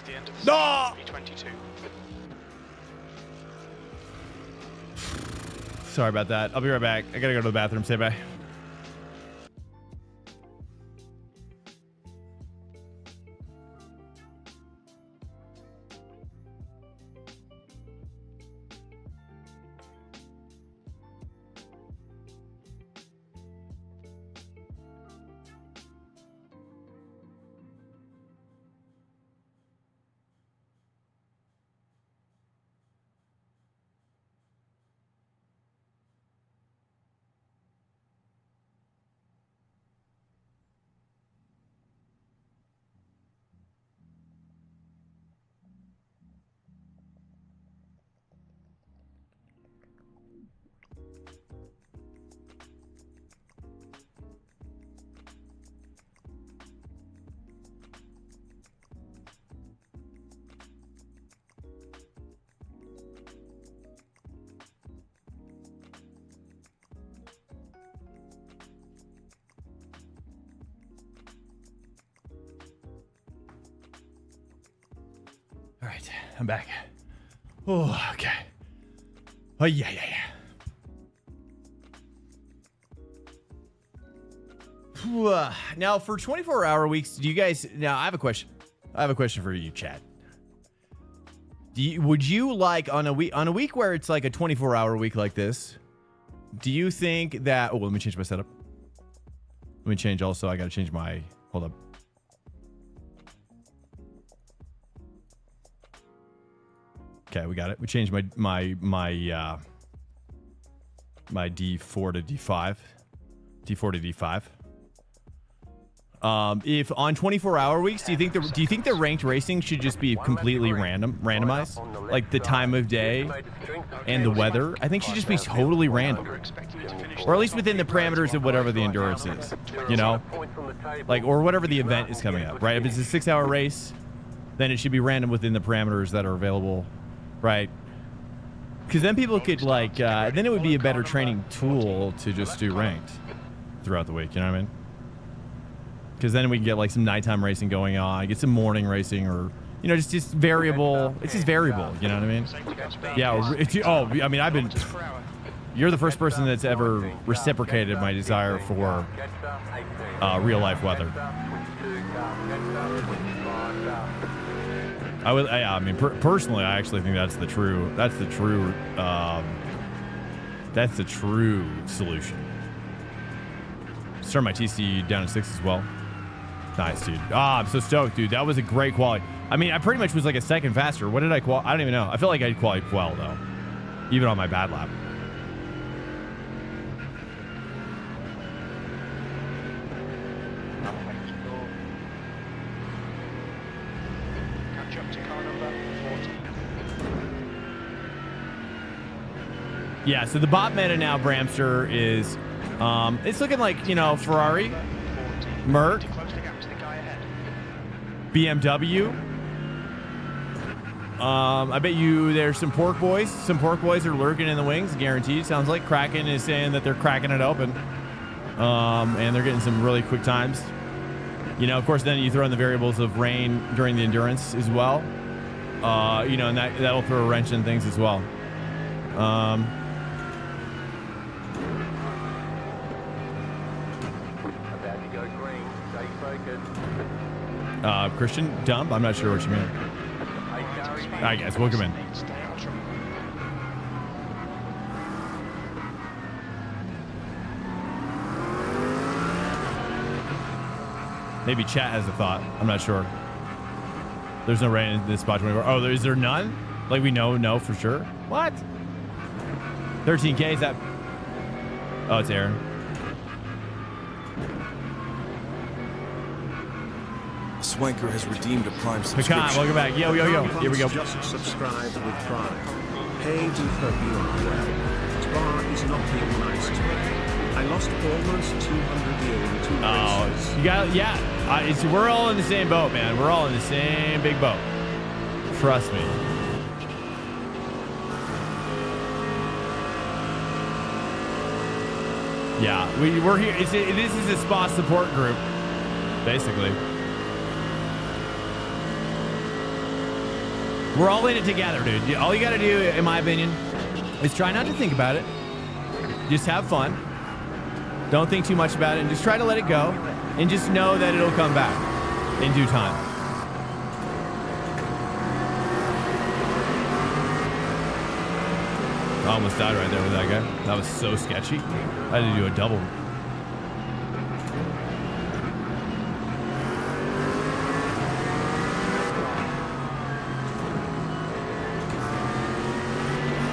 the end of the No! 322. Sorry about that. I'll be right back. I gotta go to the bathroom. Say bye. All right, I'm back. Oh, okay. Oh, yeah. Now, for 24-hour weeks, do you guys... Now, I have a question. I have a question for you, chat. Would you like, on a week where it's like a 24-hour week like this, do you think that... Oh, let me change my setup. Let me change also. I got to change my... Hold up. Okay, we got it. We changed my D4 to D5. D4 to D5. If on 24-hour weeks, do you think the ranked racing should just be completely randomized? Like the time of day and the weather? I think should just be totally random. Or at least within the parameters of whatever the endurance is. You know? Like, or whatever the event is coming up, right? If it's a 6-hour race, then it should be random within the parameters that are available. Right, because then people could like, then it would be a better training tool to just do ranked throughout the week. You know what I mean? Because then we can get like some nighttime racing going on, get some morning racing, or you know, just variable. It's just variable. You know what I mean? Yeah. I mean, I've been. You're the first person that's ever reciprocated my desire for real life weather. I mean, personally, I actually think that's the true solution. Start my TC down to 6 as well. Nice, dude. I'm so stoked, dude. That was a great quality. I mean, I pretty much was like a second faster. What did I qualify? I don't even know. I feel like I qualified well, though. Even on my bad lap. Yeah, so the bot meta now, Bramster, is it's looking like, you know, Ferrari, Merc, BMW. I bet you there's some pork boys. Some pork boys are lurking in the wings, guaranteed. Sounds like Kraken is saying that they're cracking it open. And they're getting some really quick times. You know, of course, then you throw in the variables of rain during the endurance as well. You know, and that'll throw a wrench in things as well. Christian, dump? I'm not sure what you mean. I guess. Welcome in. Maybe chat has a thought. I'm not sure. There's no rain in this spot 24. Oh, is there none? Like we know for sure? What? 13K, is that... Oh, it's Aaron. Swanker has redeemed a Prime subscription. Pecan, welcome back. Yo. Here we go. Just subscribed with Prime. Hey, do hope you are well. Spa is not being nice to me. I lost almost 200 years in 2 races. You got, yeah. We're all in the same boat, man. We're all in the same big boat. Trust me. Yeah, we're here. This is a spa support group, basically. We're all in it together, dude. All you got to do, in my opinion, is try not to think about it. Just have fun. Don't think too much about it, and just try to let it go, and just know that it'll come back in due time. I almost died right there with that guy. That was so sketchy. I had to do a double.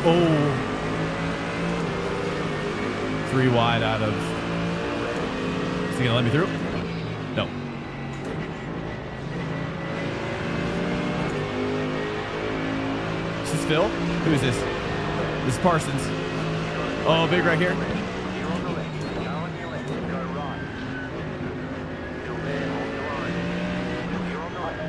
Oh. 3 wide out of... Is he gonna let me through? No. Is this Phil? Who is this? This is Parsons. Oh, big right here. You're on the left. Go on your left. Go right. Still there on your line. You're on the left.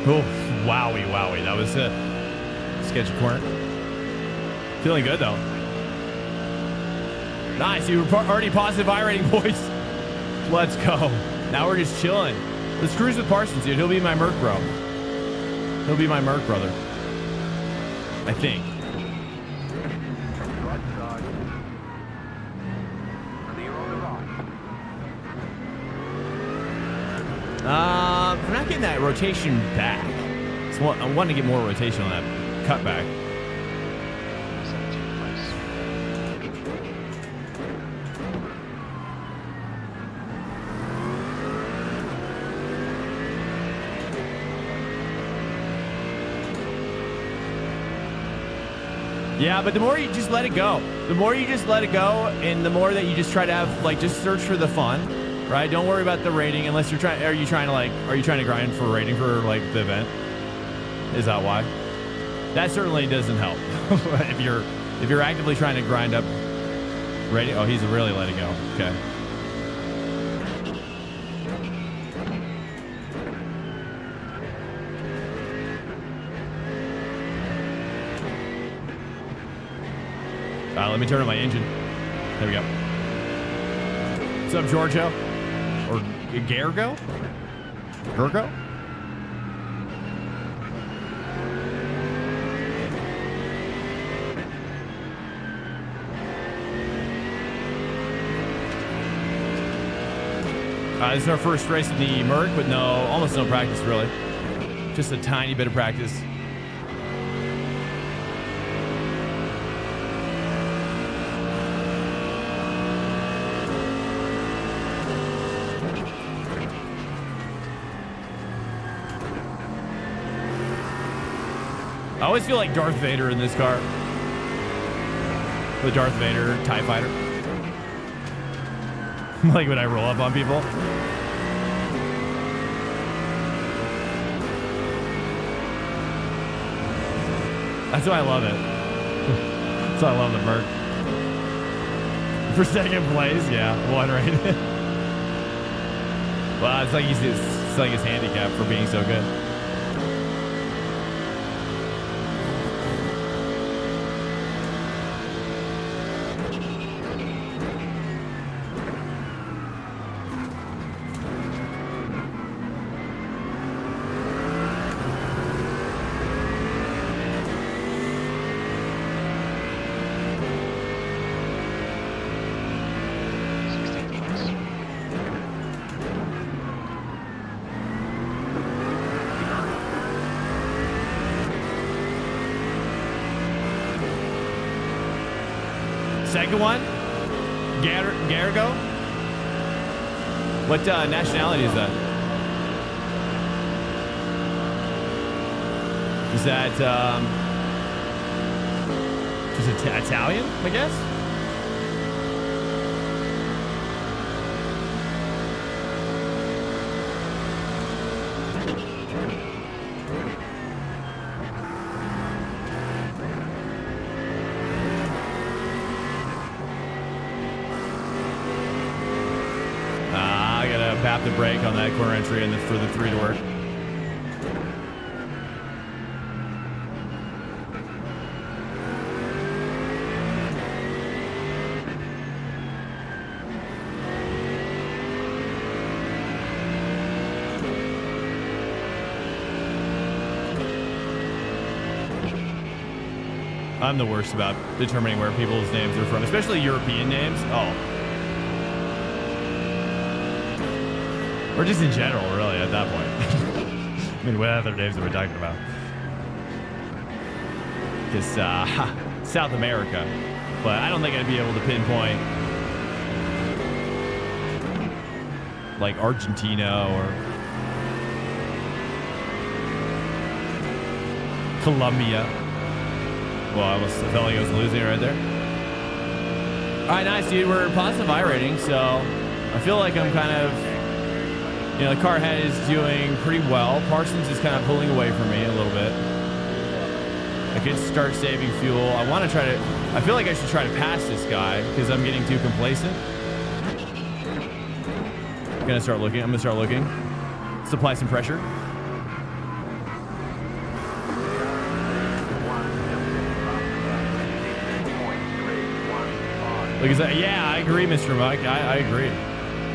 Oh, wowie, wowie. That was a sketchy corner. Feeling good, though. Nice. You were already positive iRating, boys. Let's go. Now we're just chilling. Let's cruise with Parsons, dude. He'll be my Merc bro. He'll be my Merc brother. I think. Right side. Clear on the right. I'm not getting that rotation back. So I want to get more rotation on that cutback. 17th place. Yeah, but the more you just let it go, the more you just let it go, and the more that you just try to have, like, just search for the fun, right? Don't worry about the rating unless you're trying. Are you trying to grind for a rating for like the event? Is that why? That certainly doesn't help. if you're actively trying to grind up rating. Oh, he's really letting go. Okay. Let me turn on my engine. There we go. What's up, Giorgio? Or Gergo? Gergo? This is our first race in the Merc with almost no practice, really. Just a tiny bit of practice. I always feel like Darth Vader in this car. The Darth Vader TIE Fighter. Like when I roll up on people. That's why I love it. That's why I love the Merc. For second place, yeah, one right. Well, it's like his handicap for being so good. Second one, Garrigo. What nationality is that? Is that just Italian, I guess? Tap the brake on that corner entry and for the 3 to work. I'm the worst about determining where people's names are from, especially European names. Oh. Or just in general, really, at that point. I mean, what other names are we talking about? Because South America. But I don't think I'd be able to pinpoint like Argentina or Colombia. Well, I felt like I was losing right there. All right, nice, dude. We're positive iRating, so I feel like I'm kind of, you know, the car head is doing pretty well. Parsons is kind of pulling away from me a little bit. I could start saving fuel. I want to try to, I feel like I should try to pass this guy because I'm getting too complacent. I'm gonna start looking. Supply some pressure. Look at that. Yeah, I agree, Mr. Mike. I agree.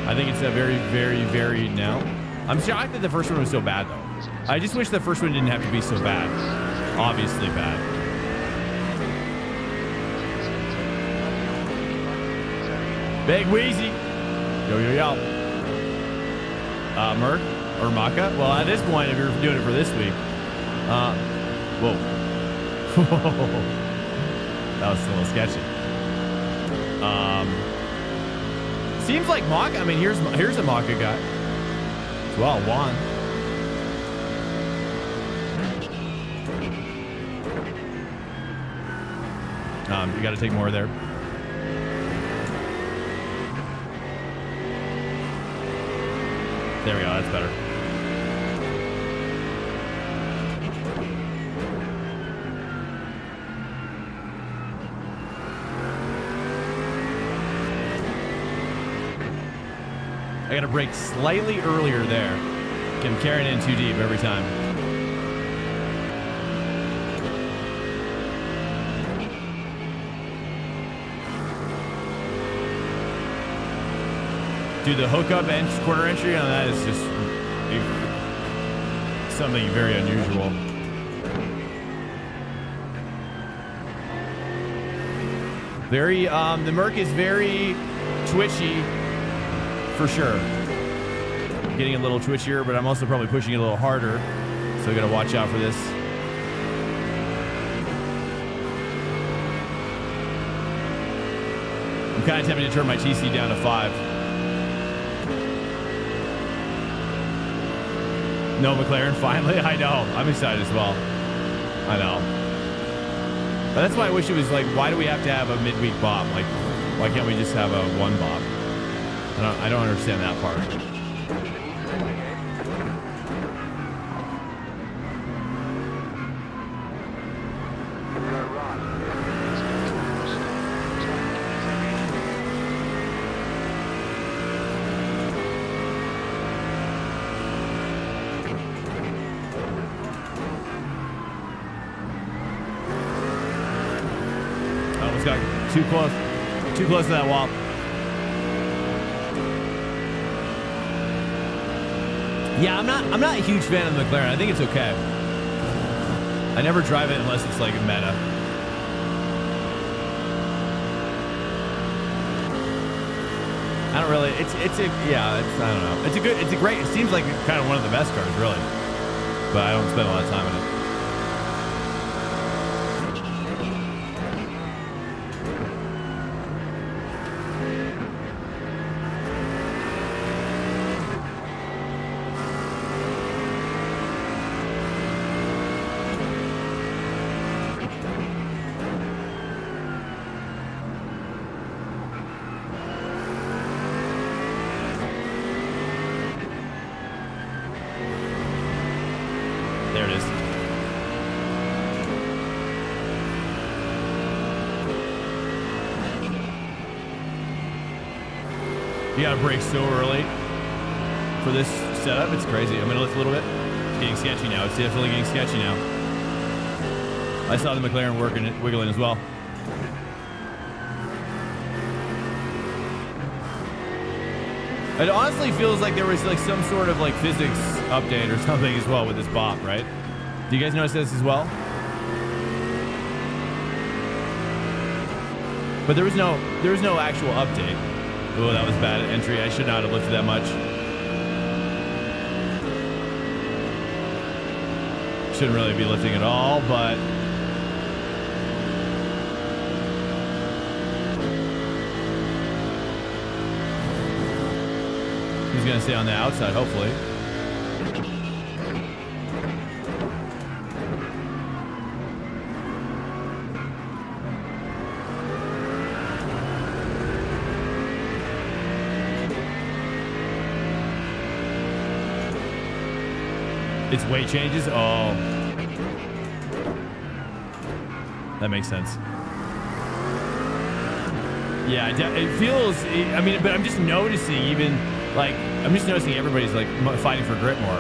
I think it's a very, very varied now. I'm shocked that the first one was so bad, though. I just wish the first one didn't have to be so bad. Obviously bad. Big Wheezy. Yo, yo, yo. Merc or Maka? Well, at this point, if you're doing it for this week. Whoa. That was a little sketchy. Seems like Maka. I mean, here's a Maka guy. Well, Juan. You got to take more there. There we go. That's better. I got to brake slightly earlier there. I'm carrying in too deep every time. Dude, the hookup quarter entry on that is just something very unusual. Very, the Merc is very twitchy, for sure. Getting a little twitchier, but I'm also probably pushing it a little harder, so I gotta watch out for this. I'm kind of tempted to turn my TC down to 5. No McLaren, finally. I know. I'm excited as well. I know. But that's why I wish it was like, why do we have to have a midweek Bob? Like, why can't we just have a one Bob? I don't understand that part. Too close to that wall. Yeah, I'm not a huge fan of the McLaren. I think it's okay. I never drive it unless it's like a meta. I don't really. I don't know. It's a great. It seems like kind of one of the best cars, really. But I don't spend a lot of time in it. You gotta brake so early for this setup. It's crazy. I'm gonna lift a little bit. It's getting sketchy now. It's definitely getting sketchy now. I saw the McLaren working, wiggling as well. It honestly feels like there was like some sort of like physics update or something as well with this bop, right? Do you guys notice this as well? But there was no actual update. Oh, that was bad entry. I should not have lifted that much. Shouldn't really be lifting at all, but he's gonna stay on the outside, hopefully. Its weight changes? Oh. That makes sense. Yeah, it feels, I mean, but I'm just noticing even, like, I'm just noticing everybody's, like, fighting for grip more.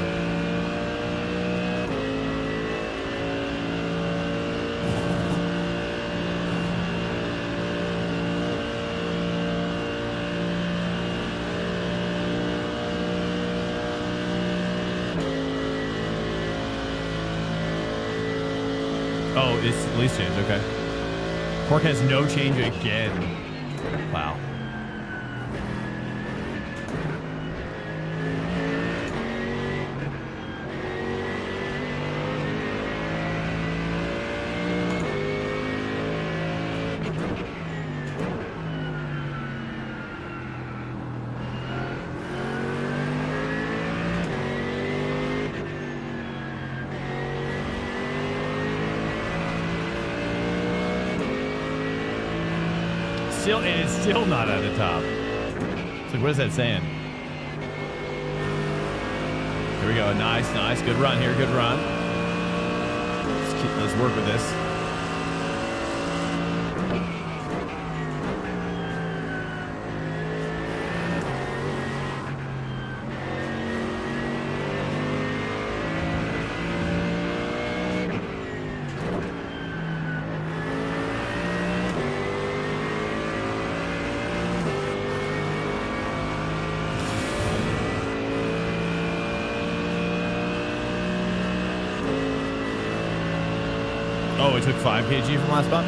Oh, it's at least change. Okay. Cork has no change again. Wow. And it's still not at the top. It's like, what is that saying? Here we go. Nice, nice. Good run here. Good run. Let's work with this. Oh, it took 5 kg from last spot?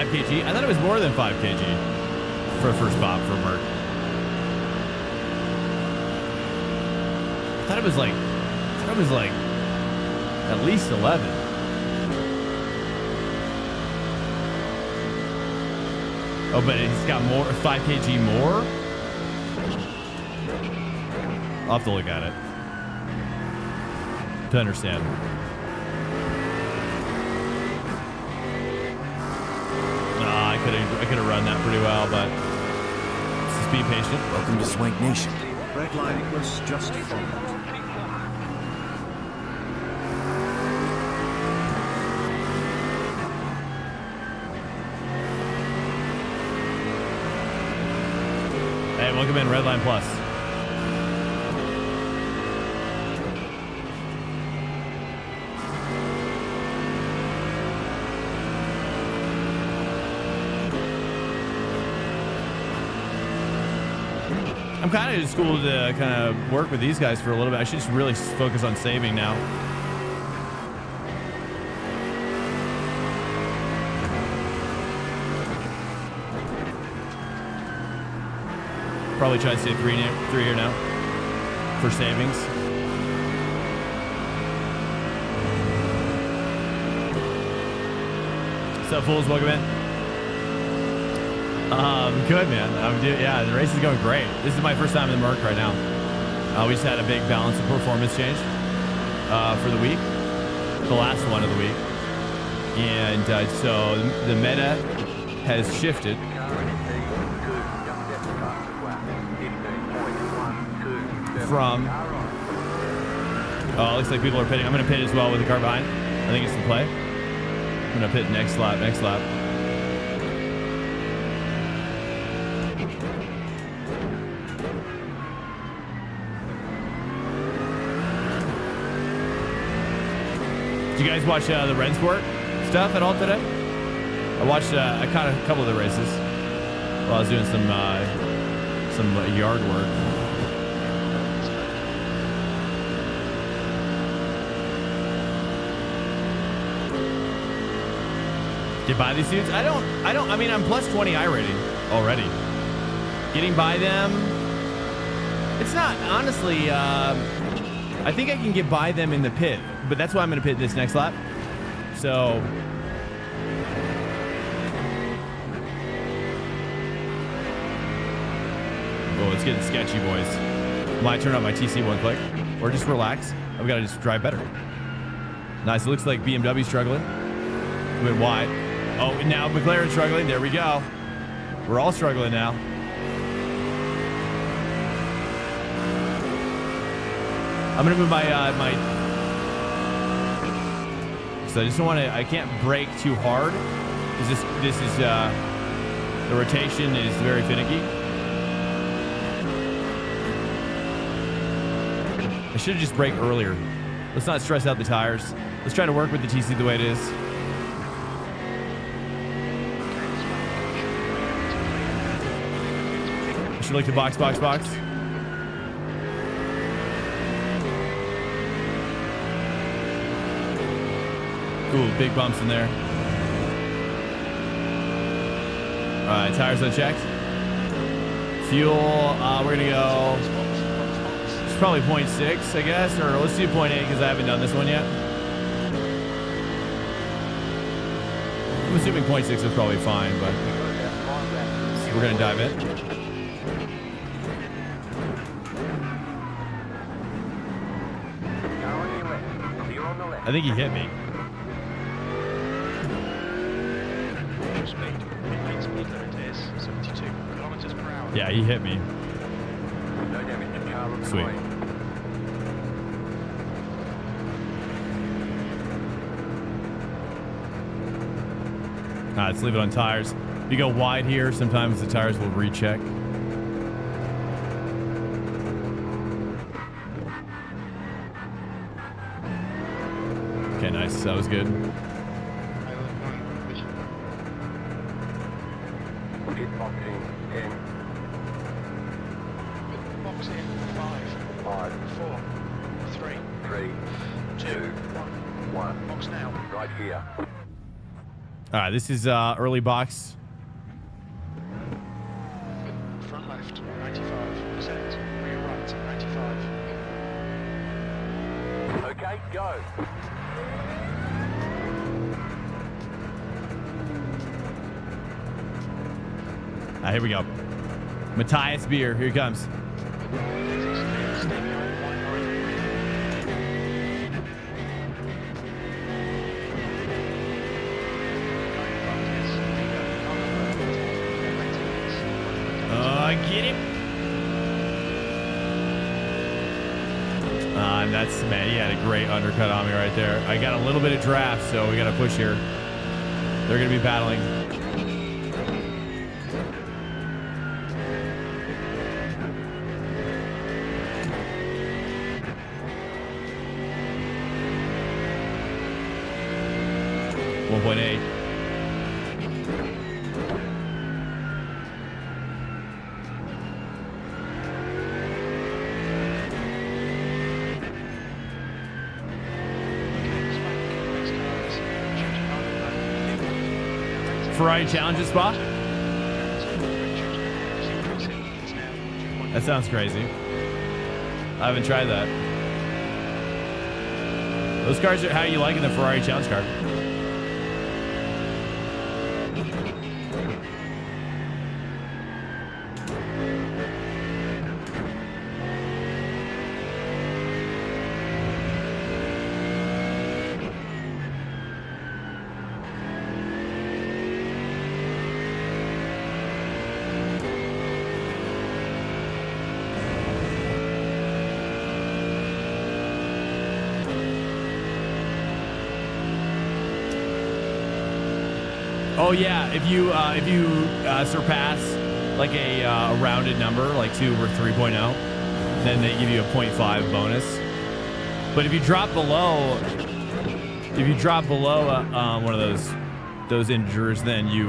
kg? I thought it was more than 5 kg for a first spot for Merc. I thought it was like at least 11. Oh, but he's got more, 5 kg more? I'll have to look at it to understand. I could have run that pretty well, but just be patient. Welcome to Swank Nation. Red line was just followed. Hey, welcome in, Redline Plus. I'm kind of just cool to kind of work with these guys for a little bit. I should just really focus on saving now. Probably try to stay three here now for savings. What's up, fools? Welcome in. Good, man. Yeah, the race is going great. This is my first time in the Merc right now. We just had a big balance of performance change for the week, the last one of the week, and so the meta has shifted. from. Oh, it looks like people are pitting. I'm going to pit as well with the car behind. I think it's the play. I'm going to pit next lap, next lap. Did you guys watch the Rensport stuff at all today? I watched, I caught a couple of the races while I was doing some yard work. Did you buy these suits? I mean, I'm plus 20 iRating already. Getting by them, it's not, honestly, I think I can get by them in the pit, but that's why I'm going to pit this next lap. So, oh, it's getting sketchy, boys. Might turn on my TC one click, or just relax. I've got to just drive better. Nice. It looks like BMW struggling. Went wide. Oh, and now McLaren struggling. There we go. We're all struggling now. I'm gonna move my so I just don't want to. I can't brake too hard. This is the rotation is very finicky. I should have just braked earlier. Let's not stress out the tires. Let's try to work with the TC the way it is. I should look to box. Ooh, big bumps in there. All right, tires unchecked. Fuel, we're gonna go. It's probably 0.6, I guess, or let's do 0.8 because I haven't done this one yet. I'm assuming 0.6 is probably fine, but so we're gonna dive in. I think he hit me. Yeah, he hit me. Sweet. Let's leave it on tires. If you go wide here, sometimes the tires will recheck. Okay, nice. That was good. All right, this is early box. Front left, 95%. Rear right, 95. Okay, go. Here we go. Matthias Beer, here he comes. Get him. And that's, man, he had a great undercut on me right there. I got a little bit of draft, so we got to push here. They're going to be battling. Ferrari Challenger spot? That sounds crazy. I haven't tried that. Those cars are, how you liking the Ferrari Challenge car? Oh yeah, if you surpass like a rounded number, like 2 or 3.0, then they give you a 0.5 bonus. But if you drop below, one of those integers, then you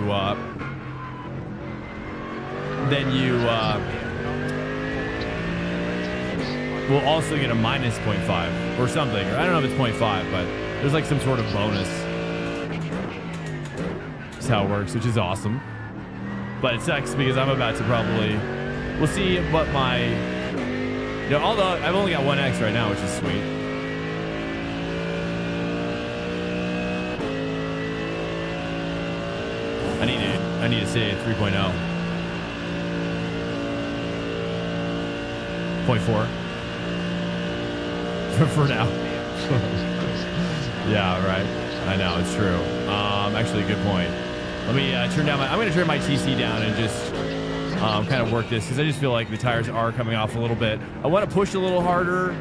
will also get a minus 0.5 or something. I don't know if it's 0.5, but there's like some sort of bonus. That's how it works, which is awesome. But it sucks because I'm about to we'll see what my, although I've only got 1x right now, which is sweet. I need to say 3.0. 0.4. For now. Yeah, right. I know, it's true. Actually, good point. Let me turn down I'm going to turn my TC down and just kind of work this because I just feel like the tires are coming off a little bit. I want to push a little harder,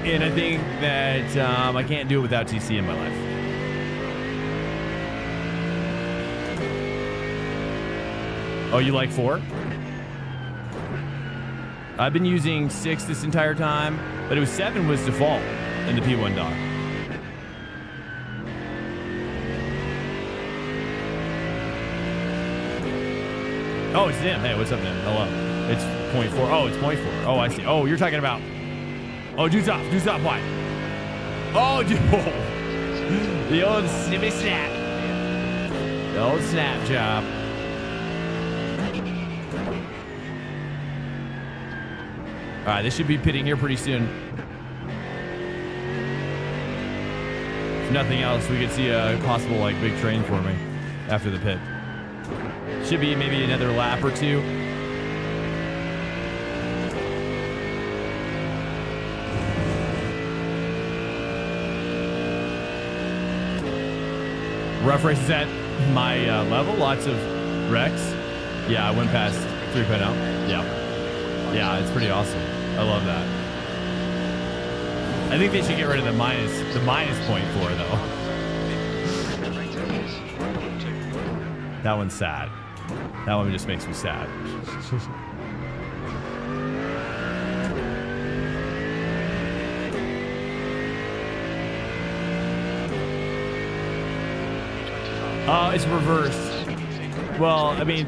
and I think that I can't do it without TC in my life. Oh, you like 4? I've been using 6 this entire time, but it was 7 was default in the P1 dock. Oh, it's Nim. Hey, what's up, Nim? Hello. It's 0.4. Oh, it's 0.4. Oh, I see. Oh, you're talking about. Oh, dude's off. Why? Oh, dude. The old snippy snap. The old snap job. All right, this should be pitting here pretty soon. If nothing else, we could see a possible like big train for me after the pit. Should be maybe another lap or 2. Rough races at my level, lots of wrecks. Yeah, I went past 3.0. Yeah, it's pretty awesome. I love that. I think they should get rid of the minus 0.4 though. That one's sad. That one just makes me sad. It's reversed. Well, I mean,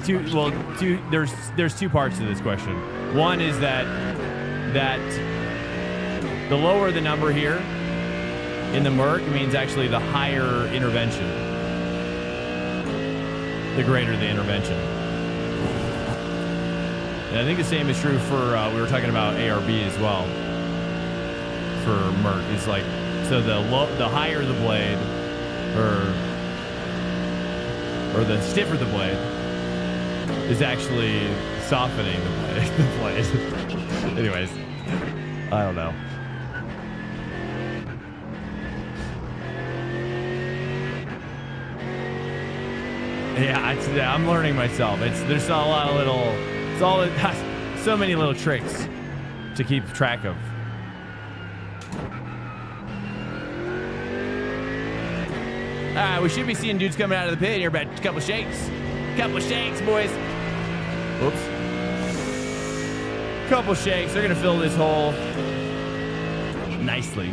there's 2 parts to this question. One is that the lower the number here in the Merc means actually the higher intervention, the greater the intervention. And I think the same is true for we were talking about ARB as well. For Merc, is like so the higher the blade, or the stiffer the blade, is actually softening the blade. Anyways, I don't know. Yeah, I'm learning myself. There's a lot of little, so many little tricks to keep track of. We should be seeing dudes coming out of the pit here, about a couple shakes. Couple shakes, boys. Whoops. Couple shakes. They're going to fill this hole nicely.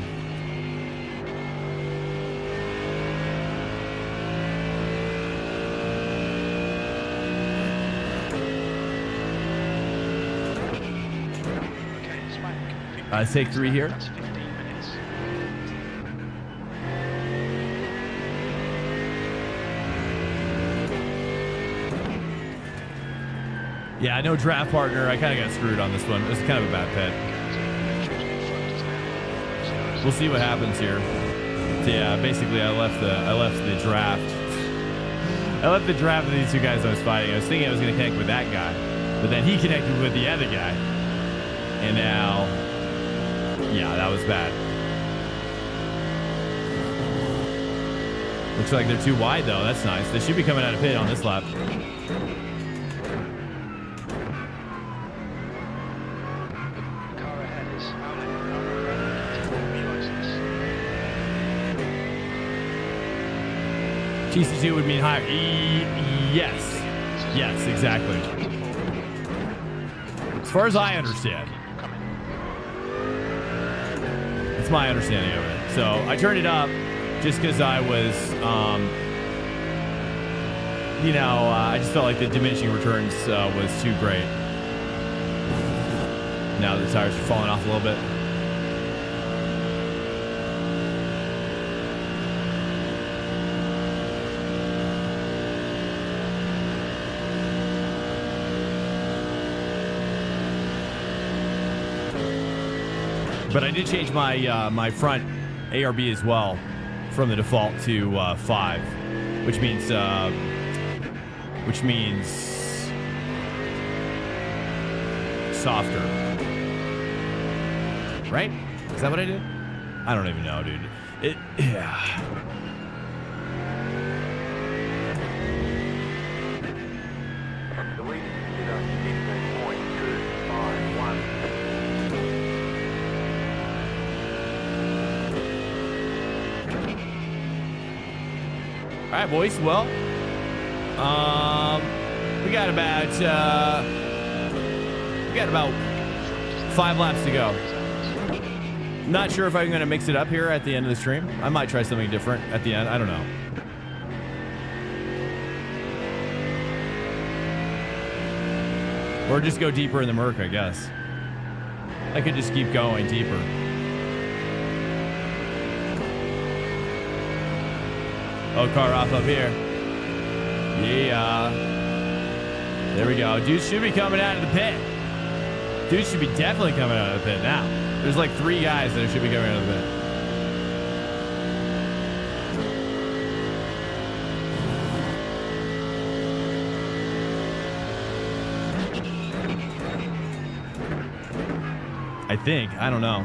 Take 3 here. Yeah, no draft partner. I kind of got screwed on this one. It was kind of a bad pit. We'll see what happens here. So yeah, basically I left the draft. I left the draft of these 2 guys I was fighting. I was thinking I was going to connect with that guy, but then he connected with the other guy. And now, yeah, that was bad. Looks like they're too wide though. That's nice. They should be coming out of pit on this lap. TC2 would mean higher. Yes. Yes, exactly. As far as I understand. That's my understanding of it. So I turned it up just because I was, you know, I just felt like the diminishing returns was too great. Now the tires are falling off a little bit. But I did change my my front ARB as well from the default to 5, which means softer. Right? Is that what I did? I don't even know, dude. Yeah. The lead is 15.251. All right, boys. Well, we got about 5 laps to go. Not sure if I'm going to mix it up here at the end of the stream. I might try something different at the end. I don't know. Or just go deeper in the Merc, I guess. I could just keep going deeper. Oh, car off up here. Yeah. There we go. Dude should be coming out of the pit. Dude should be definitely coming out of the pit now. There's like 3 guys that should be coming out of the pit. I think. I don't know.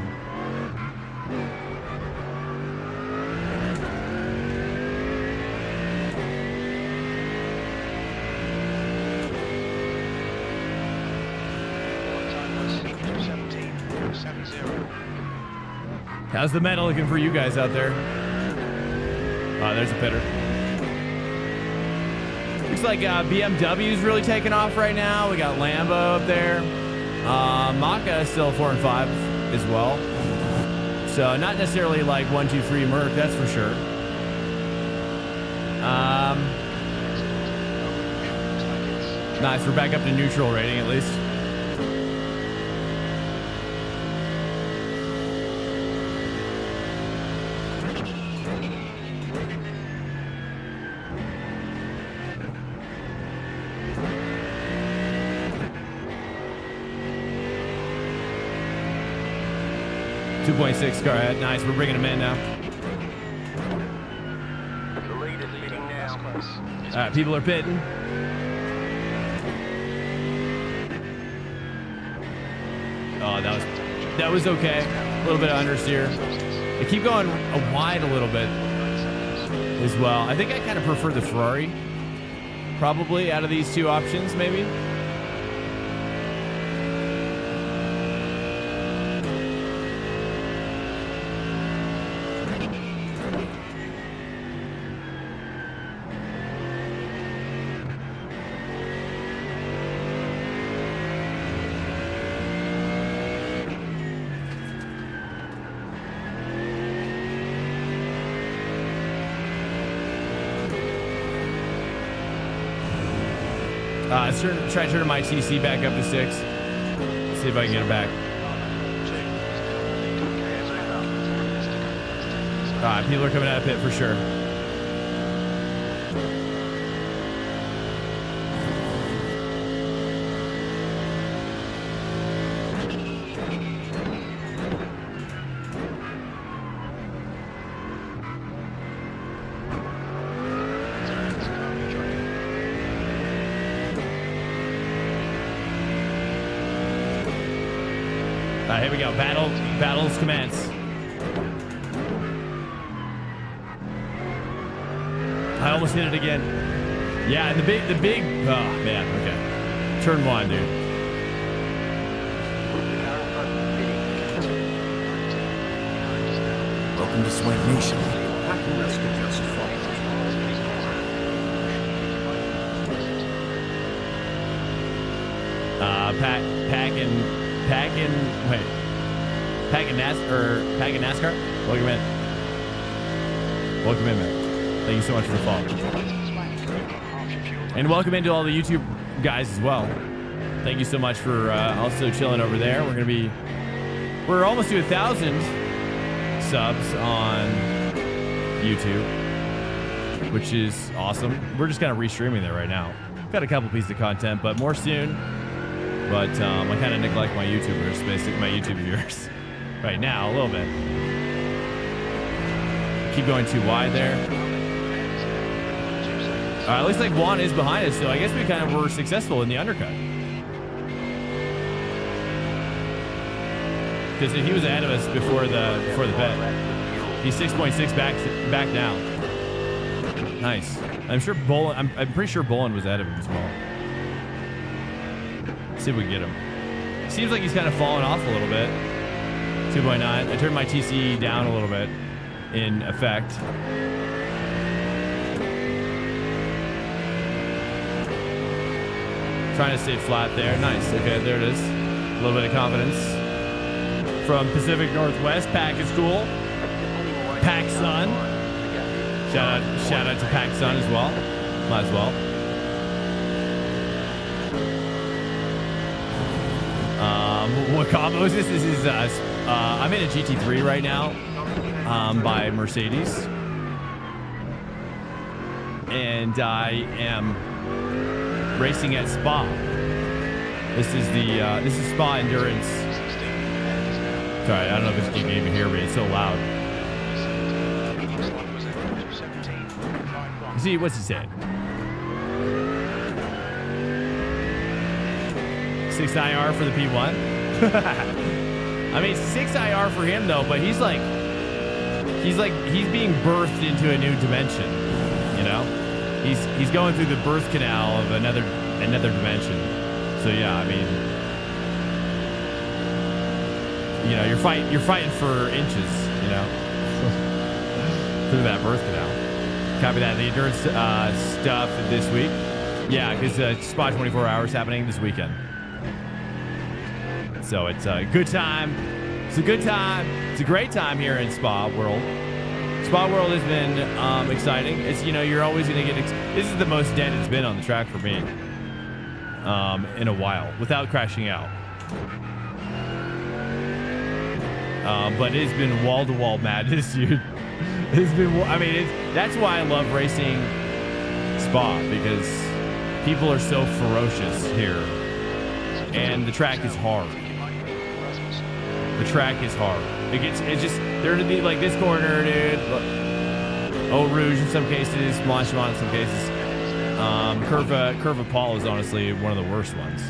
How's the meta looking for you guys out there? There's a pitter. Looks like BMW's really taking off right now. We got Lambo up there. Maka is still 4 and 5 as well. So not necessarily like 1, 2, 3 Merc, that's for sure. Nice, we're back up to neutral rating at least. .6 car ahead. Nice, we're bringing him in now. The lead is pitting now. All right, people are pitting. Oh, that was okay. A little bit of understeer. I keep going wide a little bit as well. I think I kind of prefer the Ferrari, probably out of these 2 options, maybe. Try turning my TC back up to 6. See if I can get it back. People are coming out of pit for sure. Here we go. Battles commence. I almost hit it again. Yeah, and the big. Oh man. Okay. Turn 1, dude. Welcome to Swank Nation. Packing NASCAR. Welcome in. Welcome in, man. Thank you so much for the follow. And welcome into all the YouTube guys as well. Thank you so much for also chilling over there. We're almost to 1,000 subs on YouTube, which is awesome. We're just kind of restreaming there right now. Got a couple pieces of content, but more soon. But I kind of neglect my YouTubers, basically my YouTube viewers right now a little bit. Keep going too wide there. All right, looks like Juan is behind us, so I guess we kind of were successful in the undercut. Because he was ahead of us before the bet. He's 6.6 back now. Nice. I'm pretty sure Bolin was ahead of him as well. Let's see if we can get him. Seems like he's kind of fallen off a little bit. 2.9. I turned my TCE down a little bit in effect. Trying to stay flat there. Nice. Okay, there it is. A little bit of confidence from Pacific Northwest. Pack is cool. Pack Sun. Shout out to Pack Sun as well. Might as well. What combo is this? This is I'm in a GT3 right now by Mercedes, and I am racing at Spa. This is Spa Endurance. Sorry, I don't know if it's can even hear me. It's so loud. See, what's he saying? 6 IR for the P1. I mean, 6 IR for him though, but he's being birthed into a new dimension. You know, he's going through the birth canal of another dimension. So yeah, I mean, you know, you're fighting for inches. You know, through that birth canal. Copy that. The endurance stuff this week. Yeah, because Spa 24 hours happening this weekend. So it's a good time. It's a good time. It's a great time here in Spa World. Spa World has been exciting. It's, you know, you're always going to get... This is the most dead it's been on the track for me in a while without crashing out. But it's been wall-to-wall madness, dude. It's been... I mean, that's why I love racing Spa, because people are so ferocious here. And the track is hard. The track is hard. It's just, they're to be like this corner, dude. Eau Rouge in some cases, Blanchimont in some cases. Curve of Paul is honestly one of the worst ones.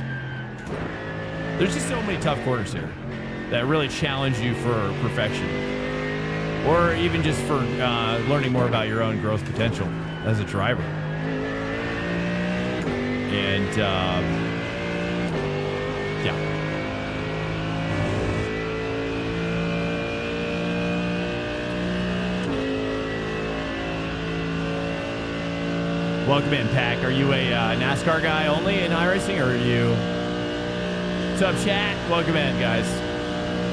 There's just so many tough corners here that really challenge you for perfection. Or even just for learning more about your own growth potential as a driver. And, yeah. Welcome in, Pack. Are you a NASCAR guy only in iRacing, or are you... What's up, chat? Welcome in, guys.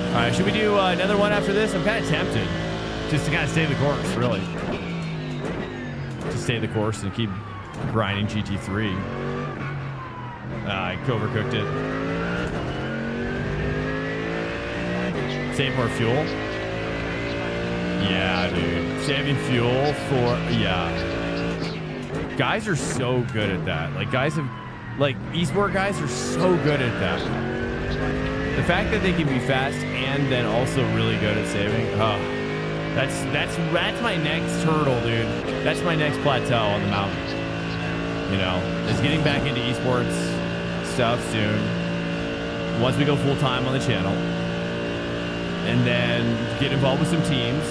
All right, should we do another one after this? I'm kind of tempted. Just to kind of stay the course, really. To stay the course and keep grinding GT3. I overcooked it. Save more fuel. Yeah, dude. Saving fuel for... Yeah. Guys are so good at that. Like, guys have... Like, esports guys are so good at that. The fact that they can be fast and then also really good at saving... That's my next hurdle, dude. That's my next plateau on the mountain. You know? Is getting back into esports stuff soon. Once we go full-time on the channel. And then get involved with some teams.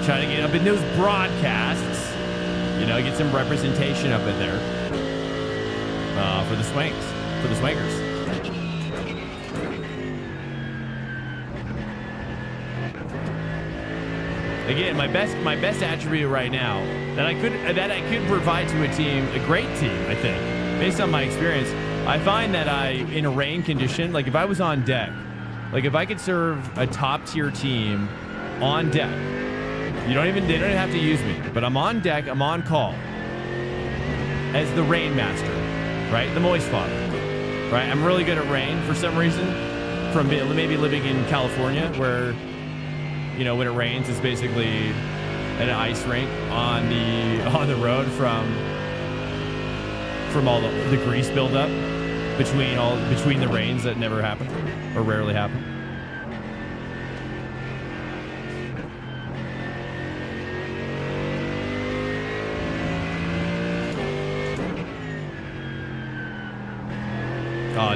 Try to get up in those broadcasts. You know, get some representation up in there for the swings, for the swingers. Again, my best attribute right now that I could provide to a team, a great team, I think, based on my experience, I find that in a rain condition, like if I was on deck, like if I could serve a top tier team on deck, they don't even have to use me, but I'm on deck, I'm on call as the rain master, right? The moist father, right? I'm really good at rain for some reason, from maybe living in California where, you know, when it rains, it's basically an ice rink on the road from all the grease buildup between the rains that never happen or rarely happen.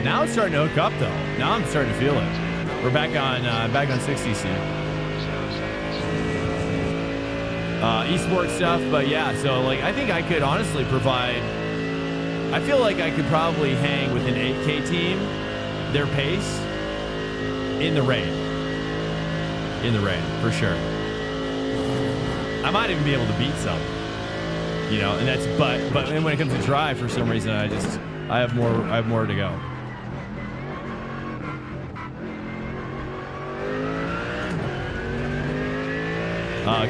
Now it's starting to hook up though. Now I'm starting to feel it. We're back on 60C. Esports stuff, but yeah. So like, I think I could honestly provide. I feel like I could probably hang with an 8K team, their pace, in the rain. In the rain, for sure. I might even be able to beat some. You know, and that's but when it comes to drive, for some reason, I have more to go.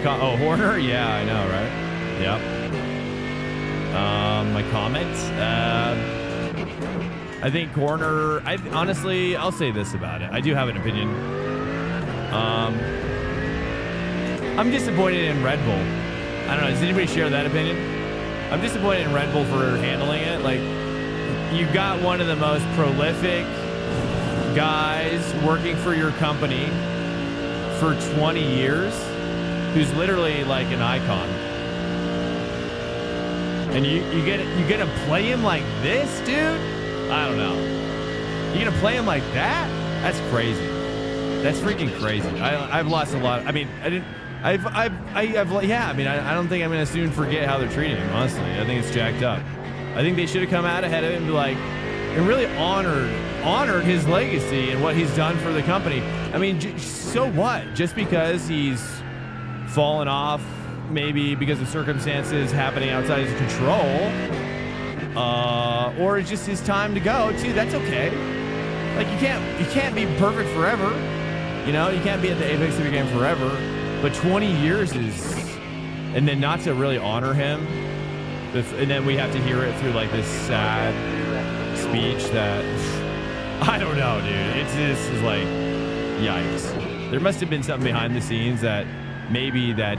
Horner? Yeah, I know, right? Yep. My comments. I think Horner. Honestly, I'll say this about it. I do have an opinion. I'm disappointed in Red Bull. I don't know. Does anybody share that opinion? I'm disappointed in Red Bull for handling it. Like, you've got one of the most prolific guys working for your company for 20 years, who's literally like an icon. And you gonna play him like this, dude? I don't know. You gonna play him like that? That's crazy. That's freaking crazy. I've lost a lot. I mean, I don't think I'm gonna soon forget how they're treating him. Honestly, I think it's jacked up. I think they should have come out ahead of him and be like, and really honored his legacy and what he's done for the company. I mean, so what? Just because he's fallen off, maybe because of circumstances happening outside his control, or it's just his time to go too. That's okay. Like, you can't be perfect forever. You know, you can't be at the apex of your game forever. But 20 years is, and then not to really honor him, and then we have to hear it through like this sad speech that I don't know, dude. This is like, yikes. There must have been something behind the scenes that maybe that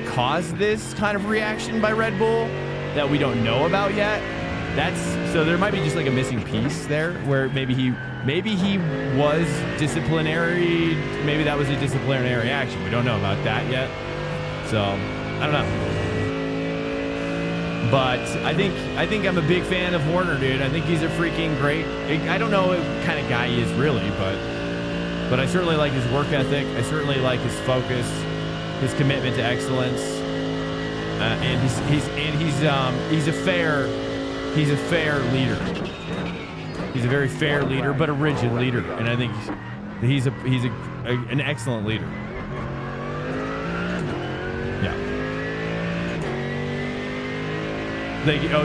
caused this kind of reaction by Red Bull that we don't know about yet. So there might be just like a missing piece there where maybe he was disciplinary. Maybe that was a disciplinary action. We don't know about that yet. So I don't know. But I think I'm a big fan of Horner, dude. I think he's a freaking great. I don't know what kind of guy he is really, but I certainly like his work ethic. I certainly like his focus, his commitment to excellence, and he's a fair leader. He's a very fair leader, but a rigid leader, and I think he's an excellent leader. Yeah.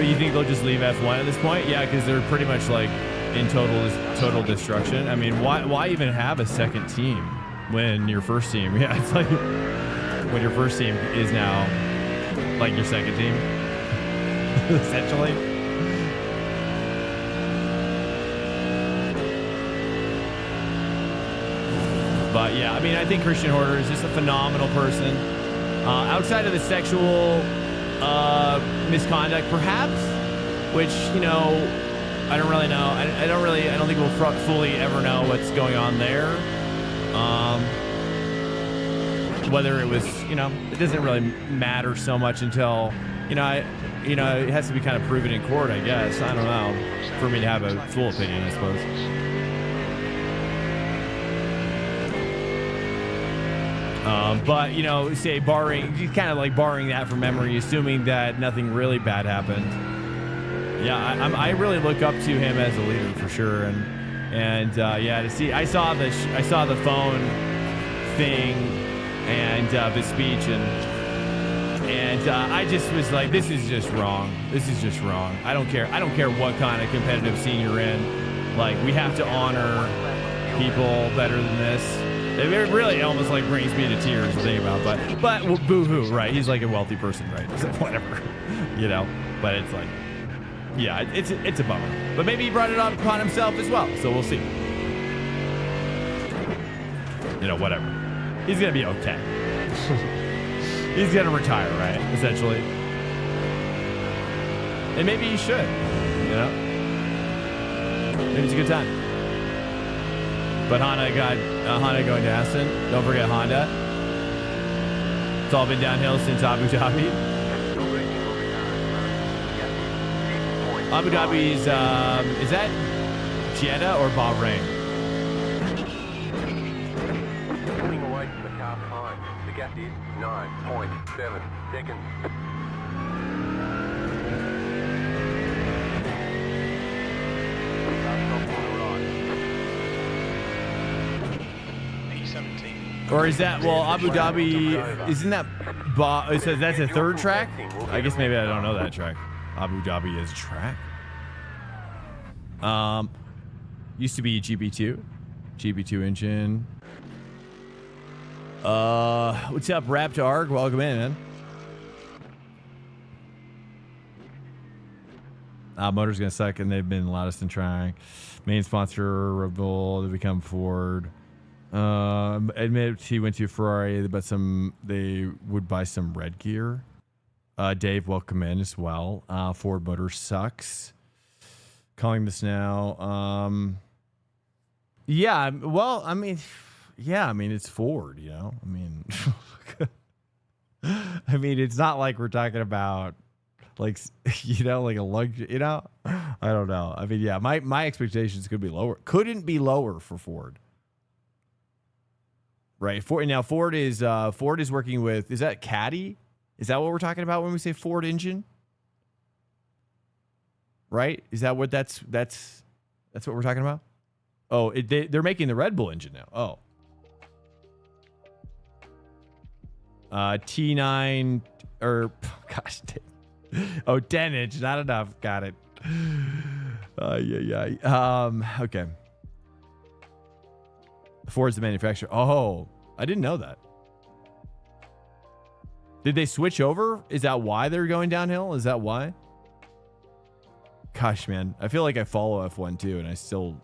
You think they'll just leave F1 at this point? Yeah, because they're pretty much like in total destruction. I mean, why even have a second team when your first team? Yeah, it's like when your first team is now like your second team, essentially. But yeah, I mean, I think Christian Horner is just a phenomenal person. Outside of the sexual misconduct, perhaps, which, you know, I don't really know. I don't think we'll fully ever know what's going on there. Whether it was, you know, it doesn't really matter so much until, it has to be kind of proven in court, I guess. I don't know, for me to have a full opinion, I suppose. But, say barring that from memory, assuming that nothing really bad happened. Yeah, I really look up to him as a leader for sure. And to see, I saw the phone thing and his speech, and And I just was like, this is just wrong. This is just wrong. I don't care. I don't care what kind of competitive scene you're in. Like, we have to honor people better than this. It really almost like brings me to tears to think about, but well, boo-hoo, right? He's like a wealthy person, right? So whatever, you know. But it's like, yeah, it's a bummer. But maybe he brought it on upon himself as well. So we'll see. You know, whatever. He's gonna be okay. He's gonna retire, right? Essentially, and maybe he should. You know, maybe it's a good time. But Honda going to Aston. Don't forget Honda. It's all been downhill since Abu Dhabi. Abu Dhabi's, is that Jeddah or Bahrain? Pulling away from the car behind. The gap is 9.7 seconds. Or is that, well, Abu Dhabi, isn't that, it says that's a third track? I guess maybe I don't know that track. Abu Dhabi is a track. Used to be GP2 engine. What's up, Raptor Arg? Welcome in, man. Motor's gonna suck, and they've been loudest in trying. Main sponsor, Red Bull, they become Ford. Admit he went to Ferrari, but they would buy some red gear. Dave, welcome in as well. Ford Motor sucks. Calling this now. Yeah, well, I mean, it's Ford, you know. I mean, it's not like we're talking about like, you know, like a luxury, you know. I don't know. I mean, yeah, my expectations could be lower. Couldn't be lower for Ford. Right. Ford is working with, is that Caddy? Is that what we're talking about when we say Ford engine? Right? Is that what that's what we're talking about? Oh, they're making the Red Bull engine now. Oh. T9 or gosh, 10 inch, not enough. Got it. Okay. Ford's the manufacturer. Oh, I didn't know that. Did they switch over? Is that why they're going downhill? Is that why? Gosh, man, I feel like I follow F1 too, and I still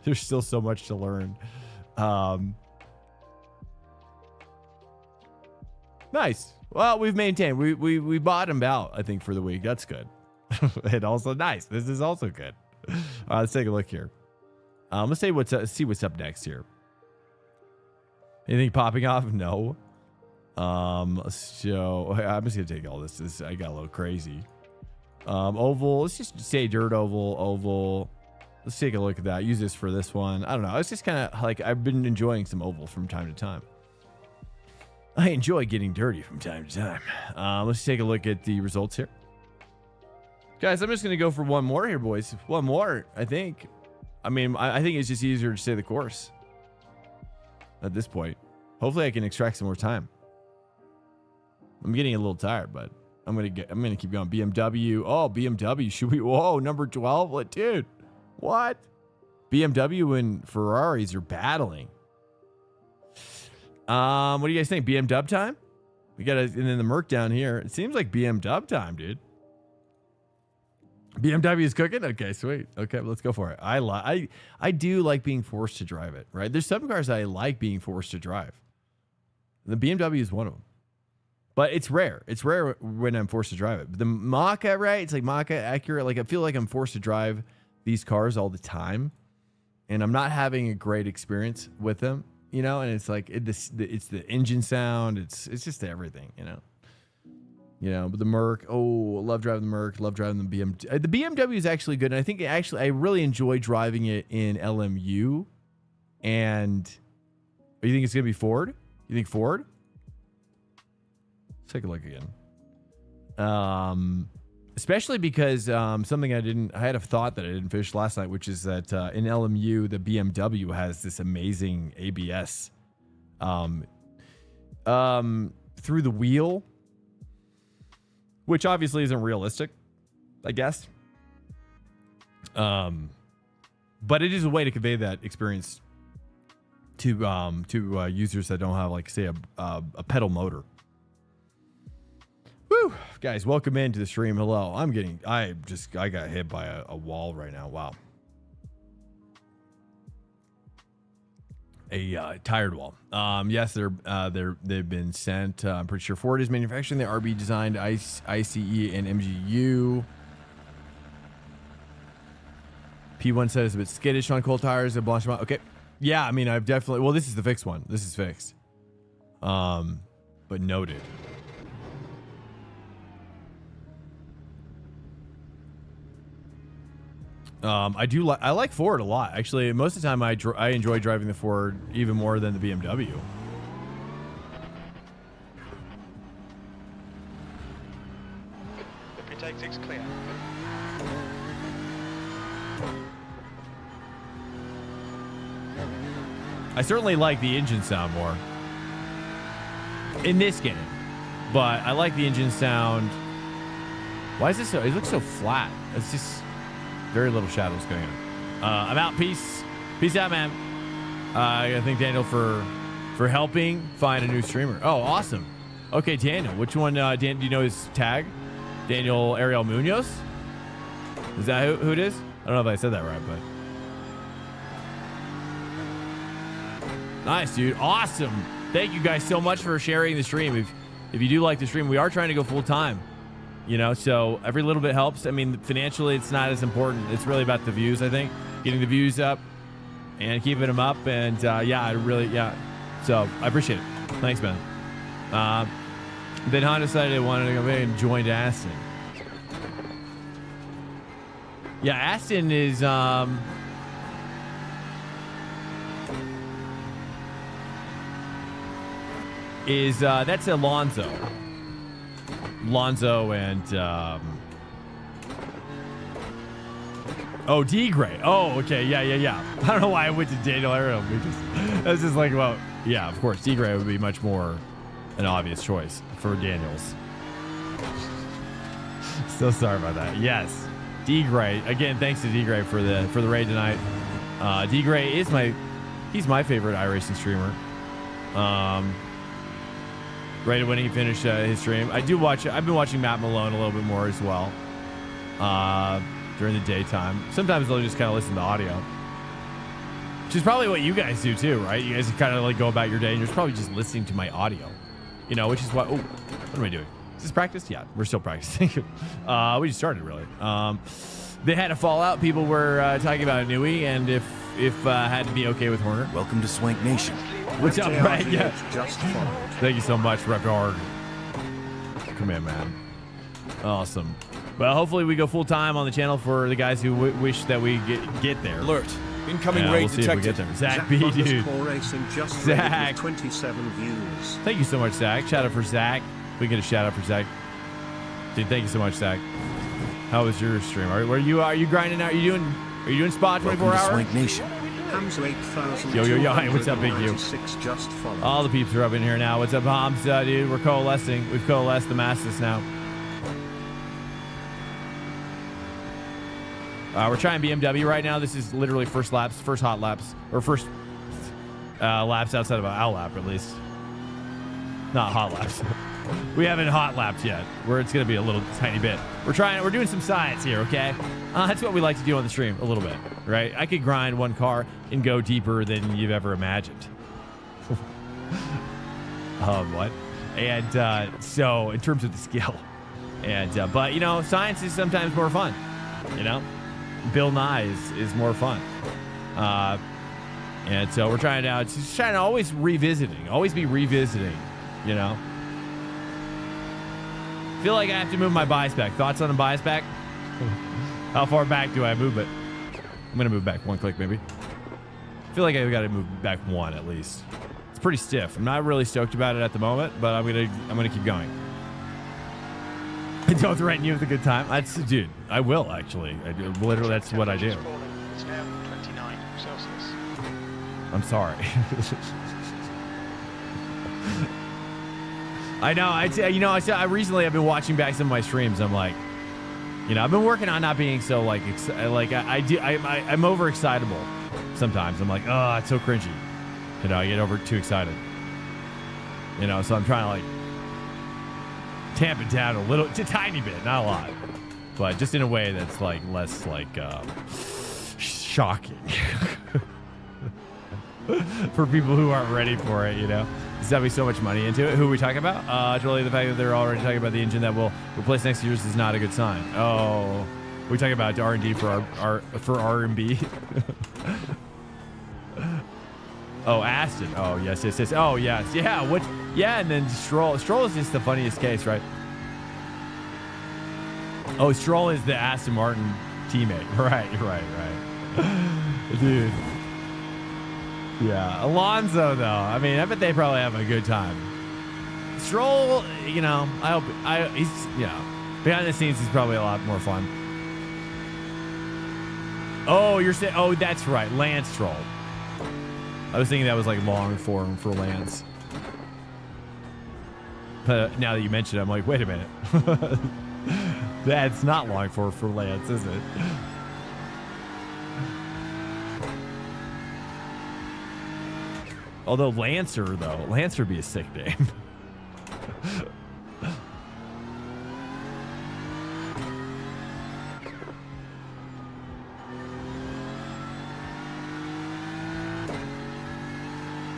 there's still so much to learn. Nice. Well, we've maintained. We bottomed out, I think, for the week. That's good. And also nice. This is also good. Let's take a look here. Let's see what's up next here. Anything popping off? No. So I'm just gonna take all this. I got a little crazy. Oval. Let's just say dirt oval. Let's take a look at that. Use this for this one. I don't know. It's just kind of like I've been enjoying some oval from time to time. I enjoy getting dirty from time to time. Let's take a look at the results here. Guys, I'm just gonna go for one more here, boys. One more, I think. I mean, I think it's just easier to stay the course at this point. Hopefully I can extract some more time. I'm getting a little tired, but I'm gonna keep going. BMW. Oh, BMW. Should we? Whoa, number 12. What, dude? What? BMW and Ferraris are battling. What do you guys think? BMW time? We got and then the Merc down here. It seems like BMW time, dude. BMW is cooking. Okay, sweet. Okay, let's go for it. I do like being forced to drive it, right? There's some cars I like being forced to drive. The BMW is one of them. But it's rare. It's rare when I'm forced to drive it. But the Maka, right? It's like Maka accurate. Like I feel like I'm forced to drive these cars all the time, and I'm not having a great experience with them, you know. And it's like it's the engine sound. It's just everything, you know. You know, but the Merc, I love driving the Merc, love driving the BMW. The BMW is actually good, and I think I really enjoy driving it in LMU. And you think it's gonna be Ford? You think Ford? Let's take a look again. Especially because something I had a thought that I didn't finish last night, which is that in LMU the BMW has this amazing ABS through the wheel. which obviously isn't realistic, I guess. But it is a way to convey that experience to users that don't have, like, say, a pedal motor. Woo! Guys, welcome into the stream. Hello. I got hit by a wall right now. Wow. A tired wall. Yes, they've been sent. I'm pretty sure Ford is manufacturing the RB designed ICE and MGU. P1 says a bit skittish on cold tires. Okay. Yeah, I mean, I've definitely. Well, this is the fixed one. This is fixed. But noted. I like Ford a lot. Actually, most of the time I enjoy driving the Ford even more than the BMW. Retake 6 clear. I certainly like the engine sound more in this game, but I like the engine sound. Why is this so? It looks so flat. It's just very little shadows going on. I'm out. Peace out, man. I thank Daniel for helping find a new streamer. Oh, awesome. Okay, Daniel. Which one? Dan, do you know his tag? Daniel Ariel Munoz. Is that who it is? I don't know if I said that right, but. Nice, dude. Awesome. Thank you guys so much for sharing the stream. If you do like the stream, we are trying to go full time, you know, so every little bit helps. I mean, financially, it's not as important. It's really about the views, I think. Getting the views up and keeping them up. And yeah. So I appreciate it. Thanks, man. Then Han decided he wanted to go ahead and join Aston. Yeah, Aston is, that's Alonso and D Gray. Oh, okay, yeah. I don't know why I went to Daniel Ariel. That's just like, well, yeah, of course, D Gray would be much more an obvious choice for Daniels. So sorry about that. Yes, D Gray again. Thanks to D Gray for the raid tonight. D Gray is he's my favorite iRacing streamer. Right when he finished his stream. I've been watching Matt Malone a little bit more as well during the daytime. Sometimes I'll just kind of listen to audio, which is probably what you guys do too, right? You guys kind of like go about your day and you're probably just listening to my audio, you know, which is what am I doing? Is this practice? Yeah, we're still practicing. We just started, really. They had a fallout. People were talking about Nui and if had to be okay with Horner. Welcome to Swank Nation. What's up, right? Yeah. Just followed. Thank you so much, Repard. Come in, man. Awesome. Well, hopefully we go full time on the channel for the guys who wish that we get there. Alert. Incoming raid we'll see detected. If we get there. Zach B, dude. Racing just Zach. 27 views. Thank you so much, Zach. Shout out for Zach. We get a shout out for Zach. Dude, thank you so much, Zach. How was your stream? Are you grinding out? Are you doing spot 24 hours? Swank Nation. Hamza 8000. Yo. Hey, what's up, Big U? Just followed. All the peeps are up in here now. What's up, Hamza, dude? We're coalescing. We've coalesced the masses now. We're trying BMW right now. This is literally first hot laps, or first laps outside of an owl lap, at least. Not hot laps. We haven't hot lapped yet, where it's going to be a little tiny bit. We're doing some science here, okay? That's what we like to do on the stream, a little bit, right? I could grind one car and go deeper than you've ever imagined. What? And so, in terms of the skill. And but, you know, science is sometimes more fun, you know? Bill Nye is more fun. And so we're trying to always be revisiting, you know? Feel like I have to move my bias back. Thoughts on the bias back? How far back do I move it? I'm gonna move back one click, maybe. I feel like I've got to move back one at least. It's pretty stiff. I'm not really stoked about it at the moment, but I'm gonna keep going. Don't threaten you with a good time. Dude, I will actually. Literally, that's what I do. It's now 29 Celsius. I'm sorry. I know. I recently I've been watching back some of my streams. I'm like, I've been working on not being so like I'm overexcitable sometimes. I'm like, oh, it's so cringy. I get too excited. So I'm trying to like tamp it down a tiny bit, not a lot, but just in a way that's like less like shocking for people who aren't ready for it. There's definitely so much money into it. Who are we talking about? It's really the fact that they're already talking about the engine that will replace next year's is not a good sign. Oh, we're talking about R&D for R&B. Oh, Aston. Oh, yes. Oh, yes. Yeah. What? Yeah. And then Stroll. Stroll is just the funniest case, right? Oh, Stroll is the Aston Martin teammate. Right. Dude. Yeah. Alonso, though. I mean, I bet they probably have a good time. Stroll, I hope he's, behind the scenes, he's probably a lot more fun. Oh, you're saying, oh, that's right. Lance Stroll. I was thinking that was like long form for Lance. But now that you mention it, I'm like, wait a minute. That's not long form for Lance, is it? Although Lancer would be a sick name.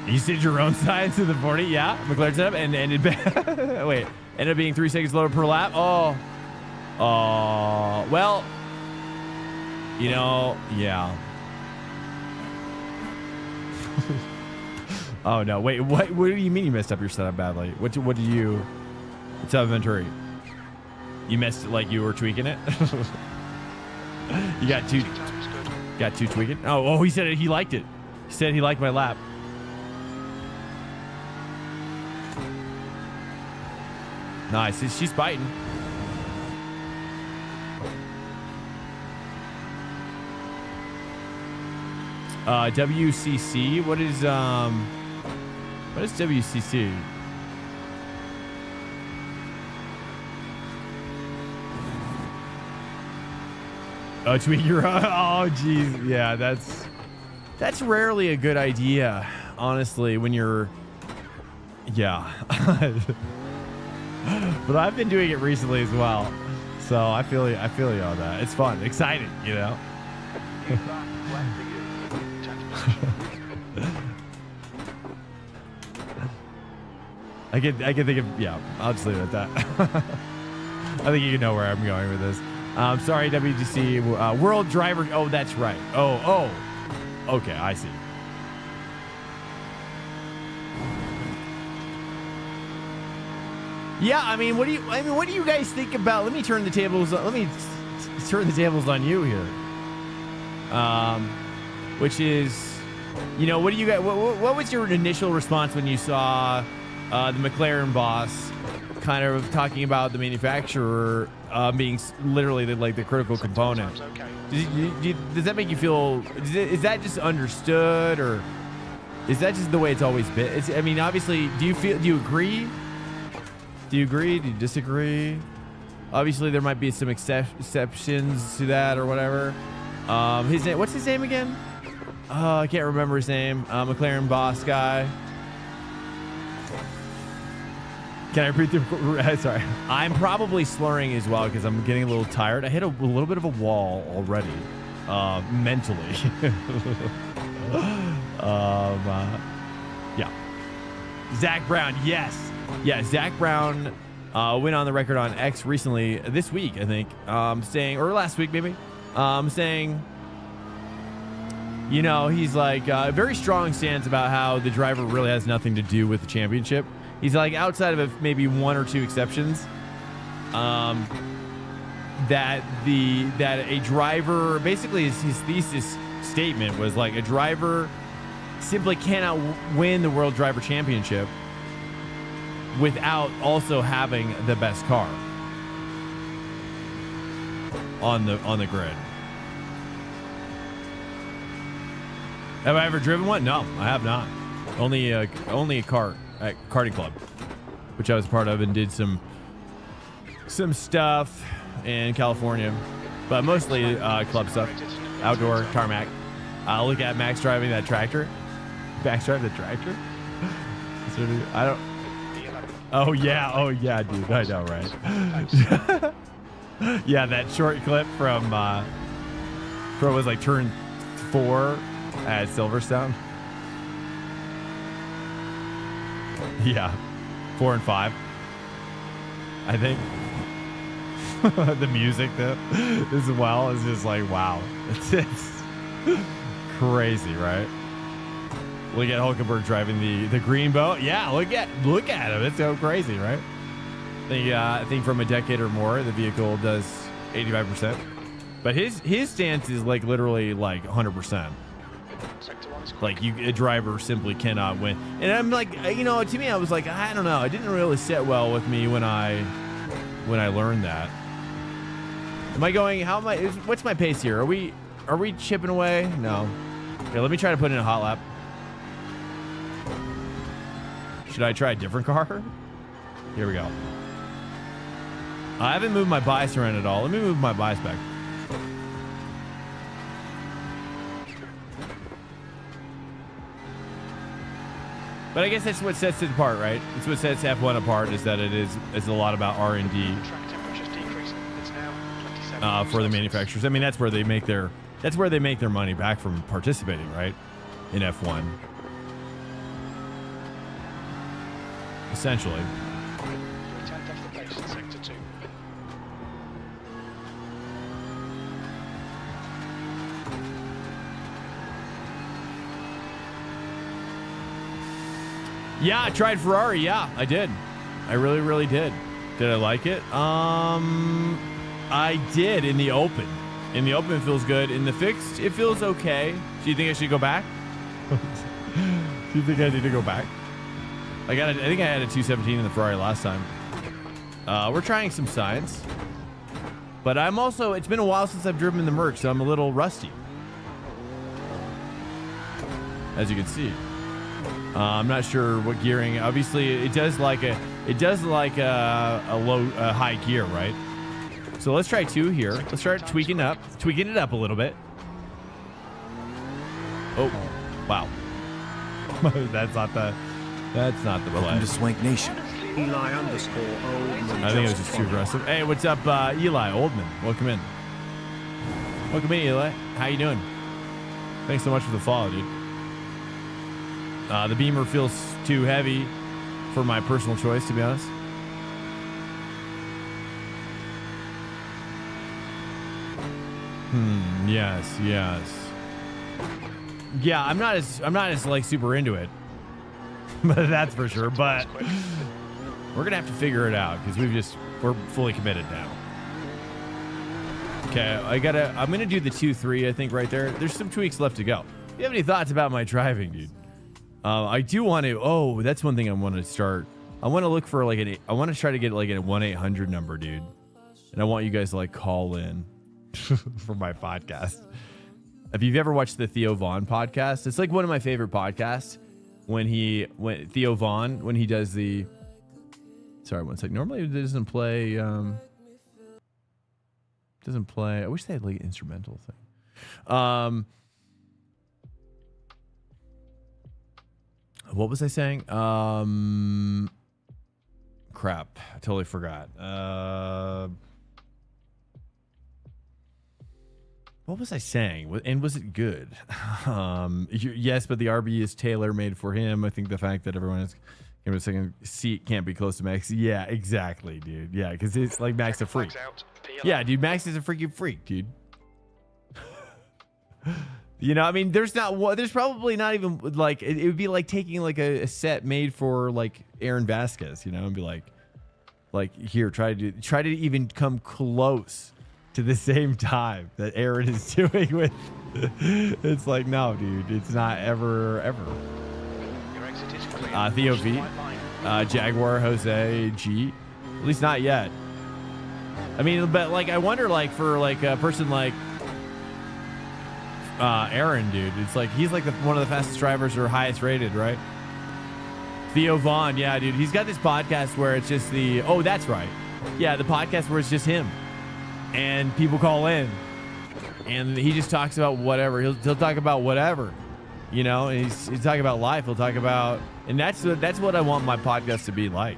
You said your own side to the 40, yeah. McLaren setup and ended wait, ended up being 3 seconds lower per lap. Oh, well, yeah. Oh no, wait, what do you mean you messed up your setup badly? What's up, Venturi? You messed it like you were tweaking it? You got two tweaking? Oh, he said he liked it. He said he liked my lap. Nice. She's biting. WCC. What is WCC? Oh, tweak your. Oh, geez. Yeah, that's rarely a good idea, honestly. When you're, yeah. But I've been doing it recently as well, so I feel you on that. It's fun, exciting, I can think of, yeah. I'll just leave it at that. I think you know where I'm going with this. Sorry, WGC World Driver. Oh, that's right. Oh. Okay, I see. Yeah, I mean, what do you guys think about? Let me turn the tables on you here. Which is, what do you guys? What was your initial response when you saw the McLaren boss kind of talking about the manufacturer being literally the critical component? Does that make you feel? Is that just understood, or is that just the way it's always been? I mean, obviously, do you agree? Do you agree? Do you disagree? Obviously, there might be some exceptions to that or whatever. His name, what's his name again? I can't remember his name. McLaren boss guy. Can I repeat the? Sorry, I'm probably slurring as well because I'm getting a little tired. I hit a little bit of a wall already, mentally. Yeah. Zach Brown, yes. Yeah, Zach Brown went on the record on X recently, this week, I think, saying, or last week maybe, saying, he's like a very strong stance about how the driver really has nothing to do with the championship. He's like, outside of maybe one or two exceptions, that a driver, basically his thesis statement was like, a driver simply cannot win the World Driver Championship without also having the best car on the grid. Have I ever driven one? No, I have not. Only a kart at karting club. which I was part of and did some stuff in California, but mostly club stuff, outdoor tarmac. Look at Max driving that tractor. Max driving the tractor? I don't. Oh yeah, dude. I know, right? Yeah, that short clip from was like turn 4 at Silverstone. Yeah, 4 and 5, I think. The music though, as well, is just like, wow. It's crazy, right? Look at Hulkenberg driving the green boat. Yeah, look at him. It's so crazy, right? I think from a decade or more, the vehicle does 85%, but his stance is like literally like 100%. Like a driver simply cannot win. And I'm like, to me, I was like, I don't know. It didn't really sit well with me when I learned that. Am I going? How am I? What's my pace here? Are we chipping away? No. Okay, let me try to put in a hot lap. Should I try a different car? Here we go. I haven't moved my bias around at all. Let me move my bias back. But I guess that's what sets it apart, right? It's what sets F1 apart, is that it's a lot about R&D for the manufacturers. I mean, that's where they make their money back from participating, right? In F1. Essentially. Yeah, I tried Ferrari. Yeah, I did. I really, really did. Did I like it? I did in the open. In the open, it feels good. In the fixed, it feels okay. Do you think I should go back? Do you think I need to go back? I think I had a 217 in the Ferrari last time. We're trying some science. But I'm also, it's been a while since I've driven the Merc, so I'm a little rusty. As you can see. I'm not sure what gearing. Obviously, it does like a high gear, right? So let's try 2 here. Let's start tweaking it up a little bit. Oh, wow. That's not the play. Welcome to Swank Nation. Eli underscore Oldman. I think it was just too aggressive. Hey, what's up, Eli Oldman? Welcome in. Welcome in, Eli. How you doing? Thanks so much for the follow, dude. The Beamer feels too heavy for my personal choice, to be honest. Yes. Yeah, I'm not as like super into it. But that's for sure. But we're gonna have to figure it out because we're fully committed now. Okay, I'm gonna do the 2-3, I think, right there. There's some tweaks left to go. Do you have any thoughts about my driving, dude? I do want to. Oh, that's one thing I want to start. I want to look for like I want to try to get like a 1-800 number, dude. And I want you guys to like call in for my podcast. If you've ever watched the Theo Vaughn podcast, it's like one of my favorite podcasts. When Theo Vaughn, when he does the. Sorry, one sec. Normally it doesn't play. Doesn't play. I wish they had like an instrumental thing. What was I saying? Crap. I totally forgot. What was I saying? And was it good? Yes, but the RB is tailor-made for him. I think the fact that everyone is in a second seat can't be close to Max. Yeah, exactly, dude. Yeah, because it's like Max a freak. Yeah, dude, Max is a freaking freak, dude. You know, I mean, there's probably not even like it would be like taking like a set made for like Aaron Vasquez, you know, and be like here, try to even come close to the same time that Aaron is doing with. It's like, no, dude, it's not ever. Theo V, Jaguar Jose G, at least not yet. I mean, but like I wonder, like for like a person like. Aaron, dude, it's like he's like one of the fastest drivers or highest rated, right? Theo Vaughn, yeah, dude. He's got this podcast where it's just the, oh, that's right. Yeah, the podcast where it's just him. And people call in. And he just talks about whatever. He'll talk about whatever. You know, and he's talking about life. He'll talk about, and that's what I want my podcast to be like.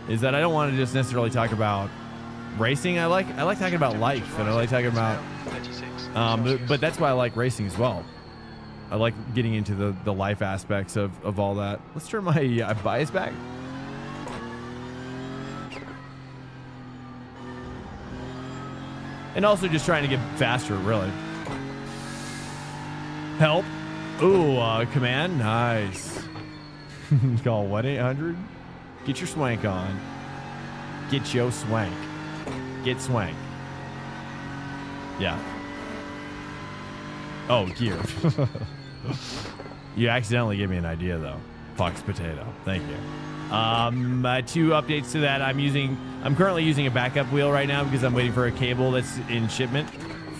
Is that I don't want to just necessarily talk about racing. I like talking about life, and I like talking about, but that's why I like racing as well. I like getting into the life aspects of all that. Let's turn my bias back. And also just trying to get faster, really. Help. Ooh, command. Nice. Call 1-800. Get your swank on. Get your swank. Get swank. Yeah. Oh, gear. You accidentally gave me an idea, though. Fox Potato. Thank you. 2 updates to that. I'm currently using a backup wheel right now because I'm waiting for a cable that's in shipment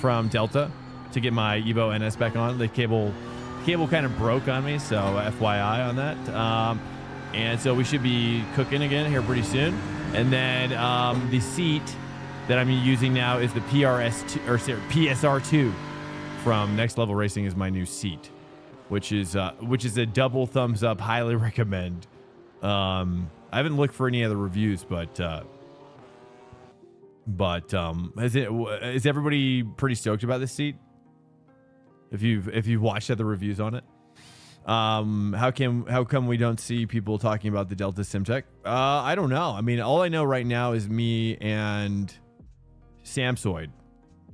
from Delta to get my Evo NS back on. The cable kind of broke on me, so FYI on that. And so we should be cooking again here pretty soon. And then the seat that I'm using now is the PSR2 from Next Level Racing is my new seat, which is a double thumbs up. Highly recommend. I haven't looked for any other reviews, but is everybody pretty stoked about this seat? If you've watched other reviews on it, how come we don't see people talking about the Delta SimTech? I don't know. I mean, all I know right now is me and Samsoid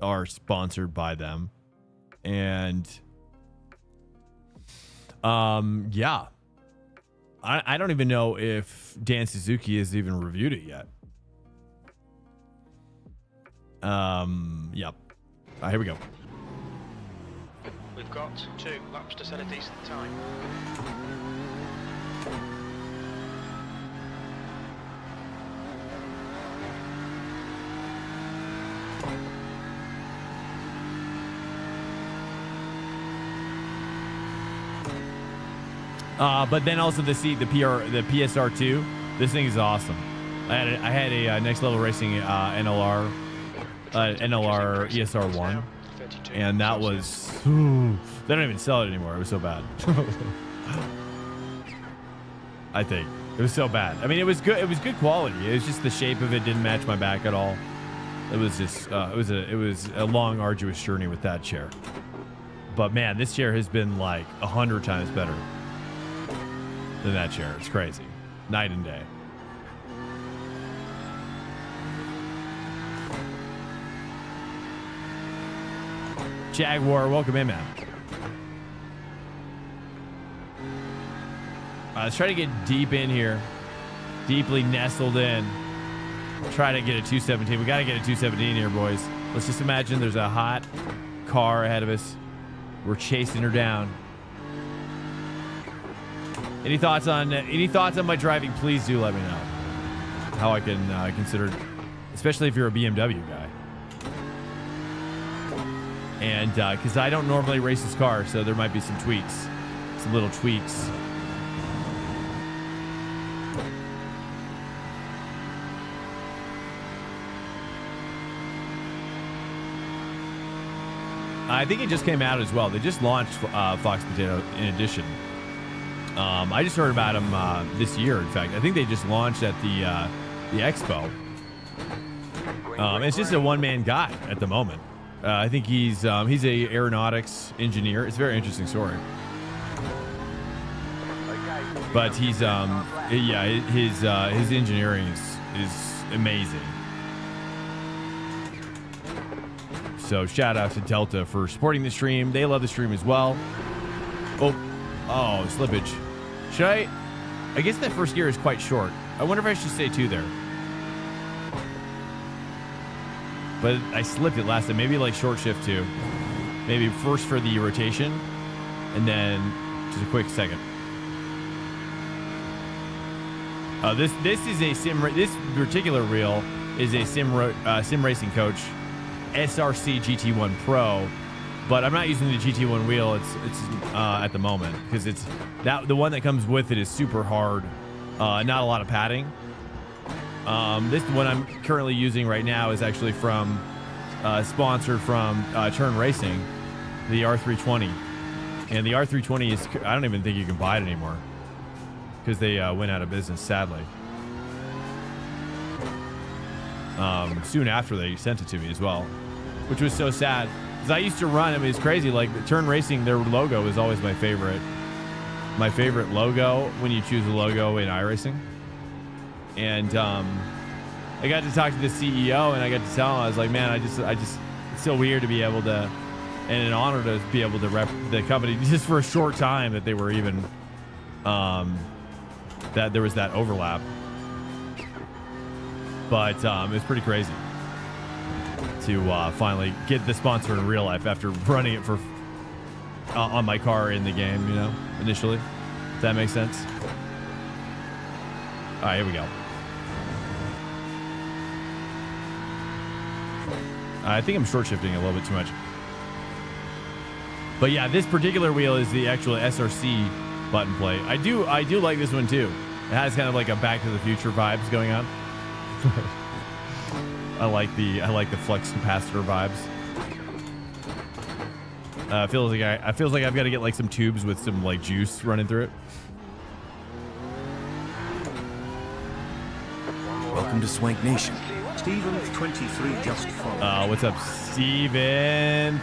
are sponsored by them, and yeah. I don't even know if Dan Suzuki has even reviewed it yet. Yep. Here we go. We've got 2 laps to set a decent time. But then also the seat, the PSR2. This thing is awesome. I had a Next Level Racing NLR ESR1, and that was they don't even sell it anymore. It was so bad. I think it was so bad. I mean, it was good. It was good quality. It was just the shape of it didn't match my back at all. It was just it was a long, arduous journey with that chair. But man, this chair has been like 100 times better than that chair. It's crazy. Night and day. Jaguar, welcome in, man. Let's try to get deep in here. Deeply nestled in. Try to get a 217. We got to get a 217 here, boys. Let's just imagine there's a hot car ahead of us. We're chasing her down. Any thoughts on my driving? Please do let me know how I can consider, especially if you're a BMW guy. And because I don't normally race this car, so there might be some tweaks, some little tweaks. I think it just came out as well. They just launched Fox Potato in addition. I just heard about him this year. In fact, I think they just launched at the expo. It's just a one-man guy at the moment. I think he's a aeronautics engineer. It's a very interesting story. But he's his engineering is amazing. So shout out to Delta for supporting the stream. They love the stream as well. Oh, slippage. Should I guess that first gear is quite short. I wonder if I should stay 2 there. But I slipped it last time. Maybe like short shift 2. Maybe first for the rotation, and then just a quick second. This is a this particular reel is a sim racing coach, SRC GT1 Pro, but I'm not using the GT1 wheel. It's at the moment because it's that the one that comes with it is super hard Not a lot of padding. This one I'm currently using right now is actually from sponsored from Turn Racing, the R320. And the R320 is, I don't even think you can buy it anymore because they went out of business, sadly. Soon after they sent it to me as well, which was so sad because I used to run. I mean, it's crazy. Like the Turn Racing, their logo is always my favorite. My favorite logo when you choose a logo in iRacing. And I got to talk to the CEO and I got to tell him, I was like, man, I just, it's so weird to be able to, and an honor to be able to rep the company just for a short time that they were even, that there was that overlap. But it's pretty crazy to finally get the sponsor in real life after running it for on my car in the game, you know, initially. If that makes sense. All right, here we go. I think I'm short shifting a little bit too much. But yeah, this particular wheel is the actual SRC button plate. I do like this one too. It has kind of like a Back to the Future vibes going on. I like the flex capacitor vibes. Feels like I've got to get like some tubes with some like juice running through it. Welcome to Swank Nation. Steven23 just followed. What's up, Steven?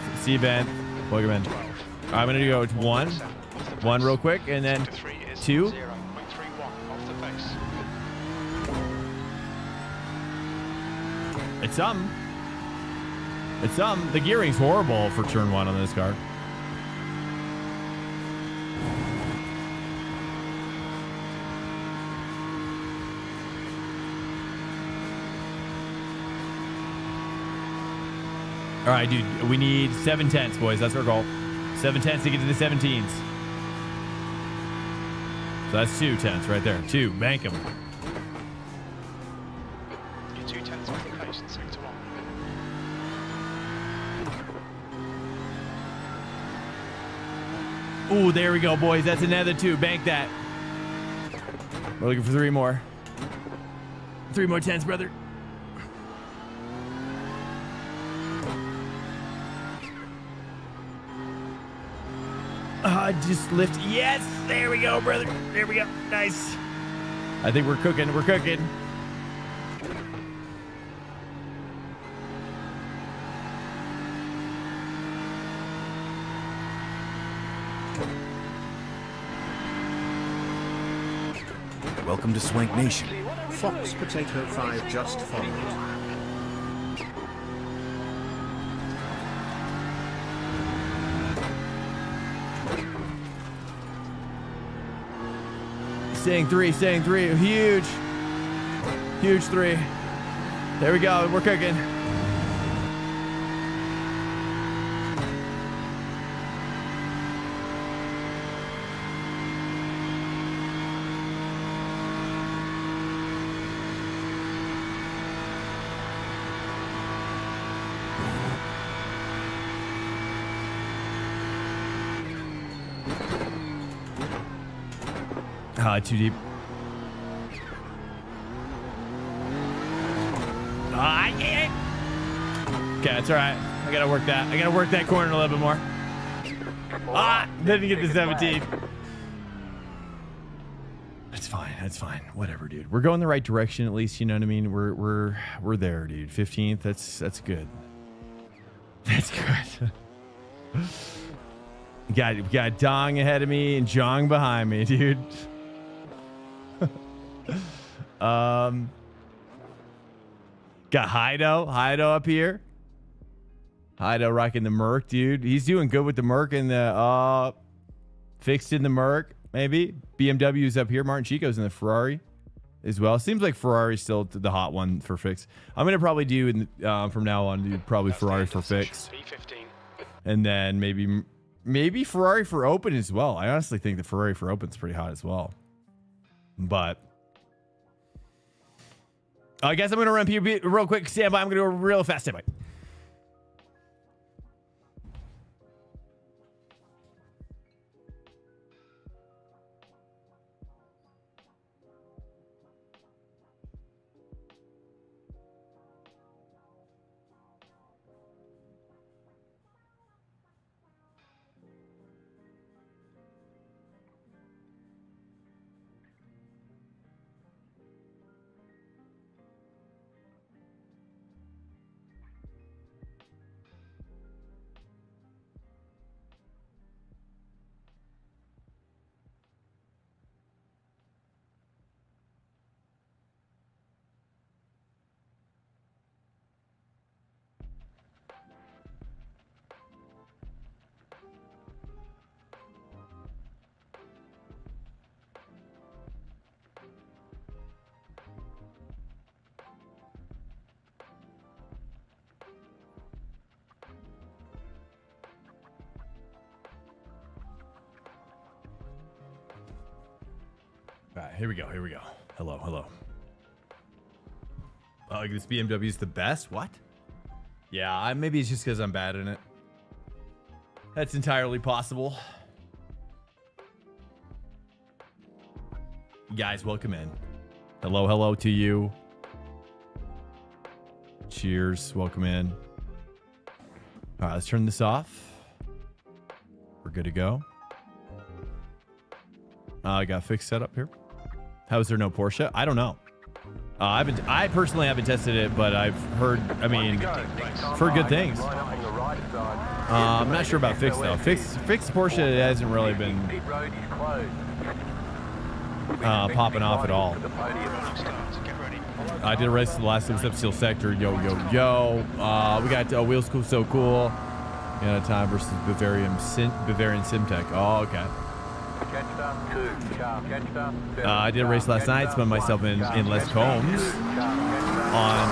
Welcome in. I'm gonna go to one real quick, and then 2. 0.31 off the pace. It's something. It's something. The gearing's horrible for turn 1 on this car. All right, dude, we need 7 tenths, boys. That's our goal. 7 tenths to get to the 17s. So that's 2 tenths right there. 2, bank them. You're 2 tenths off the pace in sector 1. Ooh, there we go, boys. That's another 2. Bank that. We're looking for 3 more. 3 more tenths, brother. Just lift. Yes, there we go, brother. There we go. Nice. I think we're cooking. We're cooking. Welcome to Swank Nation. Fox Potato 5 just followed. Staying 3, huge 3. There we go, we're cooking. Too deep. Yeah. Okay, that's all right. I gotta work that. I gotta work that corner a little bit more. Didn't get the 17. That's fine. That's fine. Whatever, dude. We're going the right direction at least. You know what I mean? We're there, dude. 15th. That's good. That's good. Got Dong ahead of me and Jong behind me, dude. Got Heido up here. Heido rocking the Merc, dude. He's doing good with the Merc and the fixed in the Merc, maybe. BMW's up here. Martin Chico's in the Ferrari as well. Seems like Ferrari's still the hot one for fix. I'm gonna probably do from now on do probably Ferrari for fix, and then maybe Ferrari for open as well. I honestly think the Ferrari for open's pretty hot as well, but. I guess I'm going to run PB real quick. Stand by. I'm going to go real fast. Stand by. All right, here we go. Here we go. Hello, hello. Oh, this BMW is the best? What? Yeah, maybe it's just because I'm bad in it. That's entirely possible. Guys, welcome in. Hello, hello to you. Cheers. Welcome in. All right, let's turn this off. We're good to go. I got fixed set up here. How is there no Porsche? I don't know. I personally haven't tested it, but I've heard, I mean, heard good things. I'm not sure about fixed though. Fixed Porsche hasn't really been popping off at all. I did a race the last Step Steel Sector. Yo, yo, yo. We got Wheels Cool So Cool. Time versus Bavarian Simtech. Oh, okay. I did a race last night. Spun myself in Les Combs on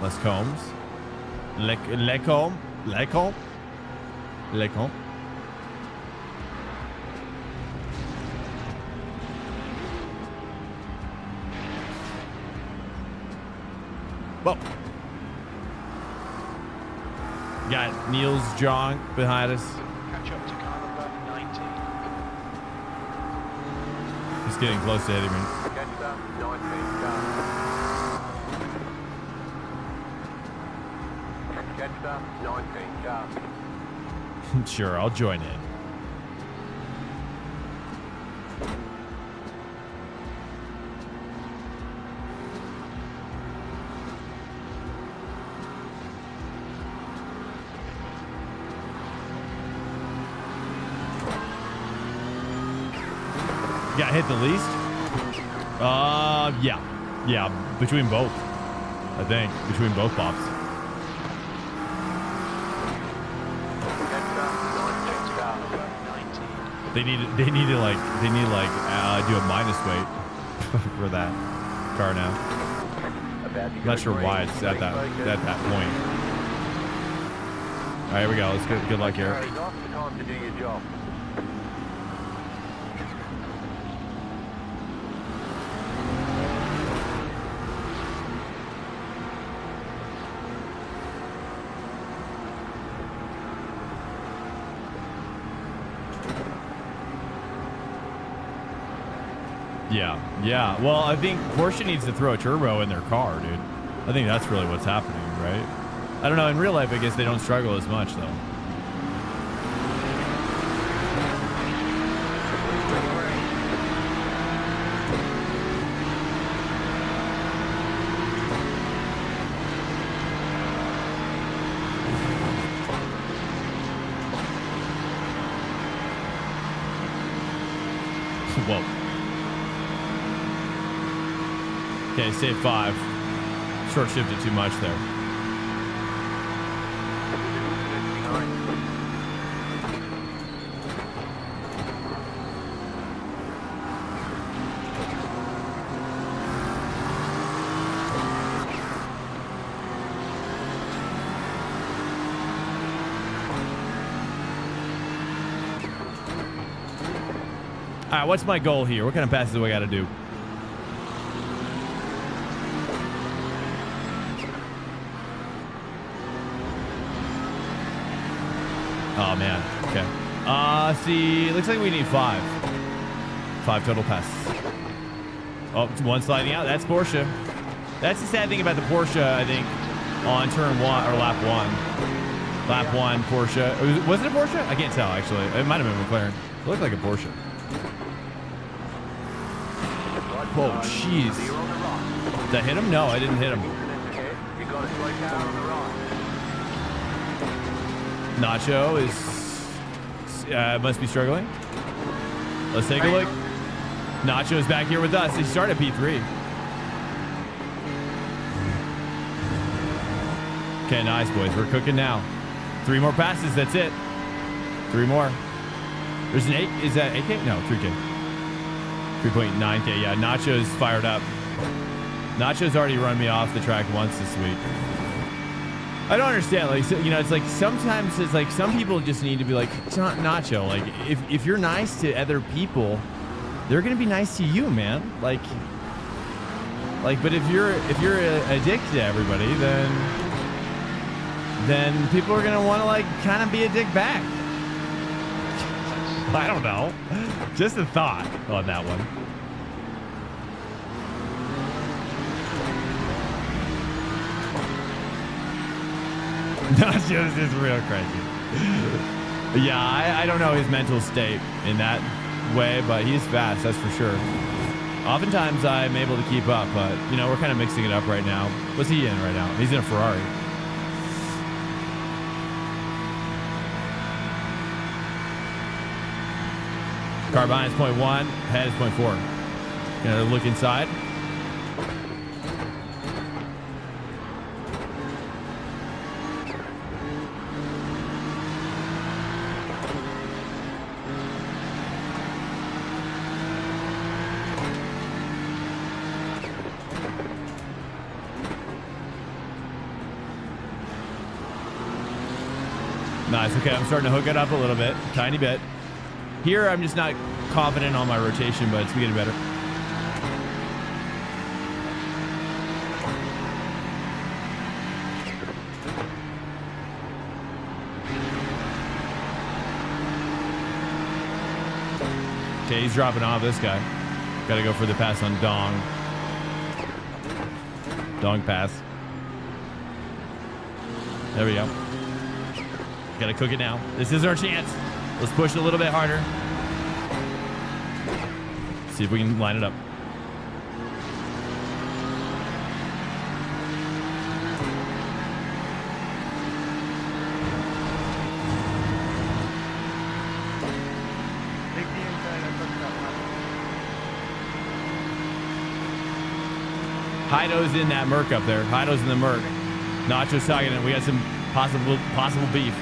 Les Combs. Lecombe. Whoa. Got Niels Jong behind us. Catch up to car number 19. He's getting close to hitting me. Sure, I'll join in. Got hit the least? Yeah, between both. I think between both pops. They need to do a minus weight for that car now. I'm not sure why it's at that point. All right, here we go. Let's get good luck here. Yeah. Well, I think Porsche needs to throw a turbo in their car, dude. I think that's really what's happening, right? I don't know. In real life, I guess they don't struggle as much, though. Whoa. Okay, stay at 5. Short shifted too much there. All right, what's my goal here? What kind of passes do I got to do? Oh, man. Okay. See, it looks like we need 5. 5 total passes. Oh, 1 sliding out. That's Porsche. That's the sad thing about the Porsche, I think, on turn 1 or lap 1. Lap 1, Porsche. Was it a Porsche? I can't tell, actually. It might have been McLaren. It looked like a Porsche. Whoa, jeez. Did I hit him? No, I didn't hit him. Nacho must be struggling. Let's take a look. Nacho's back here with us. He started P3. Okay, nice, boys. We're cooking now. 3 more passes. That's it. 3 more. There's an 8. Is that 8K? No, 3K. 3.9K. Yeah, Nacho's fired up. Nacho's already run me off the track once this week. I don't understand. Like, so, you know, it's like sometimes it's like some people just need to be like, it's not Nacho. Like, if you're nice to other people, they're gonna be nice to you, man. Like, but if you're a dick to everybody, then people are gonna want to like kind of be a dick back. I don't know. Just a thought on that one. Nachos is real crazy. Yeah, I don't know his mental state in that way, but he's fast, that's for sure. Oftentimes I'm able to keep up, but you know, we're kind of mixing it up right now. What's he in right now? He's in a Ferrari. Car behind is 0.1, head is 0.4. Gonna look inside. Nice, okay, I'm starting to hook it up a little bit, tiny bit. Here, I'm just not confident on my rotation, but it's getting better. Okay, he's dropping off this guy. Gotta go for the pass on Dong. Dong pass. There we go. Gotta cook it now. This is our chance. Let's push a little bit harder. See if we can line it up. Hido's in that Merc up there. Hido's in the Merc. Nacho's talking it. We got some possible beef.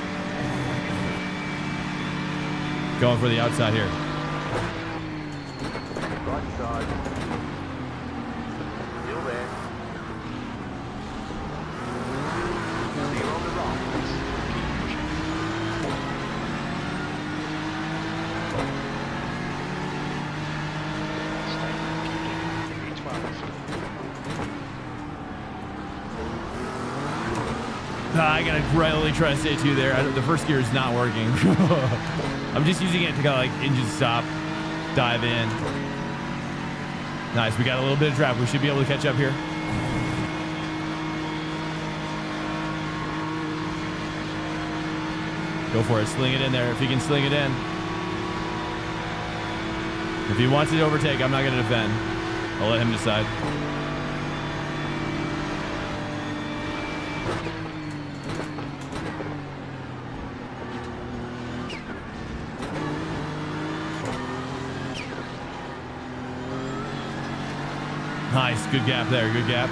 Going for the outside here. Right side. Still there. Clear on the right. I gotta really try to stay two there. The first gear is not working. I'm just using it to kind of like engine stop, dive in. Nice, we got a little bit of draft. We should be able to catch up here. Go for it, sling it in there if he can sling it in. If he wants to overtake, I'm not gonna defend. I'll let him decide. Nice, good gap there, good gap.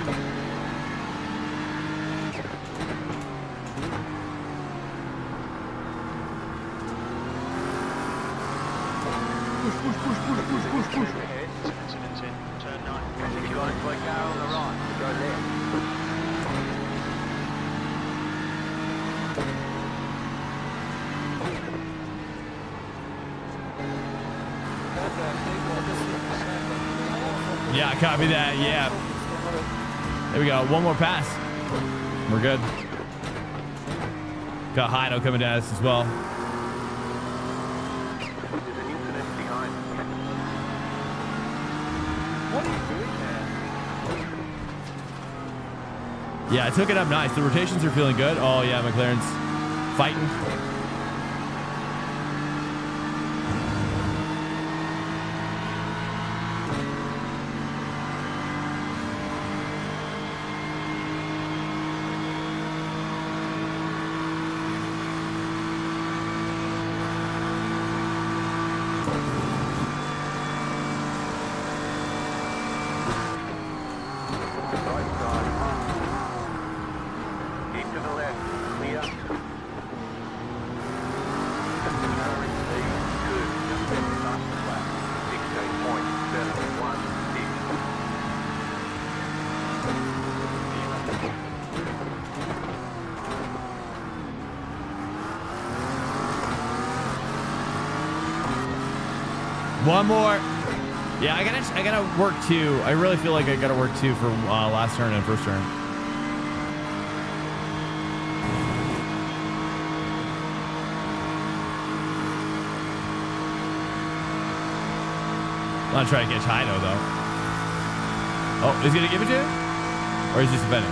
Push. Ahead. Turn 9. I think you got it like out on the right. Go left. Yeah, copy that. Yeah. There we go. One more pass. We're good. Got Hido coming at us as well. There's an incident behind. What are you doing there? Yeah, I took it up nice. The rotations are feeling good. Oh, yeah, McLaren's fighting. Right side. Keep to the left. Clear. One more. Yeah, I gotta work 2. I really feel like I gotta work 2 for last turn and first turn. I'm gonna try to catch Hido though. Oh, he's gonna give it to you? Or he's just defending?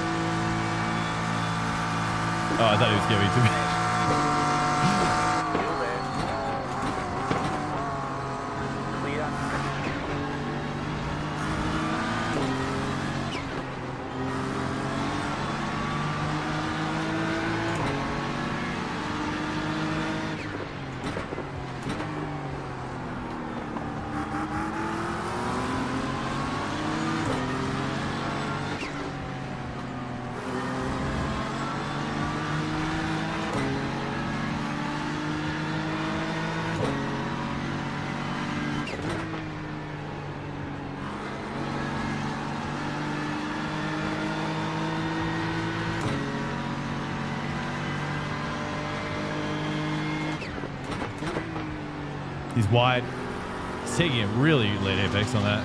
Oh, I thought he was giving it to me. Still there. Clear. He's wide. He's taking it really late apex on that.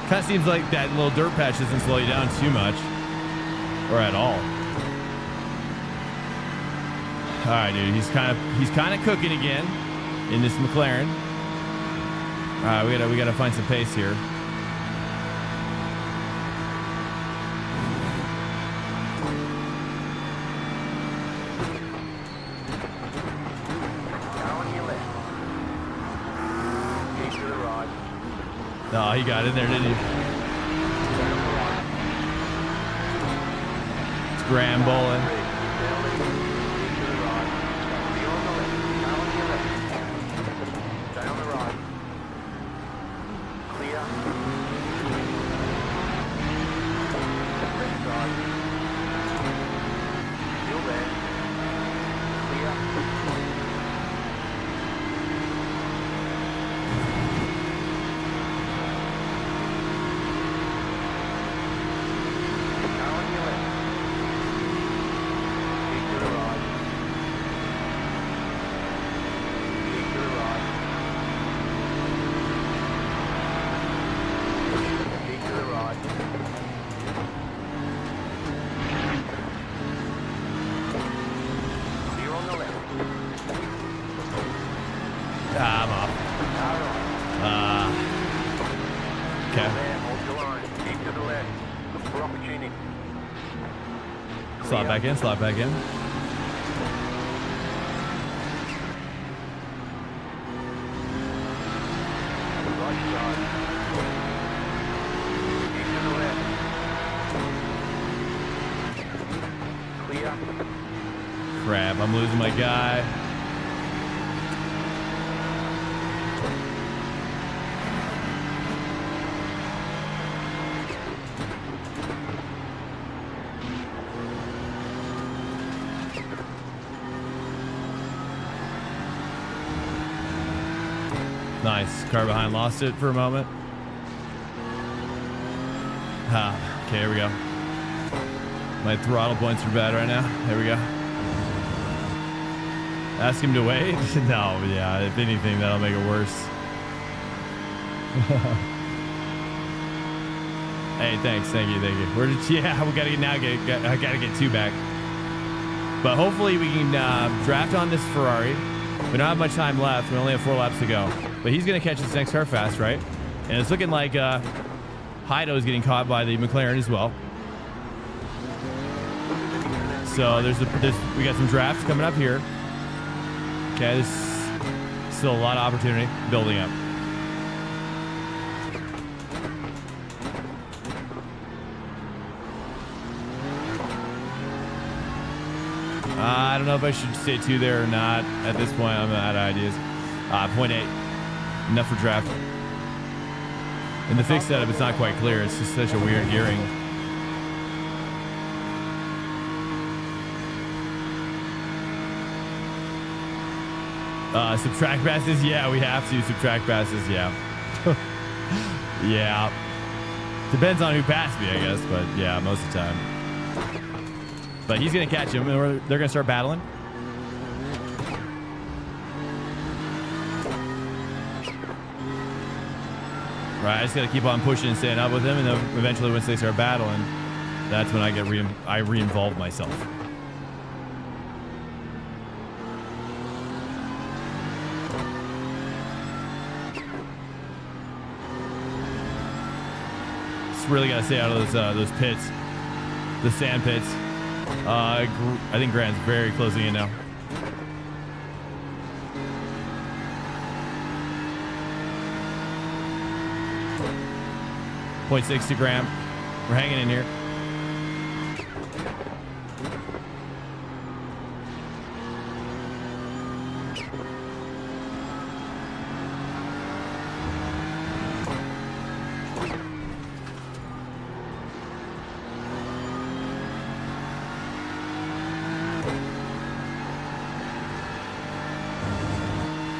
Kind of seems like that little dirt patch doesn't slow you down too much, or at all. All right, dude. He's kind of cooking again in this McLaren. All right, we gotta find some pace here. No, he got in there, didn't he? Scrambling. Slot back in. Crap, I'm losing my guy. Nice. Car behind lost it for a moment. Okay, here we go. My throttle points are bad right now. There we go. Ask him to wait? No, yeah, if anything, that'll make it worse. Hey, thanks. Thank you. We're just, yeah, we gotta I gotta get 2 back. But hopefully we can draft on this Ferrari. We don't have much time left. We only have 4 laps to go. But he's going to catch this next car fast, right? And it's looking like Hido is getting caught by the McLaren as well. So we got some drafts coming up here. Okay, there's still a lot of opportunity building up. I don't know if I should stay 2 there or not. At this point, I'm out of ideas. 0.8. Enough for draft. In the fixed setup, it's not quite clear. It's just such a weird gearing. Subtract passes? Yeah, we have to. Subtract passes, yeah. Yeah. Depends on who passed me, I guess, but yeah, most of the time. But he's gonna catch him, or they're gonna start battling. Right, I just gotta keep on pushing and staying up with him, and then eventually once they start battling, that's when I get re-involve myself. Just really gotta stay out of those pits, the sand pits. I think Grant's very closing in now. .6 to Graham. We're hanging in here.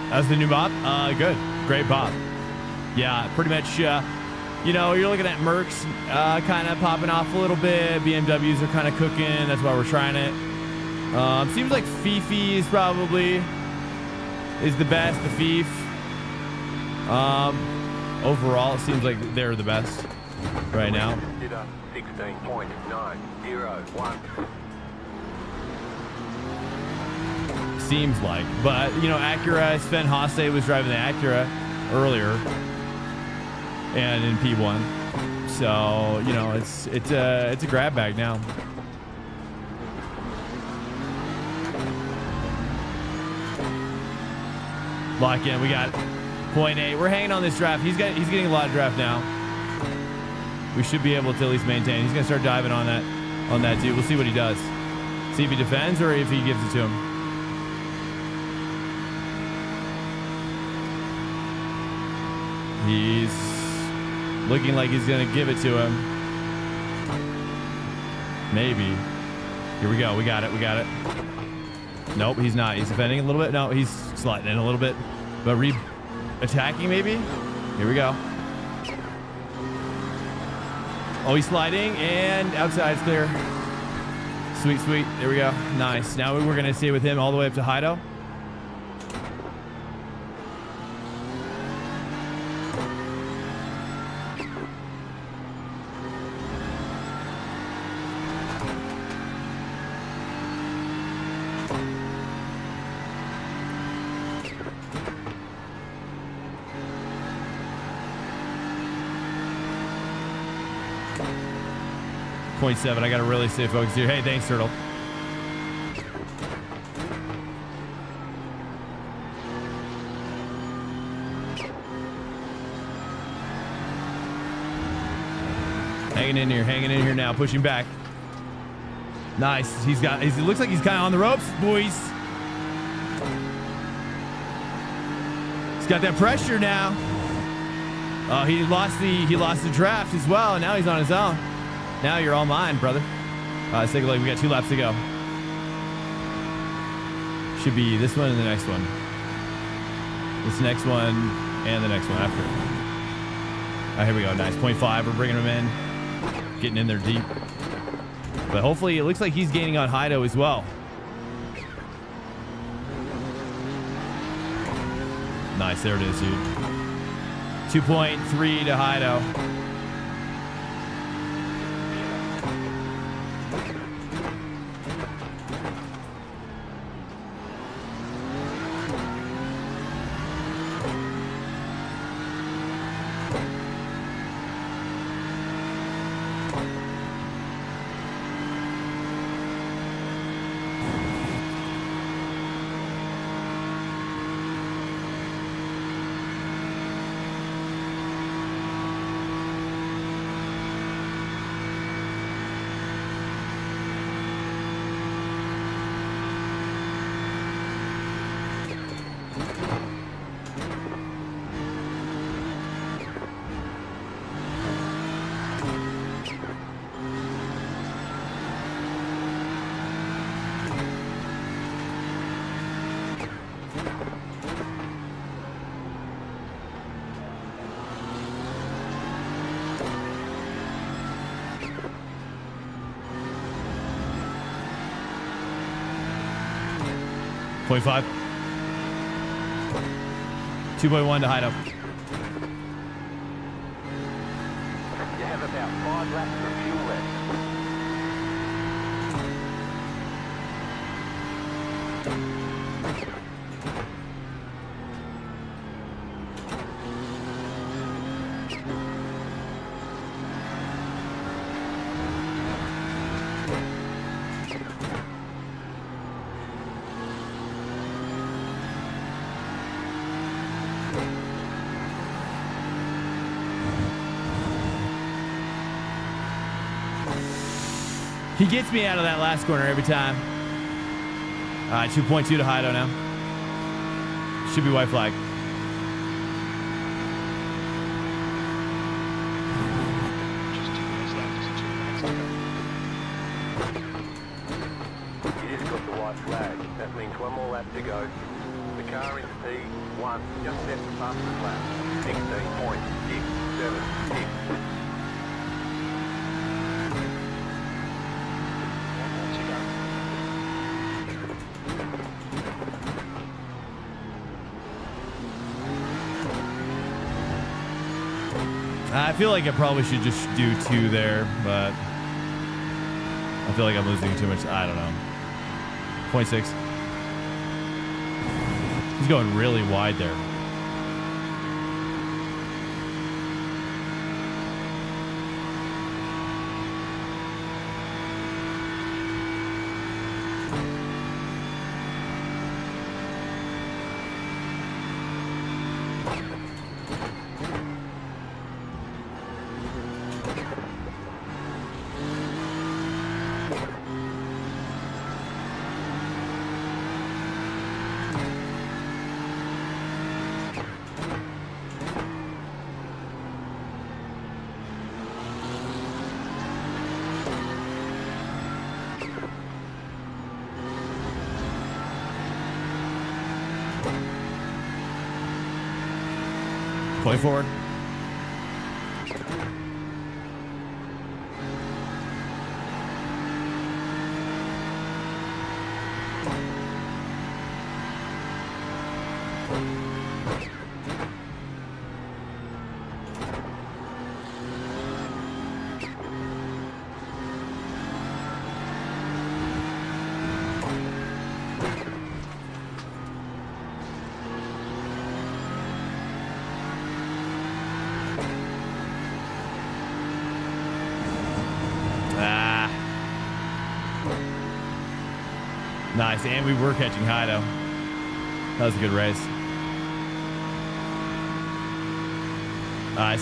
That's the new Bob. Good. Great Bob. Yeah, pretty much, you know, you're looking at Mercs kind of popping off a little bit. BMWs are kind of cooking. That's why we're trying it. Seems like Fifi is probably the best, the Fif. Overall, it seems like they're the best right now. 16.901. Seems like, but you know, Acura, Sven Hasse was driving the Acura earlier and in P1, so you know it's a grab bag now. Lock in. We got 0.8. We're hanging on this draft. He's getting a lot of draft now. We should be able to at least maintain. He's gonna start diving on that dude. We'll see what he does. See if he defends or if he gives it to him. He's looking like he's going to give it to him. Maybe. Here we go. We got it. We got it. Nope, he's not. He's defending a little bit. No, he's sliding in a little bit. But attacking maybe? Here we go. Oh, he's sliding and outside's clear. Sweet, sweet. There we go. Nice. Now we're going to stay with him all the way up to Hido. .7. I gotta really stay focused here. Hey, thanks, Turtle. Hanging in here now, pushing back. Nice. He looks like he's kind of on the ropes, boys. He's got that pressure now. Oh, he lost the draft as well, and now he's on his own. Now you're all mine, brother. Let's take a look. We got 2 laps to go. Should be this one and the next one. This next one and the next one after. All right, here we go. Nice. 0.5. We're bringing him in. Getting in there deep. But hopefully it looks like he's gaining on Hido as well. Nice. There it is, dude. 2.3 to Hido. 0.5. 2.1 to Hido. You have about 5 laps of fuel left. He gets me out of that last corner every time. All right, 2.2 to Hido now. Should be white flag. Just 2 minutes left. Just 2 minutes to go. You just got the white flag. That means 1 more lap to go. The car in P1 just set the fastest lap. 16.676. I feel like I probably should just do 2 there, but I feel like I'm losing too much. I don't know. 0.6. He's going really wide there. Play forward. Nice, and we were catching Hido. That was a good race.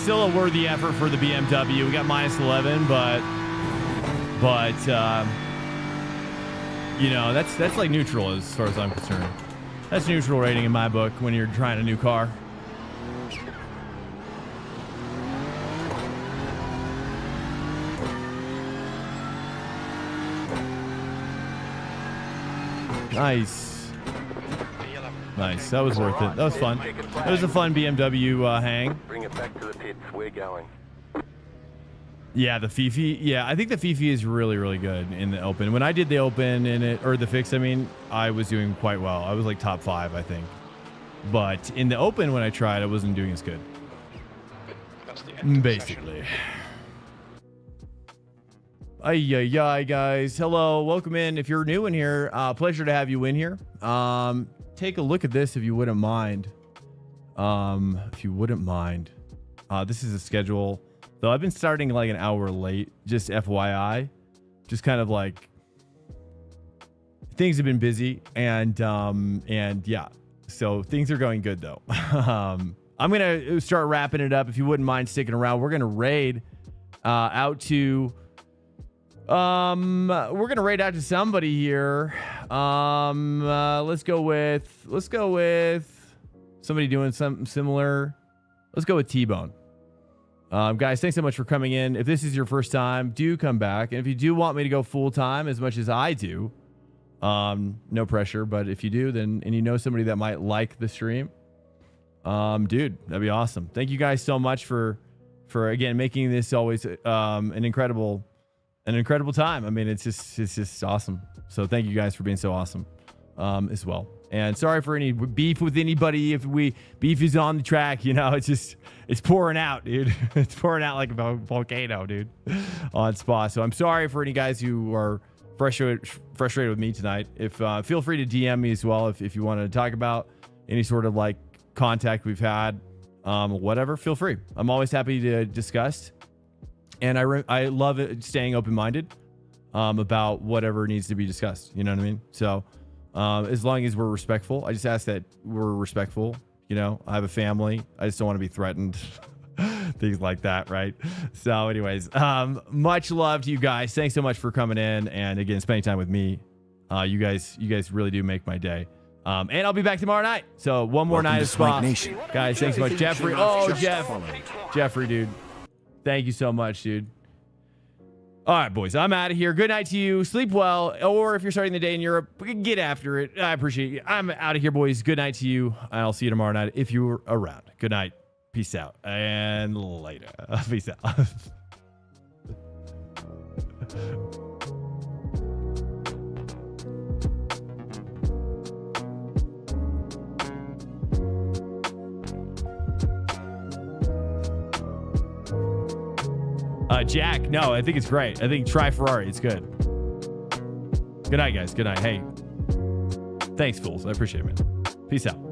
Still a worthy effort for the BMW. We got -11, but you know, that's like neutral as far as I'm concerned. That's neutral rating in my book when you're trying a new car. Nice. Nice. That was worth it. That was fun. It was a fun BMW hang. Bring it back to the pits. We're going. Yeah, the Fifi. Yeah, I think the Fifi is really, really good in the open. When I did the open in it, or the fix, I mean, I was doing quite well. I was like top 5, I think. But in the open, when I tried, I wasn't doing as good. That's the end of the Basically. Ay, guys. Hello. Welcome in. If you're new in here, pleasure to have you in here. Take a look at this if you wouldn't mind. If you wouldn't mind. This is a schedule. Though I've been starting like an hour late, just FYI. Just kind of like things have been busy and yeah. So things are going good though. I'm going to start wrapping it up if you wouldn't mind sticking around. We're going to raid out to somebody here. Let's go with somebody doing something similar. Let's go with T-Bone. Guys, thanks so much for coming in. If this is your first time, do come back. And if you do want me to go full time as much as I do, no pressure, but if you do, then, and you know somebody that might like the stream, dude, that'd be awesome. Thank you guys so much for again, making this always, an incredible time. I mean, it's just awesome. So thank you guys for being so awesome, as well. And sorry for any beef with anybody. If beef is on the track, you know, it's pouring out, dude. It's pouring out like a volcano, dude, on Spa. So I'm sorry for any guys who are frustrated with me tonight. If feel free to DM me as well if you want to talk about any sort of like contact we've had, whatever. Feel free. I'm always happy to discuss, and I love it staying open-minded about whatever needs to be discussed. You know what I mean? So. As long as we're respectful, I just ask that we're respectful. You know, I have a family. I just don't want to be threatened. Things like that, right? So anyways, much love to you guys. Thanks so much for coming in and again, spending time with me. You guys really do make my day. And I'll be back tomorrow night. So one more night of Spa. Guys, thanks so much. Jeffrey. Oh, Jeffrey, dude. Thank you so much, dude. All right, boys, I'm out of here. Good night to you. Sleep well. Or if you're starting the day in Europe, get after it. I appreciate you. I'm out of here, boys. Good night to you. I'll see you tomorrow night if you're around. Good night. Peace out. And later. Peace out. Jack, no, I think it's great. I think try Ferrari. It's good. Good night, guys. Good night. Hey, thanks, fools. I appreciate it, man. Peace out.